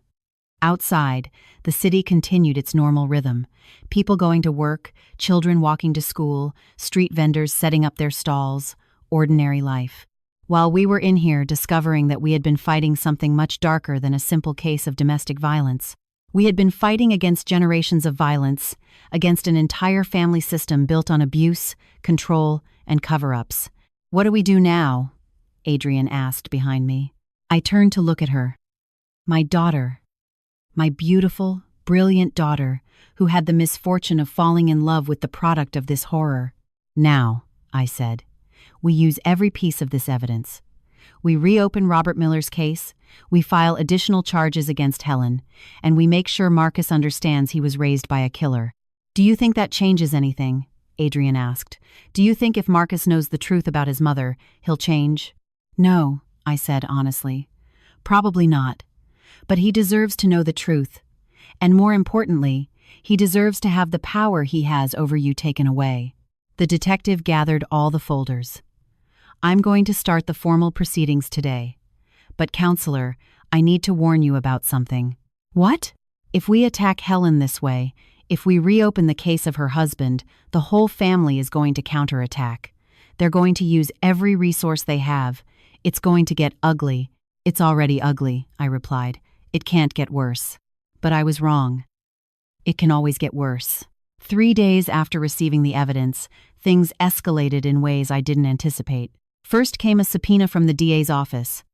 Outside, the city continued its normal rhythm. People going to work, children walking to school, street vendors setting up their stalls. Ordinary life. While we were in here discovering that we had been fighting something much darker than a simple case of domestic violence. We had been fighting against generations of violence, against an entire family system built on abuse, control, and cover-ups. What do we do now? Adrian asked behind me. I turned to look at her. My daughter. My beautiful, brilliant daughter, who had the misfortune of falling in love with the product of this horror. Now, I said, we use every piece of this evidence. We reopen Robert Miller's case, we file additional charges against Helen, and we make sure Marcus understands he was raised by a killer. Do you think that changes anything? Adrian asked. Do you think if Marcus knows the truth about his mother, he'll change? No, I said honestly. Probably not. But he deserves to know the truth. And more importantly, he deserves to have the power he has over you taken away. The detective gathered all the folders. I'm going to start the formal proceedings today. But counselor, I need to warn you about something. What? If we attack Helen this way, if we reopen the case of her husband, the whole family is going to counterattack. They're going to use every resource they have. It's going to get ugly. It's already ugly, I replied. It can't get worse. But I was wrong. It can always get worse. 3 days after receiving the evidence, things escalated in ways I didn't anticipate. First came a subpoena from the DA's office.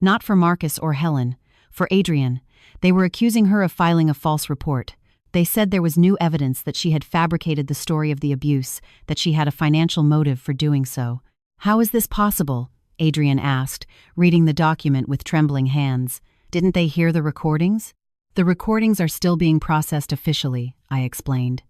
Not for Marcus or Helen, for Adrian. They were accusing her of filing a false report. They said there was new evidence that she had fabricated the story of the abuse, that she had a financial motive for doing so. How is this possible? Adrian asked, reading the document with trembling hands. Didn't they hear the recordings? The recordings are still being processed officially, I explained.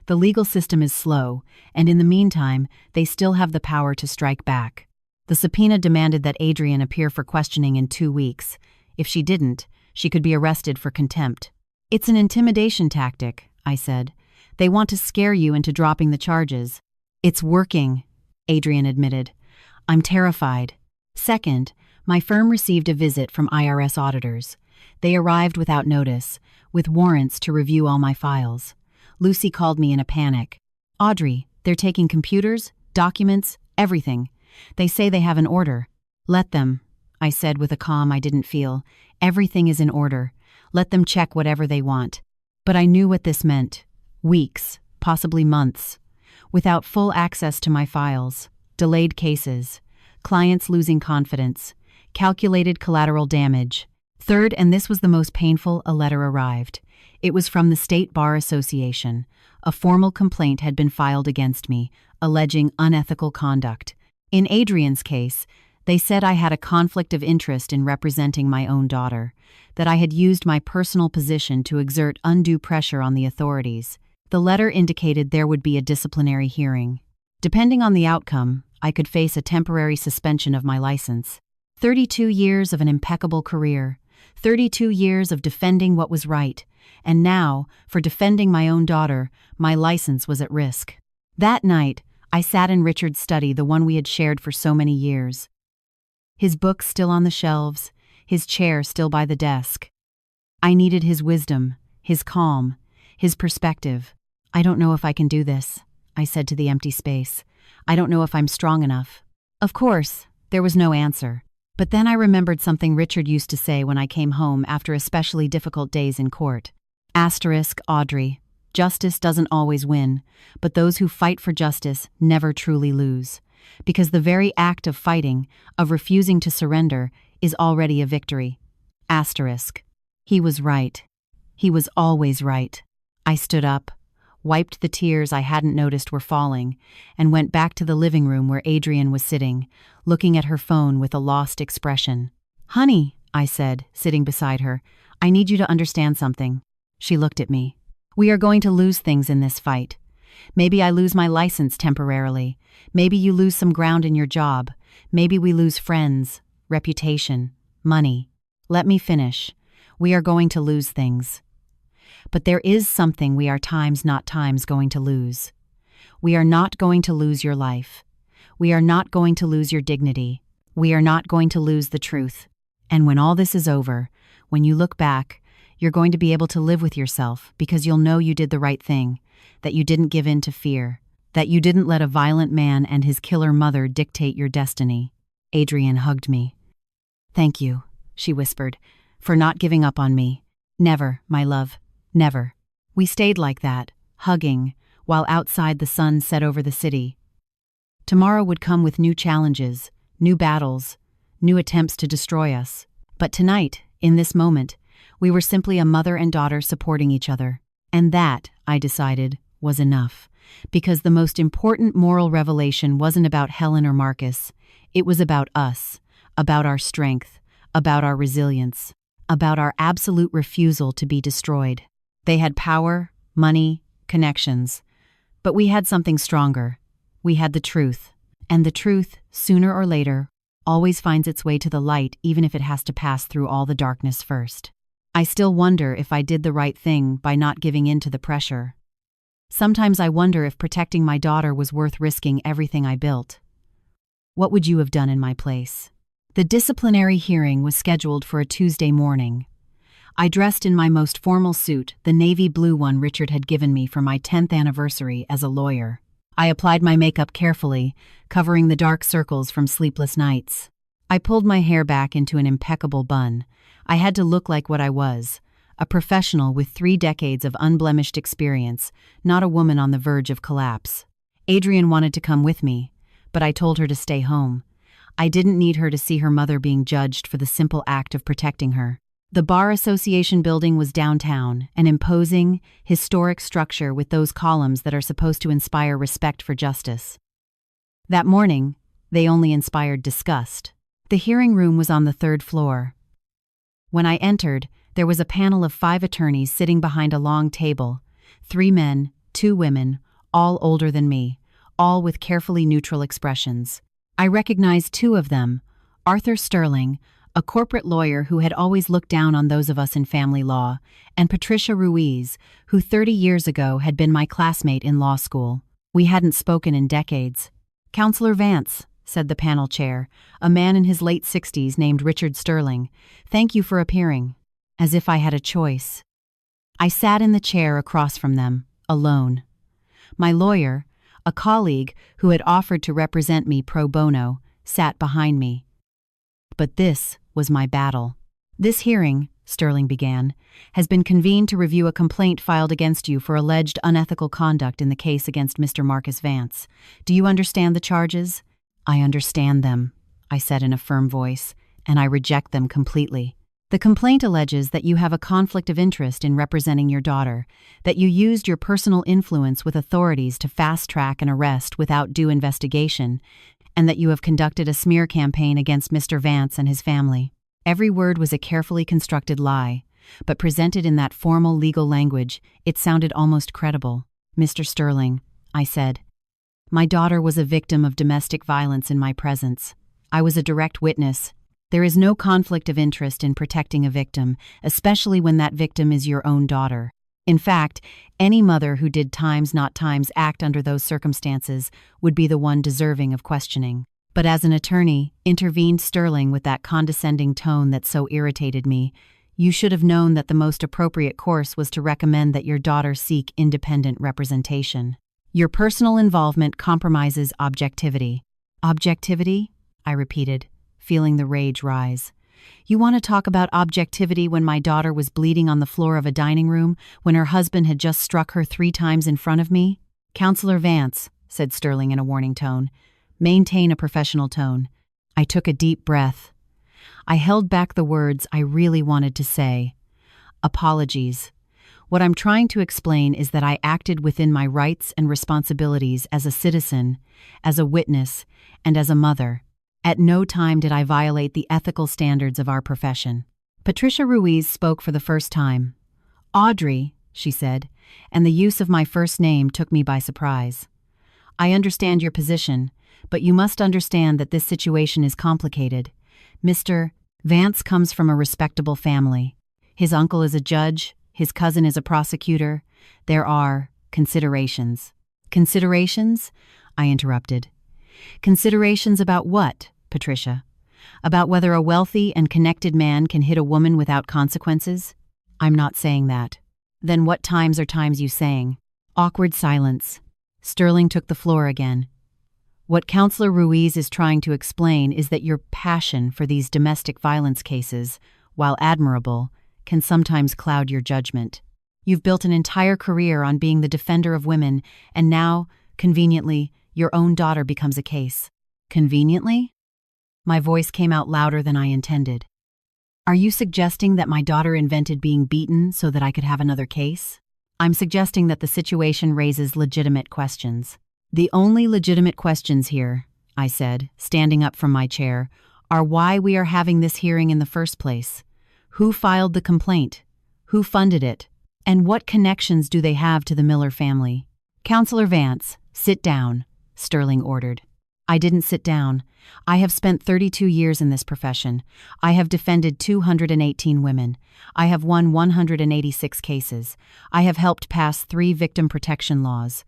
The legal system is slow, and in the meantime, they still have the power to strike back. The subpoena demanded that Adrian appear for questioning in 2 weeks. If she didn't, she could be arrested for contempt. It's an intimidation tactic, I said. They want to scare you into dropping the charges. It's working, Adrian admitted. I'm terrified. Second, my firm received a visit from IRS auditors. They arrived without notice, with warrants to review all my files. Lucy called me in a panic. Audrey, they're taking computers, documents, everything. They say they have an order. Let them, I said with a calm I didn't feel. Everything is in order. Let them check whatever they want. But I knew what this meant. Weeks, possibly months. Without full access to my files. Delayed cases. Clients losing confidence. Calculated collateral damage. Third, and this was the most painful, a letter arrived. It was from the State Bar Association. A formal complaint had been filed against me, alleging unethical conduct. In Adrian's case, they said I had a conflict of interest in representing my own daughter, that I had used my personal position to exert undue pressure on the authorities. The letter indicated there would be a disciplinary hearing. Depending on the outcome, I could face a temporary suspension of my license. 32 years of an impeccable career, 32 years of defending what was right, and now, for defending my own daughter, my license was at risk. That night, I sat in Richard's study, the one we had shared for so many years. His books still on the shelves, his chair still by the desk. I needed his wisdom, his calm, his perspective. I don't know if I can do this, I said to the empty space. I don't know if I'm strong enough. Of course, there was no answer. But then I remembered something Richard used to say when I came home after especially difficult days in court. Audrey, justice doesn't always win, but those who fight for justice never truly lose. Because the very act of fighting, of refusing to surrender, is already a victory. He was right. He was always right. I stood up, wiped the tears I hadn't noticed were falling, and went back to the living room where Adrian was sitting, looking at her phone with a lost expression. Honey, I said, sitting beside her, I need you to understand something. She looked at me. We are going to lose things in this fight. Maybe I lose my license temporarily. Maybe you lose some ground in your job. Maybe we lose friends, reputation, money. Let me finish. We are going to lose things. But there is something we are times not times going to lose. We are not going to lose your life. We are not going to lose your dignity. We are not going to lose the truth. And when all this is over, when you look back, you're going to be able to live with yourself because you'll know you did the right thing, that you didn't give in to fear, that you didn't let a violent man and his killer mother dictate your destiny. Adrian hugged me. Thank you, she whispered, for not giving up on me. Never, my love, never. We stayed like that, hugging, while outside the sun set over the city. Tomorrow would come with new challenges, new battles, new attempts to destroy us. But tonight, in this moment, we were simply a mother and daughter supporting each other. And that, I decided, was enough. Because the most important moral revelation wasn't about Helen or Marcus. It was about us, about our strength, about our resilience, about our absolute refusal to be destroyed. They had power, money, connections. But we had something stronger. We had the truth. And the truth, sooner or later, always finds its way to the light even if it has to pass through all the darkness first. I still wonder if I did the right thing by not giving in to the pressure. Sometimes I wonder if protecting my daughter was worth risking everything I built. What would you have done in my place? The disciplinary hearing was scheduled for a Tuesday morning. I dressed in my most formal suit, the navy blue one Richard had given me for my 10th anniversary as a lawyer. I applied my makeup carefully, covering the dark circles from sleepless nights. I pulled my hair back into an impeccable bun. I had to look like what I was, a professional with 3 decades of unblemished experience, not a woman on the verge of collapse. Adrian wanted to come with me, but I told her to stay home. I didn't need her to see her mother being judged for the simple act of protecting her. The Bar Association building was downtown, an imposing, historic structure with those columns that are supposed to inspire respect for justice. That morning, they only inspired disgust. The hearing room was on the 3rd floor. When I entered, there was a panel of 5 attorneys sitting behind a long table, 3 men, 2 women, all older than me, all with carefully neutral expressions. I recognized 2 of them, Arthur Sterling, a corporate lawyer who had always looked down on those of us in family law, and Patricia Ruiz, who 30 years ago had been my classmate in law school. We hadn't spoken in decades. "Counselor Vance," said the panel chair, a man in his late 60s named Richard Sterling, "thank you for appearing." As if I had a choice. I sat in the chair across from them, alone. My lawyer, a colleague who had offered to represent me pro bono, sat behind me. But this was my battle. "This hearing," Sterling began, "has been convened to review a complaint filed against you for alleged unethical conduct in the case against Mr. Marcus Vance. Do you understand the charges?" "I understand them," I said in a firm voice, "and I reject them completely. The complaint alleges that you have a conflict of interest in representing your daughter, that you used your personal influence with authorities to fast-track an arrest without due investigation, and that you have conducted a smear campaign against Mr. Vance and his family." Every word was a carefully constructed lie, but presented in that formal legal language, it sounded almost credible. "Mr. Sterling," I said, "my daughter was a victim of domestic violence in my presence. I was a direct witness. There is no conflict of interest in protecting a victim, especially when that victim is your own daughter. In fact, any mother who did times not times act under those circumstances would be the one deserving of questioning." But as an attorney, intervened Sterling with that condescending tone that so irritated me, "you should have known that the most appropriate course was to recommend that your daughter seek independent representation. Your personal involvement compromises objectivity." "Objectivity?" I repeated, feeling the rage rise. "You want to talk about objectivity when my daughter was bleeding on the floor of a dining room, when her husband had just struck her 3 times in front of me?" "Counselor Vance," said Sterling in a warning tone, "maintain a professional tone." I took a deep breath. I held back the words I really wanted to say. "Apologies. What I'm trying to explain is that I acted within my rights and responsibilities as a citizen, as a witness, and as a mother. At no time did I violate the ethical standards of our profession." Patricia Ruiz spoke for the first time. "Audrey," she said, and the use of my first name took me by surprise. "I understand your position, but you must understand that this situation is complicated. Mr. Vance comes from a respectable family. His uncle is a judge, his cousin is a prosecutor. There are considerations." "Considerations?" I interrupted. "Considerations about what, Patricia? About whether a wealthy and connected man can hit a woman without consequences?" "I'm not saying that." "Then what times are times you saying?" Awkward silence. Sterling took the floor again. "What Counselor Ruiz is trying to explain is that your passion for these domestic violence cases, while admirable, can sometimes cloud your judgment. You've built an entire career on being the defender of women, and now, conveniently, your own daughter becomes a case." "Conveniently?" My voice came out louder than I intended. "Are you suggesting that my daughter invented being beaten so that I could have another case?" "I'm suggesting that the situation raises legitimate questions." "The only legitimate questions here," I said, standing up from my chair, "are why we are having this hearing in the first place. Who filed the complaint? Who funded it? And what connections do they have to the Miller family?" "Counselor Vance, sit down," Sterling ordered. I didn't sit down. I have spent 32 years in this profession. I have defended 218 women. I have won 186 cases. I have helped pass 3 victim protection laws.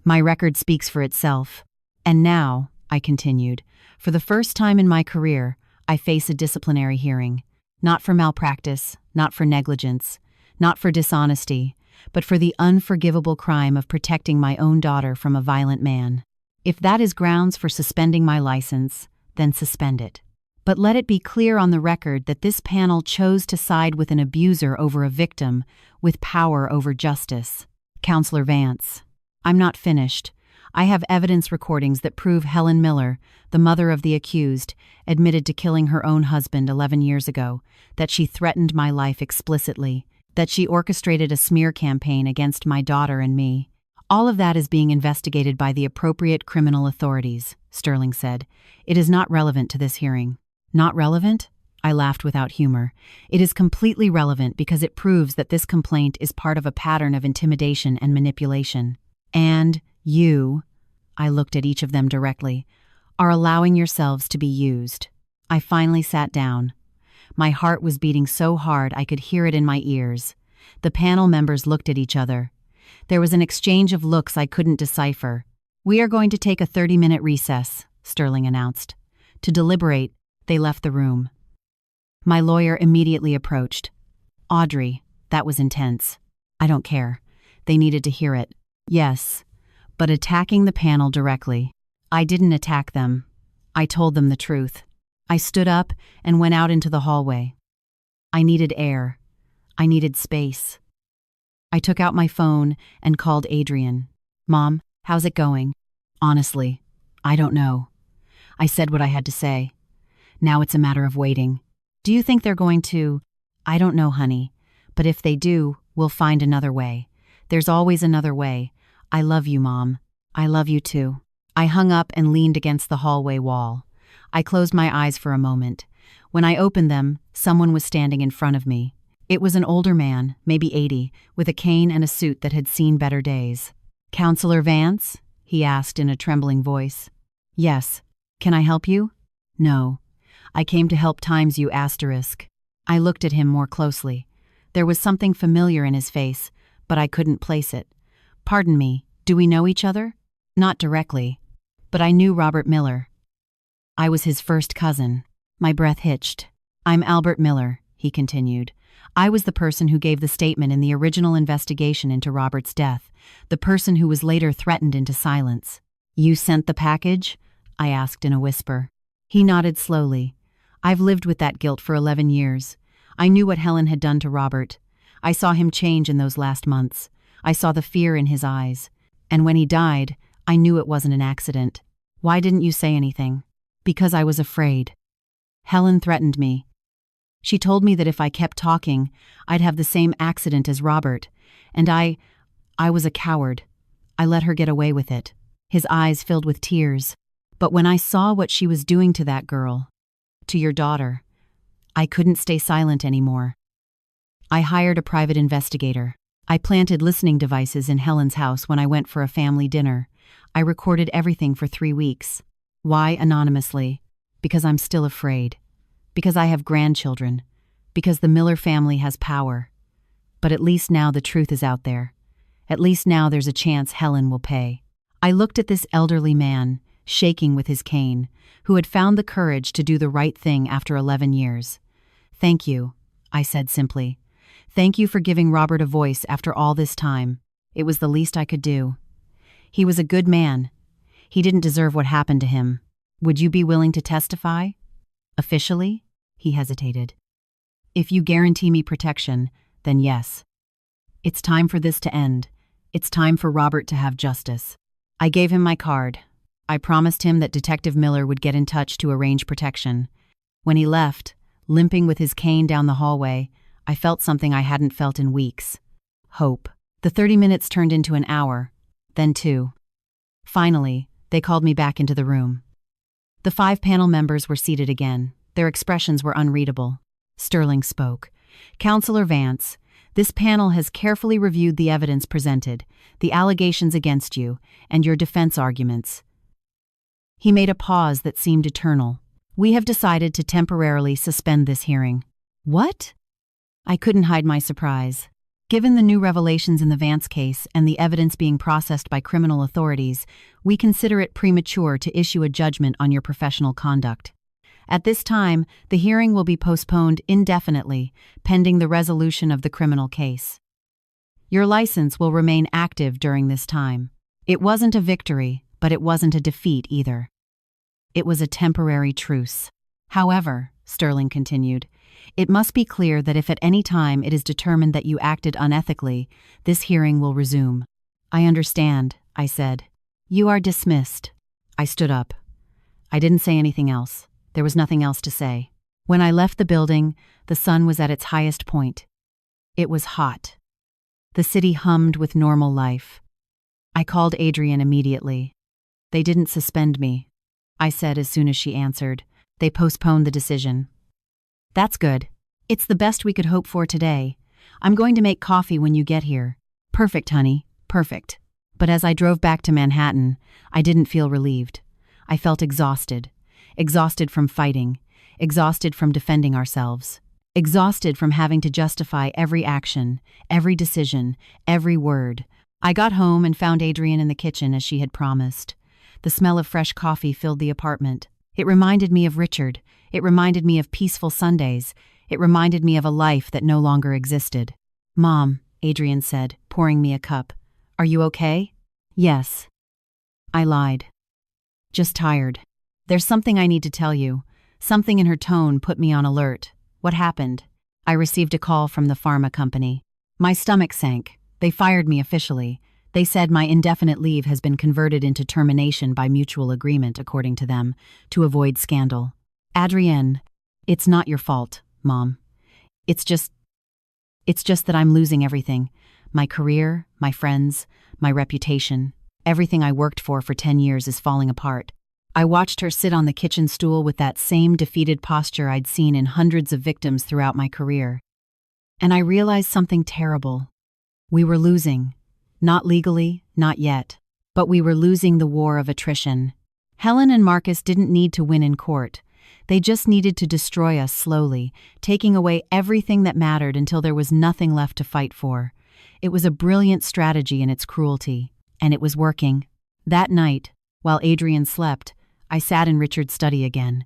My record speaks for itself. And now, I continued, for the first time in my career, I face a disciplinary hearing. Not for malpractice, not for negligence, not for dishonesty, but for the unforgivable crime of protecting my own daughter from a violent man. If that is grounds for suspending my license, then suspend it. But let it be clear on the record that this panel chose to side with an abuser over a victim, with power over justice. Counselor Vance. I'm not finished. I have evidence recordings that prove Helen Miller, the mother of the accused, admitted to killing her own husband 11 years ago, that she threatened my life explicitly, that she orchestrated a smear campaign against my daughter and me. All of that is being investigated by the appropriate criminal authorities, Sterling said. It is not relevant to this hearing. Not relevant? I laughed without humor. It is completely relevant because it proves that this complaint is part of a pattern of intimidation and manipulation. And you, I looked at each of them directly, are allowing yourselves to be used. I finally sat down. My heart was beating so hard I could hear it in my ears. The panel members looked at each other. There was an exchange of looks I couldn't decipher. We are going to take a 30-minute recess, Sterling announced. To deliberate, they left the room. My lawyer immediately approached. Audrey, that was intense. I don't care. They needed to hear it. Yes, but attacking the panel directly. I didn't attack them. I told them the truth. I stood up and went out into the hallway. I needed air. I needed space. I took out my phone and called Adrian. Mom, how's it going? Honestly, I don't know. I said what I had to say. Now it's a matter of waiting. Do you think they're going to? I don't know, honey. But if they do, we'll find another way. There's always another way. I love you, Mom. I love you too. I hung up and leaned against the hallway wall. I closed my eyes for a moment. When I opened them, someone was standing in front of me. It was an older man, maybe 80, with a cane and a suit that had seen better days. Counselor Vance? He asked in a trembling voice. Yes. Can I help you? No. I came to help times you asterisk. I looked at him more closely. There was something familiar in his face, but I couldn't place it. Pardon me, do we know each other? Not directly. But I knew Robert Miller. I was his first cousin. My breath hitched. I'm Albert Miller, he continued. I was the person who gave the statement in the original investigation into Robert's death, the person who was later threatened into silence. You sent the package? I asked in a whisper. He nodded slowly. I've lived with that guilt for 11 years. I knew what Helen had done to Robert. I saw him change in those last months. I saw the fear in his eyes. And when he died, I knew it wasn't an accident. Why didn't you say anything? Because I was afraid. Helen threatened me. She told me that if I kept talking, I'd have the same accident as Robert. And I was a coward. I let her get away with it. His eyes filled with tears. But when I saw what she was doing to that girl, to your daughter, I couldn't stay silent anymore. I hired a private investigator. I planted listening devices in Helen's house when I went for a family dinner. I recorded everything for 3 weeks. Why anonymously? Because I'm still afraid. Because I have grandchildren. Because the Miller family has power. But at least now the truth is out there. At least now there's a chance Helen will pay. I looked at this elderly man, shaking with his cane, who had found the courage to do the right thing after 11 years. Thank you, I said simply. Thank you for giving Robert a voice after all this time. It was the least I could do. He was a good man. He didn't deserve what happened to him. Would you be willing to testify? Officially? He hesitated. If you guarantee me protection, then yes. It's time for this to end. It's time for Robert to have justice. I gave him my card. I promised him that Detective Miller would get in touch to arrange protection. When he left, limping with his cane down the hallway, I felt something I hadn't felt in weeks. Hope. The 30 minutes turned into an hour, then 2. Finally, they called me back into the room. The 5 panel members were seated again. Their expressions were unreadable. Sterling spoke. Counselor Vance, this panel has carefully reviewed the evidence presented, the allegations against you, and your defense arguments. He made a pause that seemed eternal. We have decided to temporarily suspend this hearing. What? I couldn't hide my surprise. Given the new revelations in the Vance case and the evidence being processed by criminal authorities, we consider it premature to issue a judgment on your professional conduct. At this time, the hearing will be postponed indefinitely, pending the resolution of the criminal case. Your license will remain active during this time. It wasn't a victory, but it wasn't a defeat either. It was a temporary truce. However, Sterling continued, it must be clear that if at any time it is determined that you acted unethically, this hearing will resume. I understand, I said. You are dismissed. I stood up. I didn't say anything else. There was nothing else to say. When I left the building, the sun was at its highest point. It was hot. The city hummed with normal life. I called Adrian immediately. They didn't suspend me, I said as soon as she answered. They postponed the decision. That's good. It's the best we could hope for today. I'm going to make coffee when you get here. Perfect, honey, perfect. But as I drove back to Manhattan, I didn't feel relieved. I felt exhausted. Exhausted from fighting. Exhausted from defending ourselves. Exhausted from having to justify every action, every decision, every word. I got home and found Adrian in the kitchen as she had promised. The smell of fresh coffee filled the apartment. It reminded me of Richard. It reminded me of peaceful Sundays. It reminded me of a life that no longer existed. Mom, Adrian said, pouring me a cup. Are you okay? Yes. I lied. Just tired. There's something I need to tell you. Something in her tone put me on alert. What happened? I received a call from the pharma company. My stomach sank. They fired me officially. They said my indefinite leave has been converted into termination by mutual agreement, according to them, to avoid scandal. Adrienne, it's not your fault, Mom. It's just that I'm losing everything. My career, my friends, my reputation. Everything I worked for 10 years is falling apart. I watched her sit on the kitchen stool with that same defeated posture I'd seen in hundreds of victims throughout my career. And I realized something terrible. We were losing. Not legally, not yet. But we were losing the war of attrition. Helen and Marcus didn't need to win in court. They just needed to destroy us slowly, taking away everything that mattered until there was nothing left to fight for. It was a brilliant strategy in its cruelty, and it was working. That night, while Adrian slept, I sat in Richard's study again.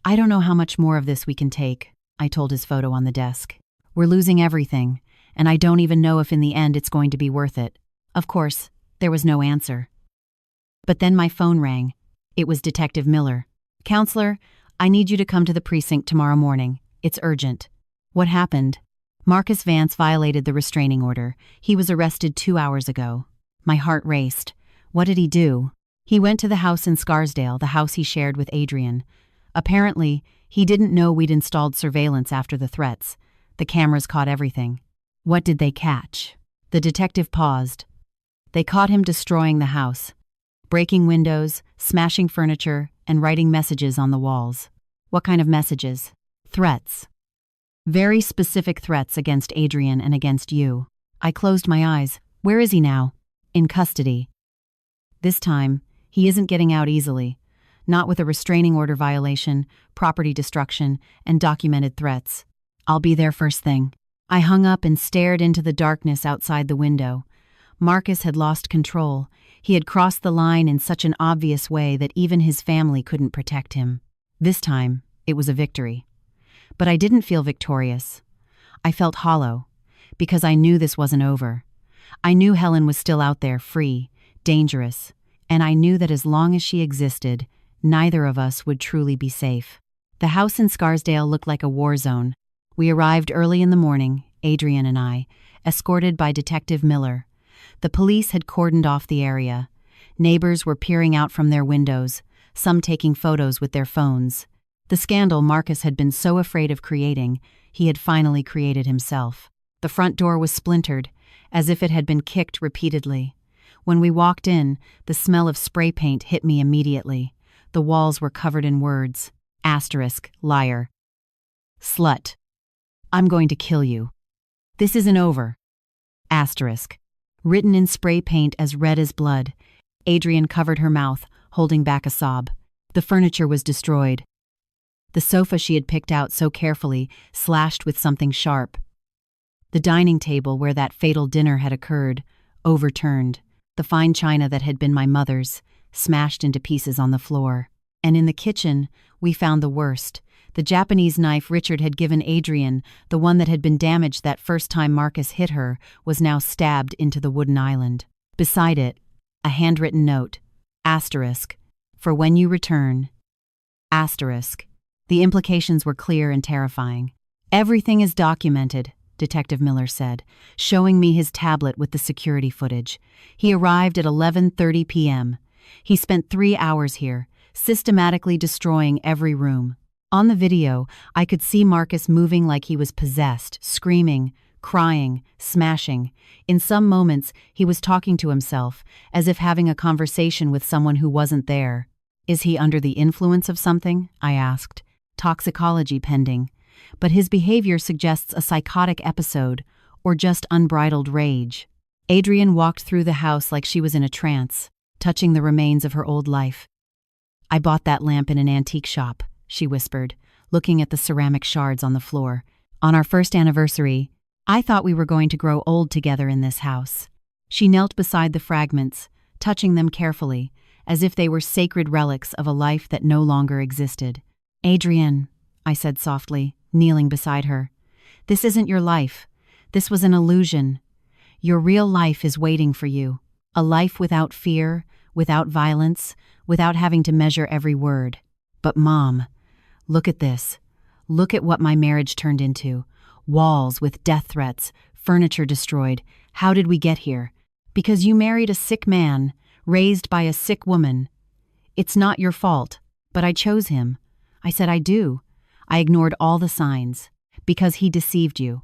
I don't know how much more of this we can take, I told his photo on the desk. We're losing everything, and I don't even know if in the end it's going to be worth it. Of course, there was no answer. But then my phone rang. It was Detective Miller. Counselor, I need you to come to the precinct tomorrow morning. It's urgent. What happened? Marcus Vance violated the restraining order. He was arrested 2 hours ago. My heart raced. What did he do? He went to the house in Scarsdale, the house he shared with Adrian. Apparently, he didn't know we'd installed surveillance after the threats. The cameras caught everything. What did they catch? The detective paused. They caught him destroying the house, breaking windows, smashing furniture, and writing messages on the walls. What kind of messages? Threats. Very specific threats against Adrian and against you. I closed my eyes. Where is he now? In custody. This time, he isn't getting out easily. Not with a restraining order violation, property destruction, and documented threats. I'll be there first thing. I hung up and stared into the darkness outside the window. Marcus had lost control. He had crossed the line in such an obvious way that even his family couldn't protect him. This time, it was a victory. But I didn't feel victorious. I felt hollow, because I knew this wasn't over. I knew Helen was still out there, free, dangerous, and I knew that as long as she existed, neither of us would truly be safe. The house in Scarsdale looked like a war zone. We arrived early in the morning, Adrian and I, escorted by Detective Miller. The police had cordoned off the area. Neighbors were peering out from their windows, some taking photos with their phones. The scandal Marcus had been so afraid of creating, he had finally created himself. The front door was splintered, as if it had been kicked repeatedly. When we walked in, the smell of spray paint hit me immediately. The walls were covered in words. Asterisk, liar. Slut. I'm going to kill you. This isn't over. Asterisk. Written in spray paint as red as blood. Adrian covered her mouth, holding back a sob. The furniture was destroyed. The sofa she had picked out so carefully, slashed with something sharp. The dining table where that fatal dinner had occurred, overturned. The fine china that had been my mother's, smashed into pieces on the floor. And in the kitchen, we found the worst. The Japanese knife Richard had given Adrian, the one that had been damaged that first time Marcus hit her, was now stabbed into the wooden island. Beside it, a handwritten note. Asterisk. For when you return. Asterisk. The implications were clear and terrifying. Everything is documented, Detective Miller said, showing me his tablet with the security footage. He arrived at 11:30 p.m. He spent 3 hours here, systematically destroying every room. On the video, I could see Marcus moving like he was possessed, screaming, crying, smashing. In some moments, he was talking to himself, as if having a conversation with someone who wasn't there. Is he under the influence of something? I asked. Toxicology pending. But his behavior suggests a psychotic episode, or just unbridled rage. Adrian walked through the house like she was in a trance, touching the remains of her old life. I bought that lamp in an antique shop, she whispered, looking at the ceramic shards on the floor. On our first anniversary, I thought we were going to grow old together in this house. She knelt beside the fragments, touching them carefully, as if they were sacred relics of a life that no longer existed. Adrian, I said softly, kneeling beside her. This isn't your life. This was an illusion. Your real life is waiting for you. A life without fear, without violence, without having to measure every word. But Mom, look at this. Look at what my marriage turned into. Walls with death threats, furniture destroyed. How did we get here? Because you married a sick man, raised by a sick woman. It's not your fault, but I chose him. I said I do. I ignored all the signs. Because he deceived you.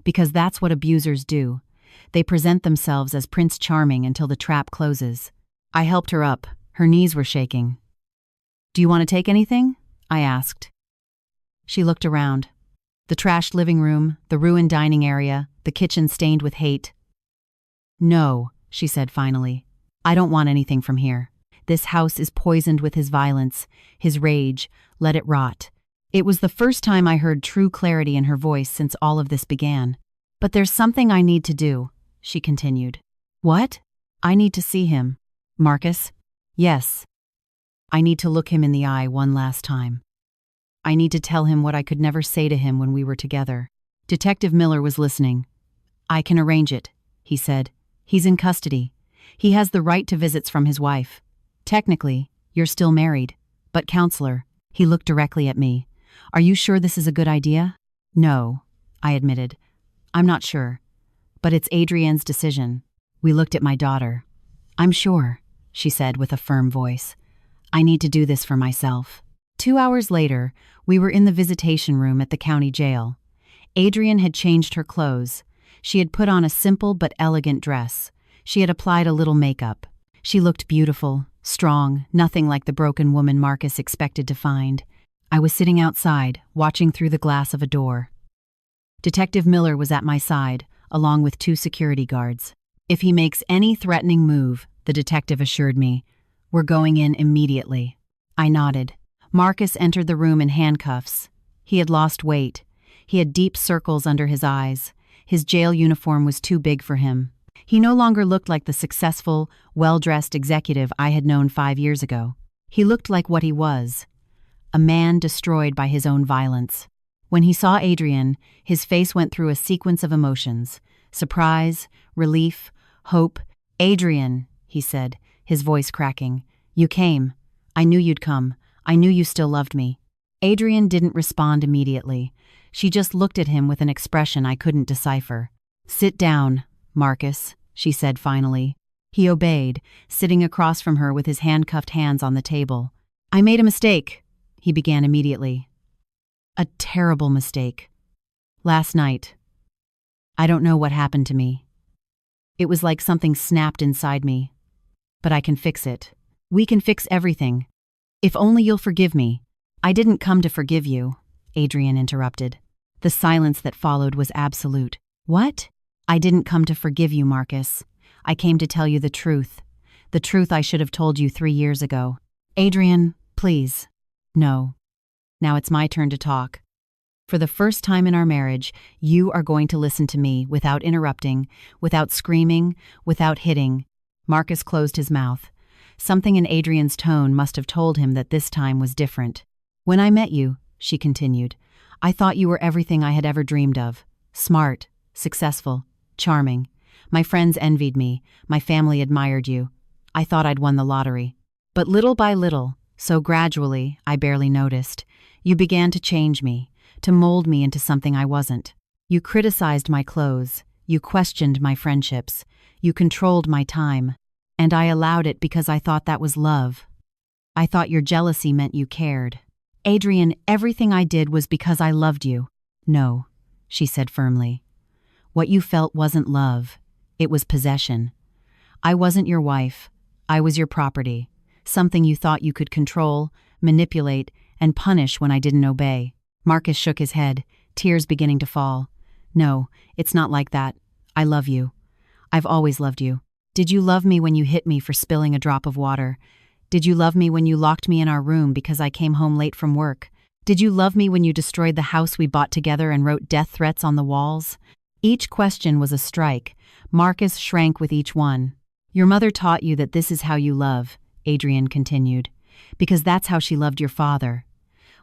Because that's what abusers do. They present themselves as Prince Charming until the trap closes. I helped her up. Her knees were shaking. Do you want to take anything? I asked. She looked around. The trashed living room, the ruined dining area, the kitchen stained with hate. No, she said finally. I don't want anything from here. This house is poisoned with his violence, his rage. Let it rot. It was the first time I heard true clarity in her voice since all of this began. But there's something I need to do, she continued. What? I need to see him. Marcus? Yes. I need to look him in the eye one last time. I need to tell him what I could never say to him when we were together. Detective Miller was listening. I can arrange it, he said. He's in custody. He has the right to visits from his wife. Technically, you're still married. But counselor, he looked directly at me. Are you sure this is a good idea? No, I admitted. I'm not sure. But it's Adrian's decision. We looked at my daughter. I'm sure, she said with a firm voice. I need to do this for myself. 2 hours later, we were in the visitation room at the county jail. Adrian had changed her clothes. She had put on a simple but elegant dress. She had applied a little makeup. She looked beautiful, strong, nothing like the broken woman Marcus expected to find. I was sitting outside, watching through the glass of a door. Detective Miller was at my side, along with 2 security guards. If he makes any threatening move, the detective assured me, we're going in immediately. I nodded. Marcus entered the room in handcuffs. He had lost weight. He had deep circles under his eyes. His jail uniform was too big for him. He no longer looked like the successful, well-dressed executive I had known 5 years ago. He looked like what he was, a man destroyed by his own violence. When he saw Adrian, his face went through a sequence of emotions: surprise, relief, hope. Adrian, he said, his voice cracking. You came. I knew you'd come. I knew you still loved me. Adrian didn't respond immediately. She just looked at him with an expression I couldn't decipher. Sit down, Marcus, she said finally. He obeyed, sitting across from her with his handcuffed hands on the table. I made a mistake, he began immediately. A terrible mistake. Last night. I don't know what happened to me. It was like something snapped inside me. But I can fix it. We can fix everything. If only you'll forgive me. I didn't come to forgive you, Adrian interrupted. The silence that followed was absolute. What? I didn't come to forgive you, Marcus. I came to tell you the truth. The truth I should have told you 3 years ago. Adrian, please. No. Now it's my turn to talk. For the first time in our marriage, you are going to listen to me without interrupting, without screaming, without hitting. Marcus closed his mouth. Something in Adrian's tone must have told him that this time was different. "When I met you," she continued, "I thought you were everything I had ever dreamed of. Smart, successful, charming. My friends envied me, my family admired you. I thought I'd won the lottery. But little by little, so gradually, I barely noticed, you began to change me, to mold me into something I wasn't. You criticized my clothes, you questioned my friendships, you controlled my time, and I allowed it because I thought that was love. I thought your jealousy meant you cared. Adrian, everything I did was because I loved you." "No," she said firmly. "What you felt wasn't love. It was possession. I wasn't your wife. I was your property, something you thought you could control, manipulate, and punish when I didn't obey." Marcus shook his head, tears beginning to fall. "No, it's not like that. I love you. I've always loved you. Did you love me when you hit me for spilling a drop of water? Did you love me when you locked me in our room because I came home late from work? Did you love me when you destroyed the house we bought together and wrote death threats on the walls?" Each question was a strike. Marcus shrank with each one. "Your mother taught you that this is how you love," Adrian continued, "because that's how she loved your father.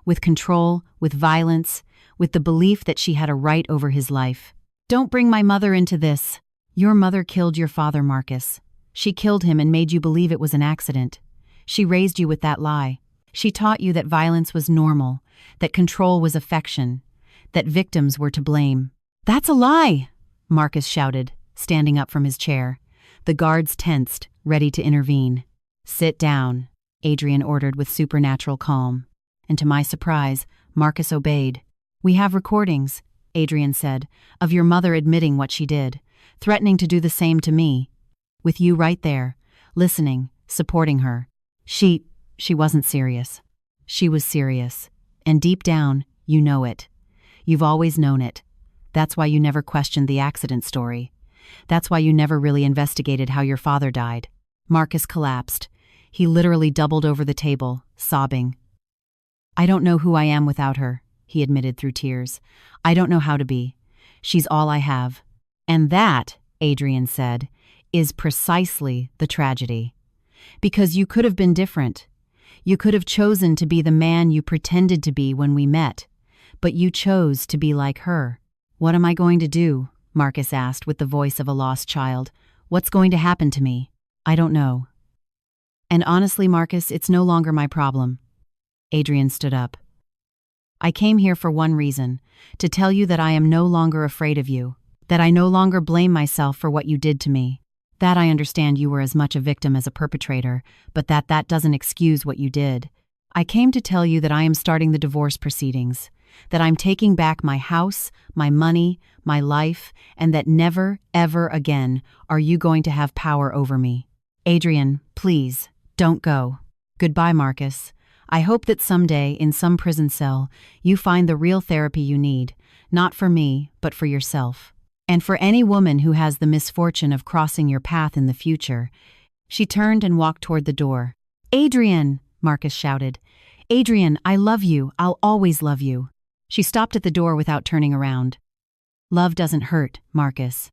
With control, with violence, with the belief that she had a right over his life. Don't bring my mother into this. Your mother killed your father, Marcus. She killed him and made you believe it was an accident. She raised you with that lie. She taught you that violence was normal, that control was affection, that victims were to blame." "That's a lie!" Marcus shouted, standing up from his chair. The guards tensed, ready to intervene. "Sit down," Adrian ordered with supernatural calm. And to my surprise, Marcus obeyed. "We have recordings," Adrian said, "of your mother admitting what she did, threatening to do the same to me. With you right there, listening, supporting her. She wasn't serious. She was serious. And deep down, you know it. You've always known it. That's why you never questioned the accident story. That's why you never really investigated how your father died." Marcus collapsed. He literally doubled over the table, sobbing. "I don't know who I am without her," he admitted through tears. "I don't know how to be. She's all I have." "And that," Adrian said, "is precisely the tragedy. Because you could have been different. You could have chosen to be the man you pretended to be when we met, but you chose to be like her." "What am I going to do?" Marcus asked with the voice of a lost child. "What's going to happen to me? I don't know." "And honestly, Marcus, it's no longer my problem." Adrian stood up. "I came here for one reason, to tell you that I am no longer afraid of you, that I no longer blame myself for what you did to me. That I understand you were as much a victim as a perpetrator, but that doesn't excuse what you did. I came to tell you that I am starting the divorce proceedings, that I'm taking back my house, my money, my life, and that never, ever again are you going to have power over me. Adrian, please, don't go. Goodbye, Marcus. I hope that someday, in some prison cell, you find the real therapy you need, not for me, but for yourself. And for any woman who has the misfortune of crossing your path in the future." She turned and walked toward the door. "Adrian!" Marcus shouted. "Adrian, I love you. I'll always love you." She stopped at the door without turning around. "Love doesn't hurt, Marcus.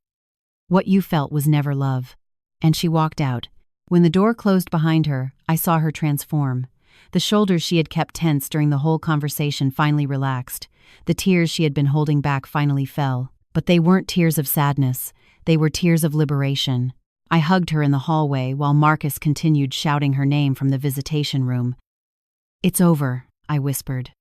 What you felt was never love." And she walked out. When the door closed behind her, I saw her transform. The shoulders she had kept tense during the whole conversation finally relaxed. The tears she had been holding back finally fell. But they weren't tears of sadness. They were tears of liberation. I hugged her in the hallway while Marcus continued shouting her name from the visitation room. "It's over," I whispered.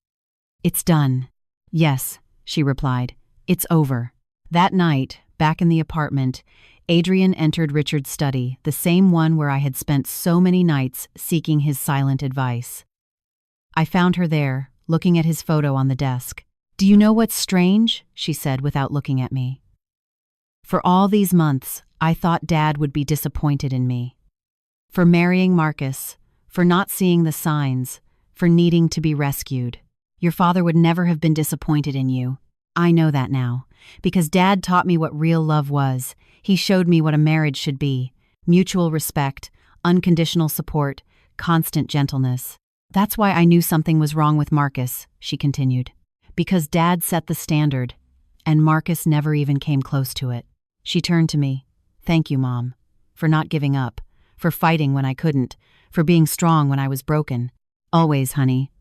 "It's done." "Yes," she replied. "It's over." That night, back in the apartment, Adrian entered Richard's study, the same one where I had spent so many nights seeking his silent advice. I found her there, looking at his photo on the desk. "Do you know what's strange?" she said without looking at me. "For all these months, I thought Dad would be disappointed in me. For marrying Marcus, for not seeing the signs, for needing to be rescued. Your father would never have been disappointed in you. I know that now, because Dad taught me what real love was. He showed me what a marriage should be. Mutual respect, unconditional support, constant gentleness. That's why I knew something was wrong with Marcus," she continued. "Because Dad set the standard, and Marcus never even came close to it." She turned to me. "Thank you, Mom, for not giving up, for fighting when I couldn't, for being strong when I was broken. Always, honey.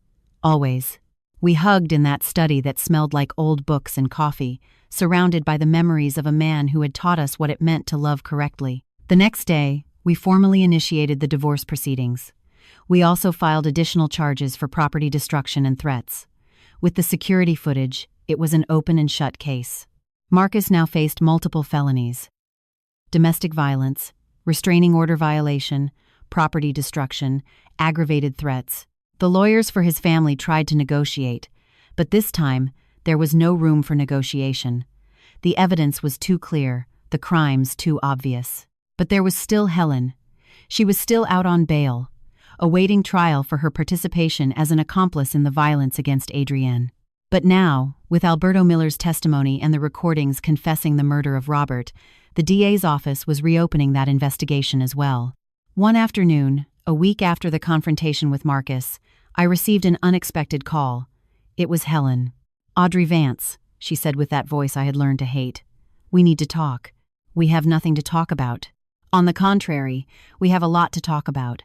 Always. We hugged in that study that smelled like old books and coffee, surrounded by the memories of a man who had taught us what it meant to love correctly. The next day, we formally initiated the divorce proceedings. We also filed additional charges for property destruction and threats. With the security footage, it was an open and shut case. Marcus now faced multiple felonies: domestic violence, restraining order violation, property destruction, aggravated threats. The lawyers for his family tried to negotiate, but this time, there was no room for negotiation. The evidence was too clear, the crimes too obvious. But there was still Helen. She was still out on bail, awaiting trial for her participation as an accomplice in the violence against Adrienne. But now, with Alberto Miller's testimony and the recordings confessing the murder of Robert, the DA's office was reopening that investigation as well. One afternoon, a week after the confrontation with Marcus, I received an unexpected call. It was Helen. "Audrey Vance," she said with that voice I had learned to hate. "We need to talk. We have nothing to talk about. On the contrary, we have a lot to talk about.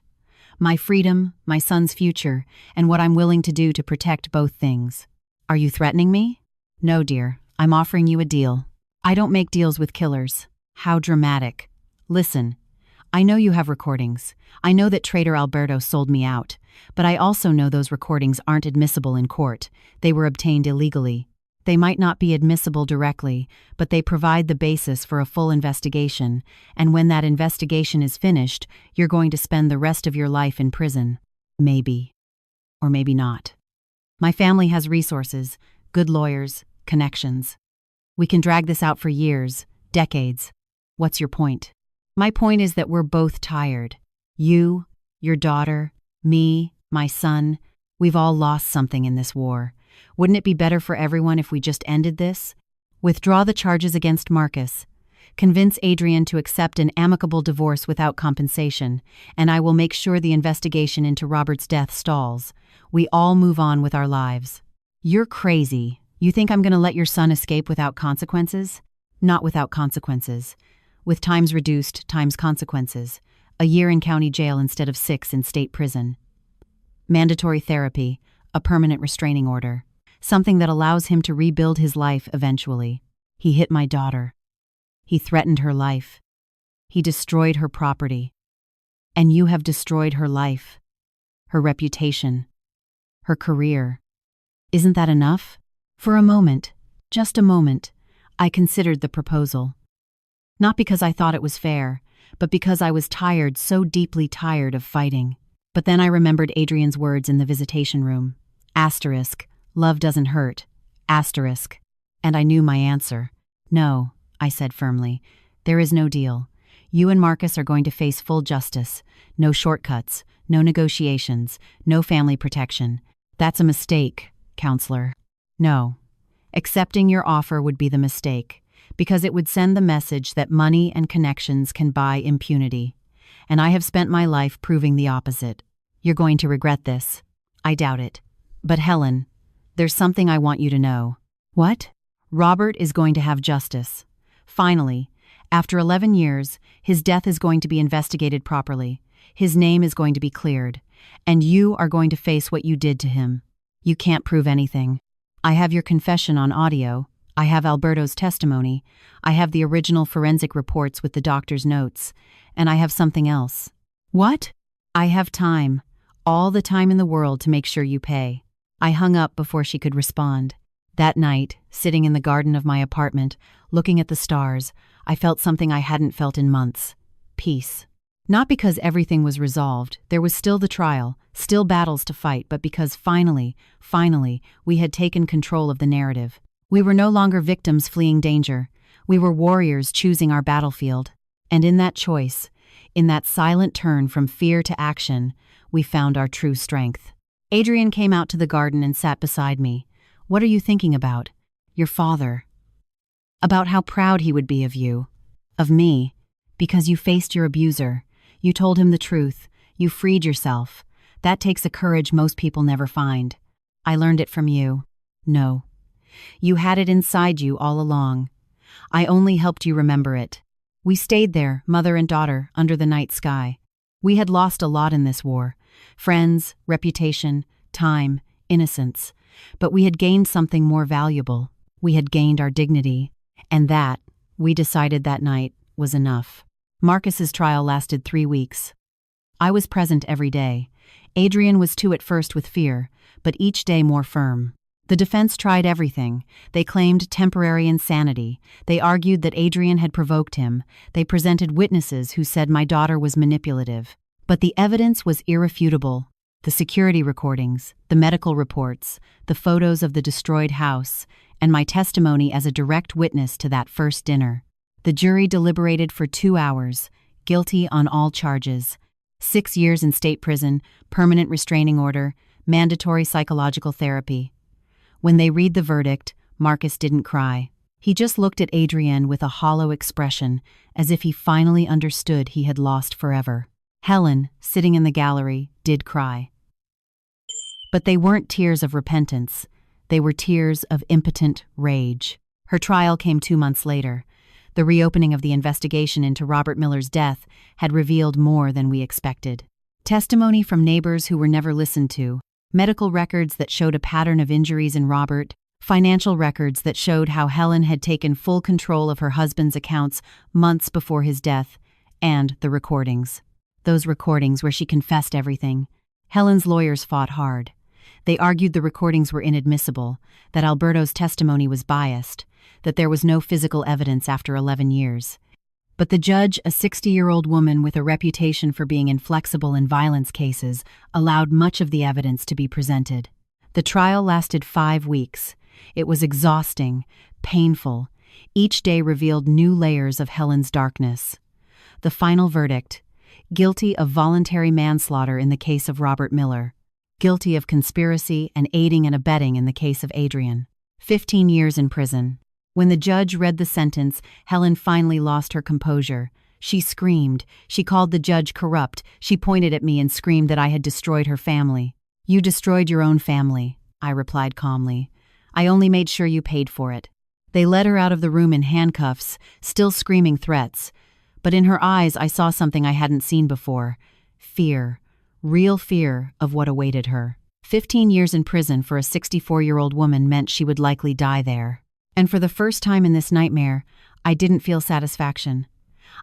My freedom, my son's future, and what I'm willing to do to protect both things." "Are you threatening me?" "No, dear. I'm offering you a deal. I don't make deals with killers." "How dramatic." "Listen. I know you have recordings. I know that traitor Alberto sold me out, but I also know those recordings aren't admissible in court. They were obtained illegally. They might not be admissible directly, but they provide the basis for a full investigation, and when that investigation is finished, you're going to spend the rest of your life in prison. Maybe. Or maybe not. My family has resources, good lawyers, connections. We can drag this out for years, decades. What's your point?" "My point is that we're both tired. You, your daughter, me, my son, we've all lost something in this war. Wouldn't it be better for everyone if we just ended this? Withdraw the charges against Marcus. Convince Adrienne to accept an amicable divorce without compensation, and I will make sure the investigation into Robert's death stalls. We all move on with our lives." "You're crazy. You think I'm going to let your son escape without consequences?" "Not without consequences. With times reduced, times consequences. A year in county jail instead of 6 in state prison. Mandatory therapy, a permanent restraining order. Something that allows him to rebuild his life eventually. He hit my daughter. He threatened her life. He destroyed her property. And you have destroyed her life, her reputation, her career. Isn't that enough?" For a moment, just a moment, I considered the proposal. Not because I thought it was fair, but because I was tired, so deeply tired of fighting. But then I remembered Adrienne's words in the visitation room. Asterisk, love doesn't hurt. Asterisk. And I knew my answer. "No," I said firmly. "There is no deal. You and Marcus are going to face full justice. No shortcuts, no negotiations, no family protection. That's a mistake, counselor." "No. Accepting your offer would be the mistake, because it would send the message that money and connections can buy impunity. And I have spent my life proving the opposite. You're going to regret this." "I doubt it. But Helen, there's something I want you to know." "What?" "Robert is going to have justice. Finally, after 11 years, his death is going to be investigated properly. His name is going to be cleared. And you are going to face what you did to him. You can't prove anything. I have your confession on audio. I have Alberto's testimony. I have the original forensic reports with the doctor's notes. And I have something else." "What?" "I have time. All the time in the world to make sure you pay." I hung up before she could respond. That night, sitting in the garden of my apartment, looking at the stars, I felt something I hadn't felt in months. Peace. Not because everything was resolved, there was still the trial, still battles to fight, but because finally, we had taken control of the narrative. We were no longer victims fleeing danger. We were warriors choosing our battlefield. And in that choice, in that silent turn from fear to action, we found our true strength. Adrienne came out to the garden and sat beside me. "What are you thinking about?" "Your father." "About how proud he would be of you." "Of me. Because you faced your abuser. You told him the truth. You freed yourself. That takes a courage most people never find. I learned it from you." "No. You had it inside you all along. I only helped you remember it. We stayed there, mother and daughter, under the night sky. We had lost a lot in this war: friends, reputation, time, innocence. But we had gained something more valuable. We had gained our dignity. And that, we decided that night, was enough. Marcus's trial lasted 3 weeks. I was present every day. Adrian was too at first with fear, but each day more firm. The defense tried everything. They claimed temporary insanity. They argued that Adrian had provoked him. They presented witnesses who said my daughter was manipulative. But the evidence was irrefutable. The security recordings, the medical reports, the photos of the destroyed house, and my testimony as a direct witness to that first dinner. The jury deliberated for 2 hours, guilty on all charges. 6 years in state prison, permanent restraining order, mandatory psychological therapy. When they read the verdict, Marcus didn't cry. He just looked at Adrienne with a hollow expression, as if he finally understood he had lost forever. Helen, sitting in the gallery, did cry. But they weren't tears of repentance. They were tears of impotent rage. Her trial came 2 months later. The reopening of the investigation into Robert Miller's death had revealed more than we expected. Testimony from neighbors who were never listened to, medical records that showed a pattern of injuries in Robert, financial records that showed how Helen had taken full control of her husband's accounts months before his death, and the recordings. Those recordings where she confessed everything. Helen's lawyers fought hard. They argued the recordings were inadmissible, that Alberto's testimony was biased, that there was no physical evidence after 11 years. But the judge, a 60-year-old woman with a reputation for being inflexible in violence cases, allowed much of the evidence to be presented. The trial lasted 5 weeks. It was exhausting, painful. Each day revealed new layers of Helen's darkness. The final verdict: guilty of voluntary manslaughter in the case of Robert Miller. Guilty of conspiracy and aiding and abetting in the case of Adrian. 15 years in prison. When the judge read the sentence, Helen finally lost her composure. She screamed. She called the judge corrupt. She pointed at me and screamed that I had destroyed her family. "You destroyed your own family," I replied calmly. "I only made sure you paid for it." They led her out of the room in handcuffs, still screaming threats. But in her eyes I saw something I hadn't seen before. Fear. Real fear of what awaited her. 15 years in prison for a 64-year-old woman meant she would likely die there. And for the first time in this nightmare, I didn't feel satisfaction.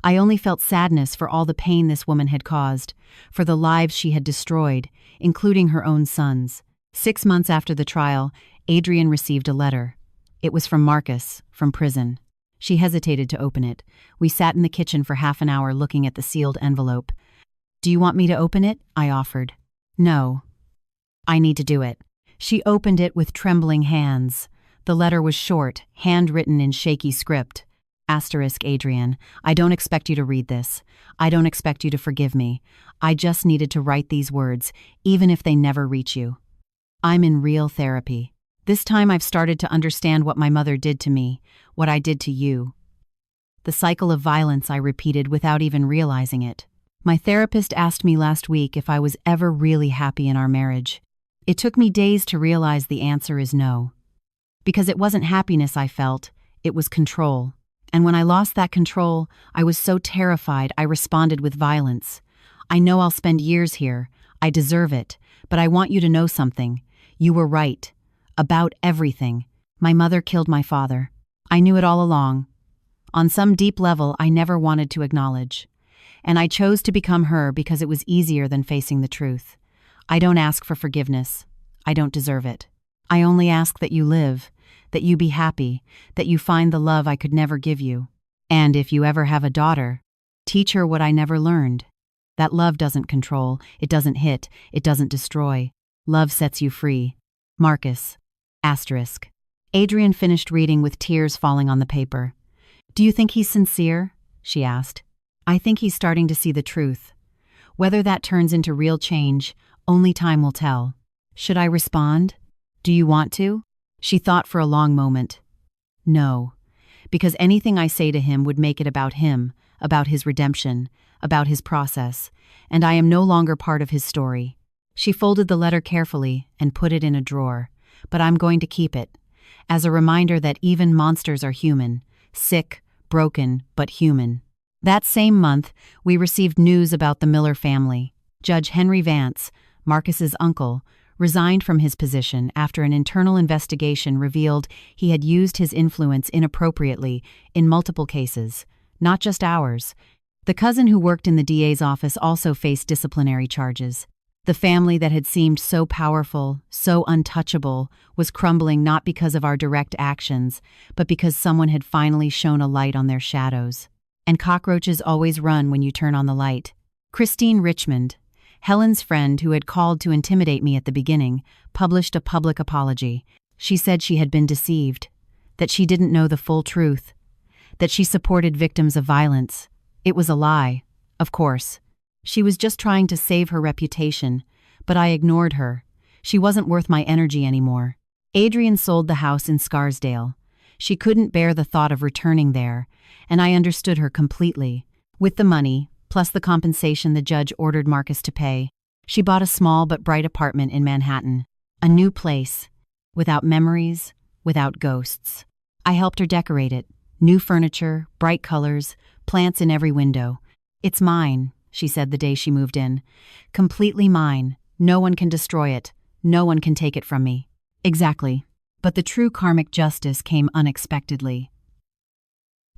I only felt sadness for all the pain this woman had caused, for the lives she had destroyed, including her own sons. 6 months after the trial, Adrian received a letter. It was from Marcus, from prison. She hesitated to open it. We sat in the kitchen for half an hour looking at the sealed envelope. "Do you want me to open it?" I offered. "No. I need to do it." She opened it with trembling hands. The letter was short, handwritten in shaky script. Adrian, I don't expect you to read this. I don't expect you to forgive me. I just needed to write these words, even if they never reach you. I'm in real therapy. This time I've started to understand what my mother did to me, what I did to you. The cycle of violence I repeated without even realizing it. My therapist asked me last week if I was ever really happy in our marriage. It took me days to realize the answer is no. Because it wasn't happiness I felt, it was control. And when I lost that control, I was so terrified I responded with violence. I know I'll spend years here. I deserve it. But I want you to know something. You were right. About everything. My mother killed my father. I knew it all along. On some deep level, I never wanted to acknowledge. And I chose to become her because it was easier than facing the truth. I don't ask for forgiveness. I don't deserve it. I only ask that you live, that you be happy, that you find the love I could never give you. And if you ever have a daughter, teach her what I never learned. That love doesn't control, it doesn't hit, it doesn't destroy. Love sets you free. Marcus. Adrian finished reading with tears falling on the paper. "Do you think he's sincere?" she asked. "I think he's starting to see the truth. Whether that turns into real change, only time will tell. Should I respond? Do you want to?" She thought for a long moment. "No, because anything I say to him would make it about him, about his redemption, about his process, and I am no longer part of his story." She folded the letter carefully and put it in a drawer, but I'm going to keep it, as a reminder that even monsters are human, sick, broken, but human. That same month, we received news about the Miller family. Judge Henry Vance, Marcus's uncle, resigned from his position after an internal investigation revealed he had used his influence inappropriately in multiple cases, not just ours. The cousin who worked in the DA's office also faced disciplinary charges. The family that had seemed so powerful, so untouchable, was crumbling not because of our direct actions, but because someone had finally shone a light on their shadows. And cockroaches always run when you turn on the light. Christine Richmond, Helen's friend who had called to intimidate me at the beginning, published a public apology. She said she had been deceived, that she didn't know the full truth, that she supported victims of violence. It was a lie, of course. She was just trying to save her reputation, but I ignored her. She wasn't worth my energy anymore. Adrian sold the house in Scarsdale. She couldn't bear the thought of returning there, and I understood her completely. With the money, plus the compensation the judge ordered Marcus to pay, she bought a small but bright apartment in Manhattan. A new place, without memories, without ghosts. I helped her decorate it. New furniture, bright colors, plants in every window. "It's mine," she said the day she moved in. "Completely mine. No one can destroy it. No one can take it from me." Exactly. But the true karmic justice came unexpectedly.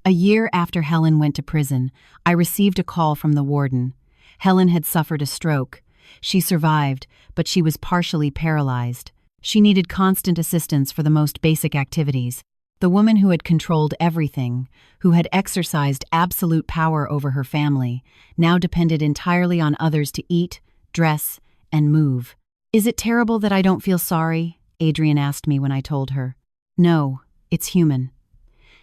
A year after Helen went to prison, I received a call from the warden. Helen had suffered a stroke. She survived, but she was partially paralyzed. She needed constant assistance for the most basic activities. The woman who had controlled everything, who had exercised absolute power over her family, now depended entirely on others to eat, dress, and move. "Is it terrible that I don't feel sorry?" Adrian asked me when I told her. "No, it's human."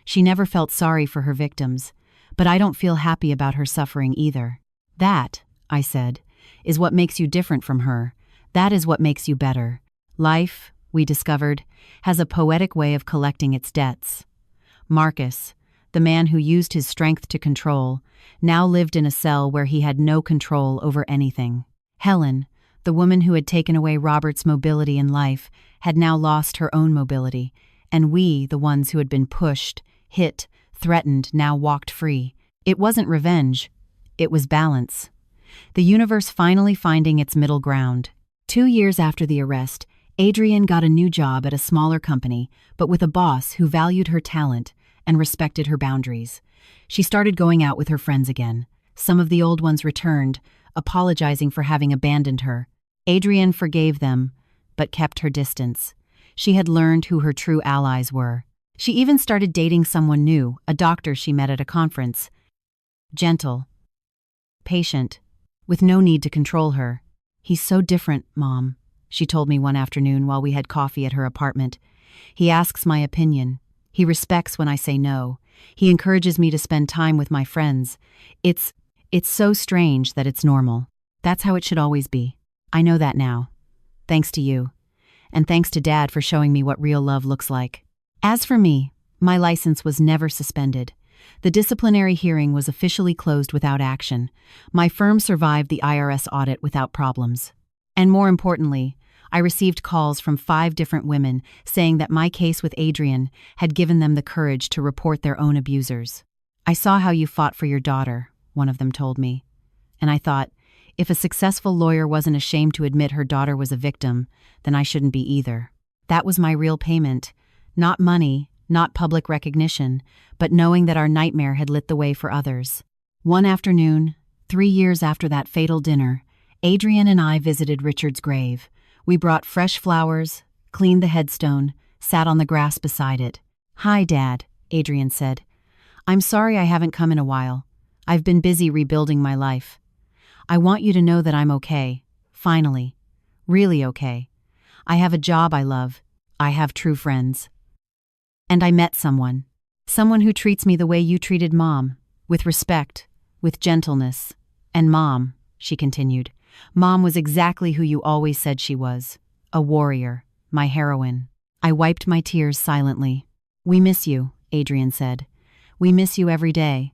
She never felt sorry for her victims, but I don't feel happy about her suffering either. "That," I said, "is what makes you different from her. That is what makes you better. Life, we discovered, has a poetic way of collecting its debts." Marcus, the man who used his strength to control, now lived in a cell where he had no control over anything. Helen, the woman who had taken away Robert's mobility in life, had now lost her own mobility, and we, the ones who had been pushed, hit, threatened, now walked free. It wasn't revenge. It was balance. The universe finally finding its middle ground. 2 years after the arrest, Adrian got a new job at a smaller company, but with a boss who valued her talent and respected her boundaries. She started going out with her friends again. Some of the old ones returned, apologizing for having abandoned her. Adrian forgave them, but kept her distance. She had learned who her true allies were. She even started dating someone new, a doctor she met at a conference. Gentle, patient, with no need to control her. "He's so different, Mom," she told me one afternoon while we had coffee at her apartment. "He asks my opinion. He respects when I say no. He encourages me to spend time with my friends. It's so strange that it's normal. That's how it should always be. I know that now. Thanks to you. And thanks to Dad for showing me what real love looks like." As for me, my license was never suspended. The disciplinary hearing was officially closed without action. My firm survived the IRS audit without problems. And more importantly, I received calls from 5 different women saying that my case with Adrian had given them the courage to report their own abusers. "I saw how you fought for your daughter," one of them told me. And I thought, if a successful lawyer wasn't ashamed to admit her daughter was a victim, then I shouldn't be either. That was my real payment. Not money, not public recognition, but knowing that our nightmare had lit the way for others. One afternoon, 3 years after that fatal dinner, Adrian and I visited Richard's grave. We brought fresh flowers, cleaned the headstone, sat on the grass beside it. "Hi, Dad," Adrian said. "I'm sorry I haven't come in a while. I've been busy rebuilding my life. I want you to know that I'm okay, finally. Really okay. I have a job I love. I have true friends. And I met someone. Someone who treats me the way you treated Mom, with respect, with gentleness. And Mom," she continued, "Mom was exactly who you always said she was. A warrior, my heroine." I wiped my tears silently. "We miss you," Adrian said. "We miss you every day.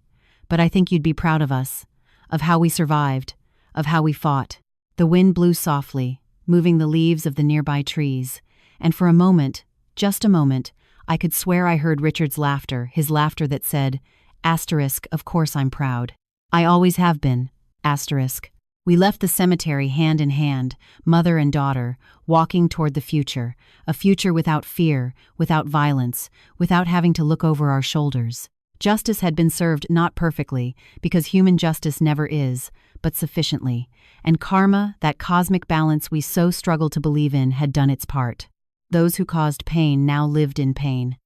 But I think you'd be proud of us, of how we survived, of how we fought." The wind blew softly, moving the leaves of the nearby trees, and for a moment, just a moment, I could swear I heard Richard's laughter, his laughter that said, Asterisk, of course I'm proud. I always have been. Asterisk. We left the cemetery hand in hand, mother and daughter, walking toward the future, a future without fear, without violence, without having to look over our shoulders. Justice had been served not perfectly, because human justice never is, but sufficiently, and karma, that cosmic balance we so struggle to believe in, had done its part. Those who caused pain now lived in pain.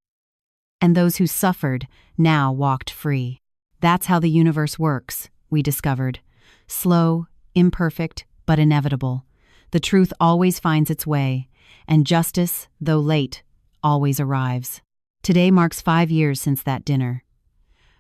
And those who suffered now walked free. That's how the universe works, we discovered. Slow, imperfect, but inevitable. The truth always finds its way, and justice, though late, always arrives. Today marks 5 years since that dinner.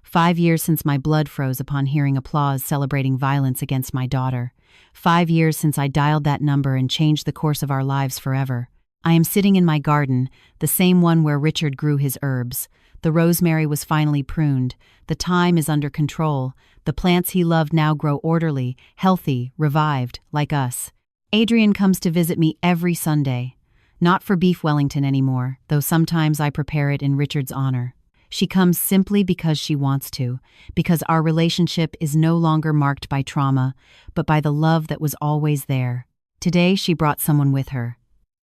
5 years since my blood froze upon hearing applause celebrating violence against my daughter. 5 years since I dialed that number and changed the course of our lives forever. I am sitting in my garden, the same one where Richard grew his herbs. The rosemary was finally pruned. The thyme is under control. The plants he loved now grow orderly, healthy, revived, like us. Adrian comes to visit me every Sunday. Not for beef Wellington anymore, though sometimes I prepare it in Richard's honor. She comes simply because she wants to, because our relationship is no longer marked by trauma, but by the love that was always there. Today she brought someone with her.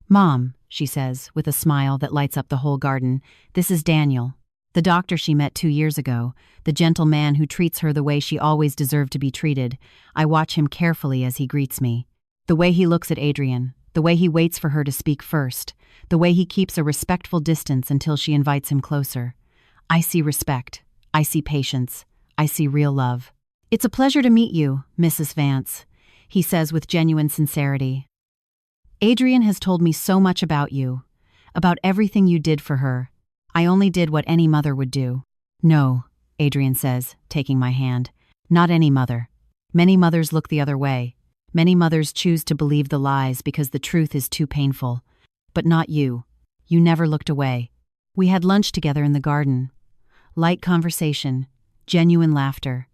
"Mom," she says, with a smile that lights up the whole garden, "this is Daniel. The doctor she met 2 years ago, the gentle man who treats her the way she always deserved to be treated. I watch him carefully as he greets me. The way he looks at Adrian, the way he waits for her to speak first, the way he keeps a respectful distance until she invites him closer. I see respect. I see patience. I see real love. It's a pleasure to meet you, Mrs. Vance," he says with genuine sincerity. "Adrian has told me so much about you, about everything you did for her. I only did what any mother would do." "No," Adrian says, taking my hand. "Not any mother. Many mothers look the other way. Many mothers choose to believe the lies because the truth is too painful. But not you. You never looked away. We had lunch together in the garden. Light conversation, genuine laughter.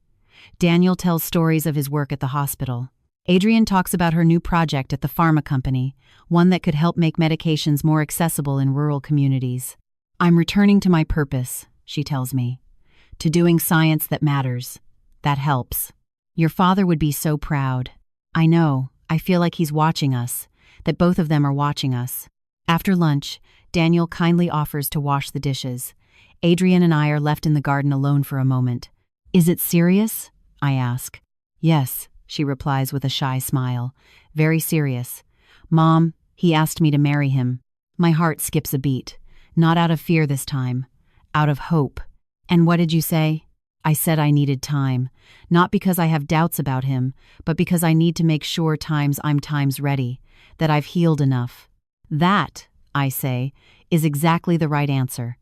Daniel tells stories of his work at the hospital. Adrian talks about her new project at the pharma company, one that could help make medications more accessible in rural communities. "I'm returning to my purpose," she tells me. "To doing science that matters. That helps. Your father would be so proud. I know, I feel like he's watching us, that both of them are watching us." After lunch, Daniel kindly offers to wash the dishes. Adrian and I are left in the garden alone for a moment. "Is it serious?" I ask. "Yes," she replies with a shy smile. "Very serious. Mom, he asked me to marry him." My heart skips a beat. Not out of fear this time. Out of hope. "And what did you say?" I said I needed time. Not because I have doubts about him, but because I need to make sure I'm times ready, that I've healed enough. "That," I say, "is exactly the right answer.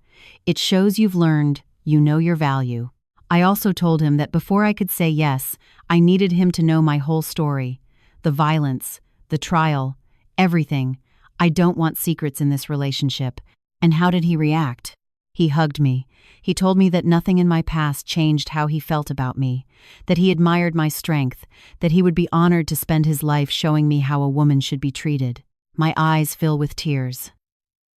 It shows you've learned, you know your value." I also told him that before I could say yes, I needed him to know my whole story. The violence, the trial, everything. I don't want secrets in this relationship. And how did he react? He hugged me. He told me that nothing in my past changed how he felt about me, that he admired my strength, that he would be honored to spend his life showing me how a woman should be treated. My eyes fill with tears.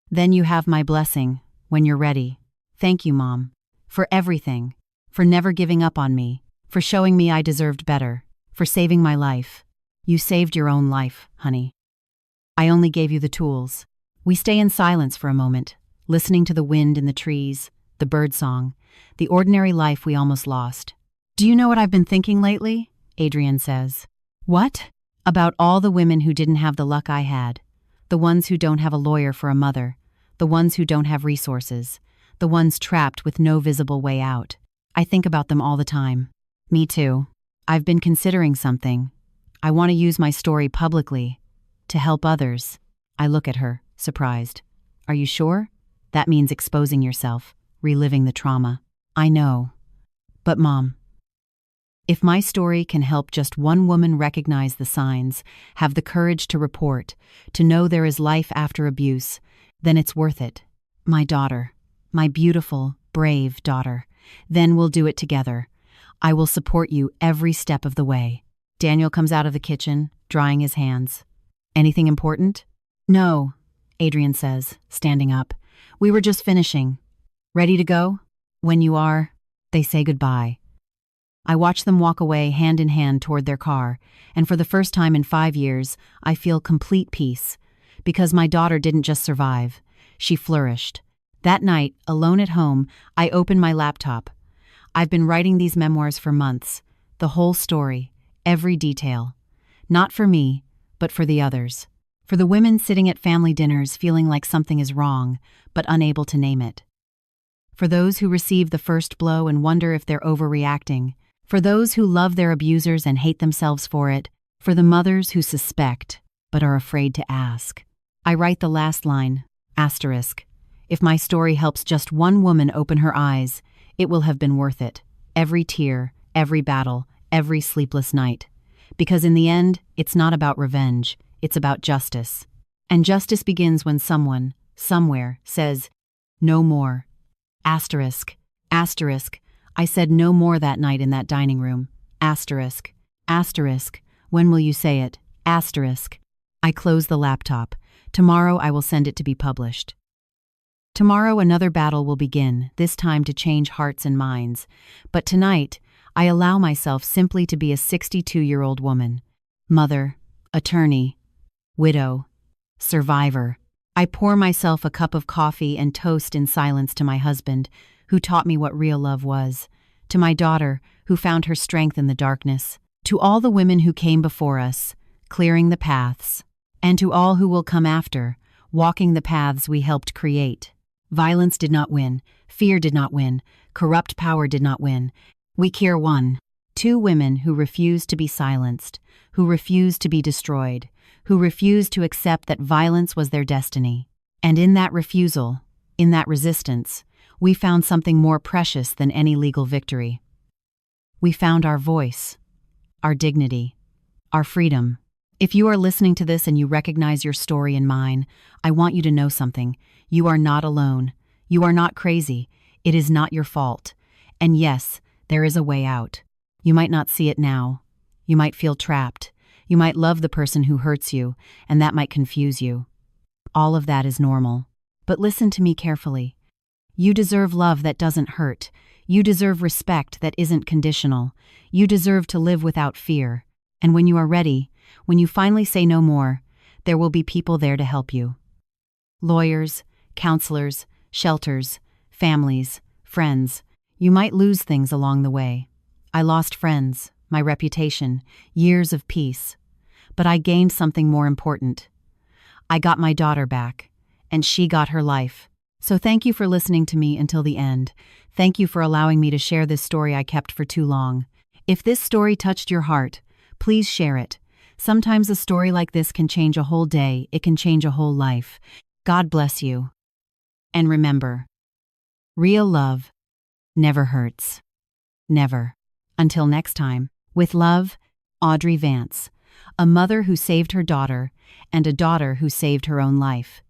"Then you have my blessing, when you're ready. Thank you, Mom. For everything. For never giving up on me. For showing me I deserved better. For saving my life. You saved your own life, honey. I only gave you the tools." We stay in silence for a moment, listening to the wind in the trees, the birdsong, the ordinary life we almost lost. "Do you know what I've been thinking lately?" Adrian says. "What?" "About all the women who didn't have the luck I had. The ones who don't have a lawyer for a mother. The ones who don't have resources. The ones trapped with no visible way out. I think about them all the time." "Me too. I've been considering something. I want to use my story publicly. To help others." I look at her, surprised. "Are you sure? That means exposing yourself, reliving the trauma." "I know. But Mom, if my story can help just one woman recognize the signs, have the courage to report, to know there is life after abuse, then it's worth it. My daughter, my beautiful, brave daughter. Then we'll do it together. I will support you every step of the way." Daniel comes out of the kitchen, drying his hands. "Anything important?" "No," Adrian says, standing up. "We were just finishing." "Ready to go?" "When you are." They say goodbye. I watch them walk away hand in hand toward their car, and for the first time in 5 years, I feel complete peace. Because my daughter didn't just survive, she flourished. That night, alone at home, I opened my laptop. I've been writing these memoirs for months, the whole story, every detail. Not for me, but for the others. For the women sitting at family dinners feeling like something is wrong, but unable to name it. For those who receive the first blow and wonder if they're overreacting. For those who love their abusers and hate themselves for it. For the mothers who suspect, but are afraid to ask. I write the last line, asterisk. If my story helps just one woman open her eyes, it will have been worth it. Every tear, every battle, every sleepless night. Because in the end, it's not about revenge, it's about justice. And justice begins when someone, somewhere, says, no more. Asterisk, asterisk. I said no more that night in that dining room. Asterisk, asterisk. When will you say it? Asterisk. I close the laptop. Tomorrow I will send it to be published. Tomorrow another battle will begin, this time to change hearts and minds. But tonight, I allow myself simply to be a 62-year-old woman. Mother, attorney, widow, survivor. I pour myself a cup of coffee and toast in silence to my husband, who taught me what real love was. To my daughter, who found her strength in the darkness. To all the women who came before us, clearing the paths. And to all who will come after, walking the paths we helped create. Violence did not win, fear did not win, corrupt power did not win. We care won. 2 women who refused to be silenced, who refused to be destroyed, who refused to accept that violence was their destiny. And in that refusal, in that resistance, we found something more precious than any legal victory. We found our voice, our dignity, our freedom. If you are listening to this and you recognize your story in mine, I want you to know something. You are not alone. You are not crazy. It is not your fault. And yes, there is a way out. You might not see it now. You might feel trapped. You might love the person who hurts you, and that might confuse you. All of that is normal. But listen to me carefully. You deserve love that doesn't hurt. You deserve respect that isn't conditional. You deserve to live without fear. And when you are ready, when you finally say no more, there will be people there to help you. Lawyers, counselors, shelters, families, friends. You might lose things along the way. I lost friends, my reputation, years of peace. But I gained something more important. I got my daughter back, and she got her life. So thank you for listening to me until the end. Thank you for allowing me to share this story I kept for too long. If this story touched your heart, please share it. Sometimes a story like this can change a whole day, it can change a whole life. God bless you. And remember, real love never hurts. Never. Until next time, with love, Audrey Vance, a mother who saved her daughter and a daughter who saved her own life.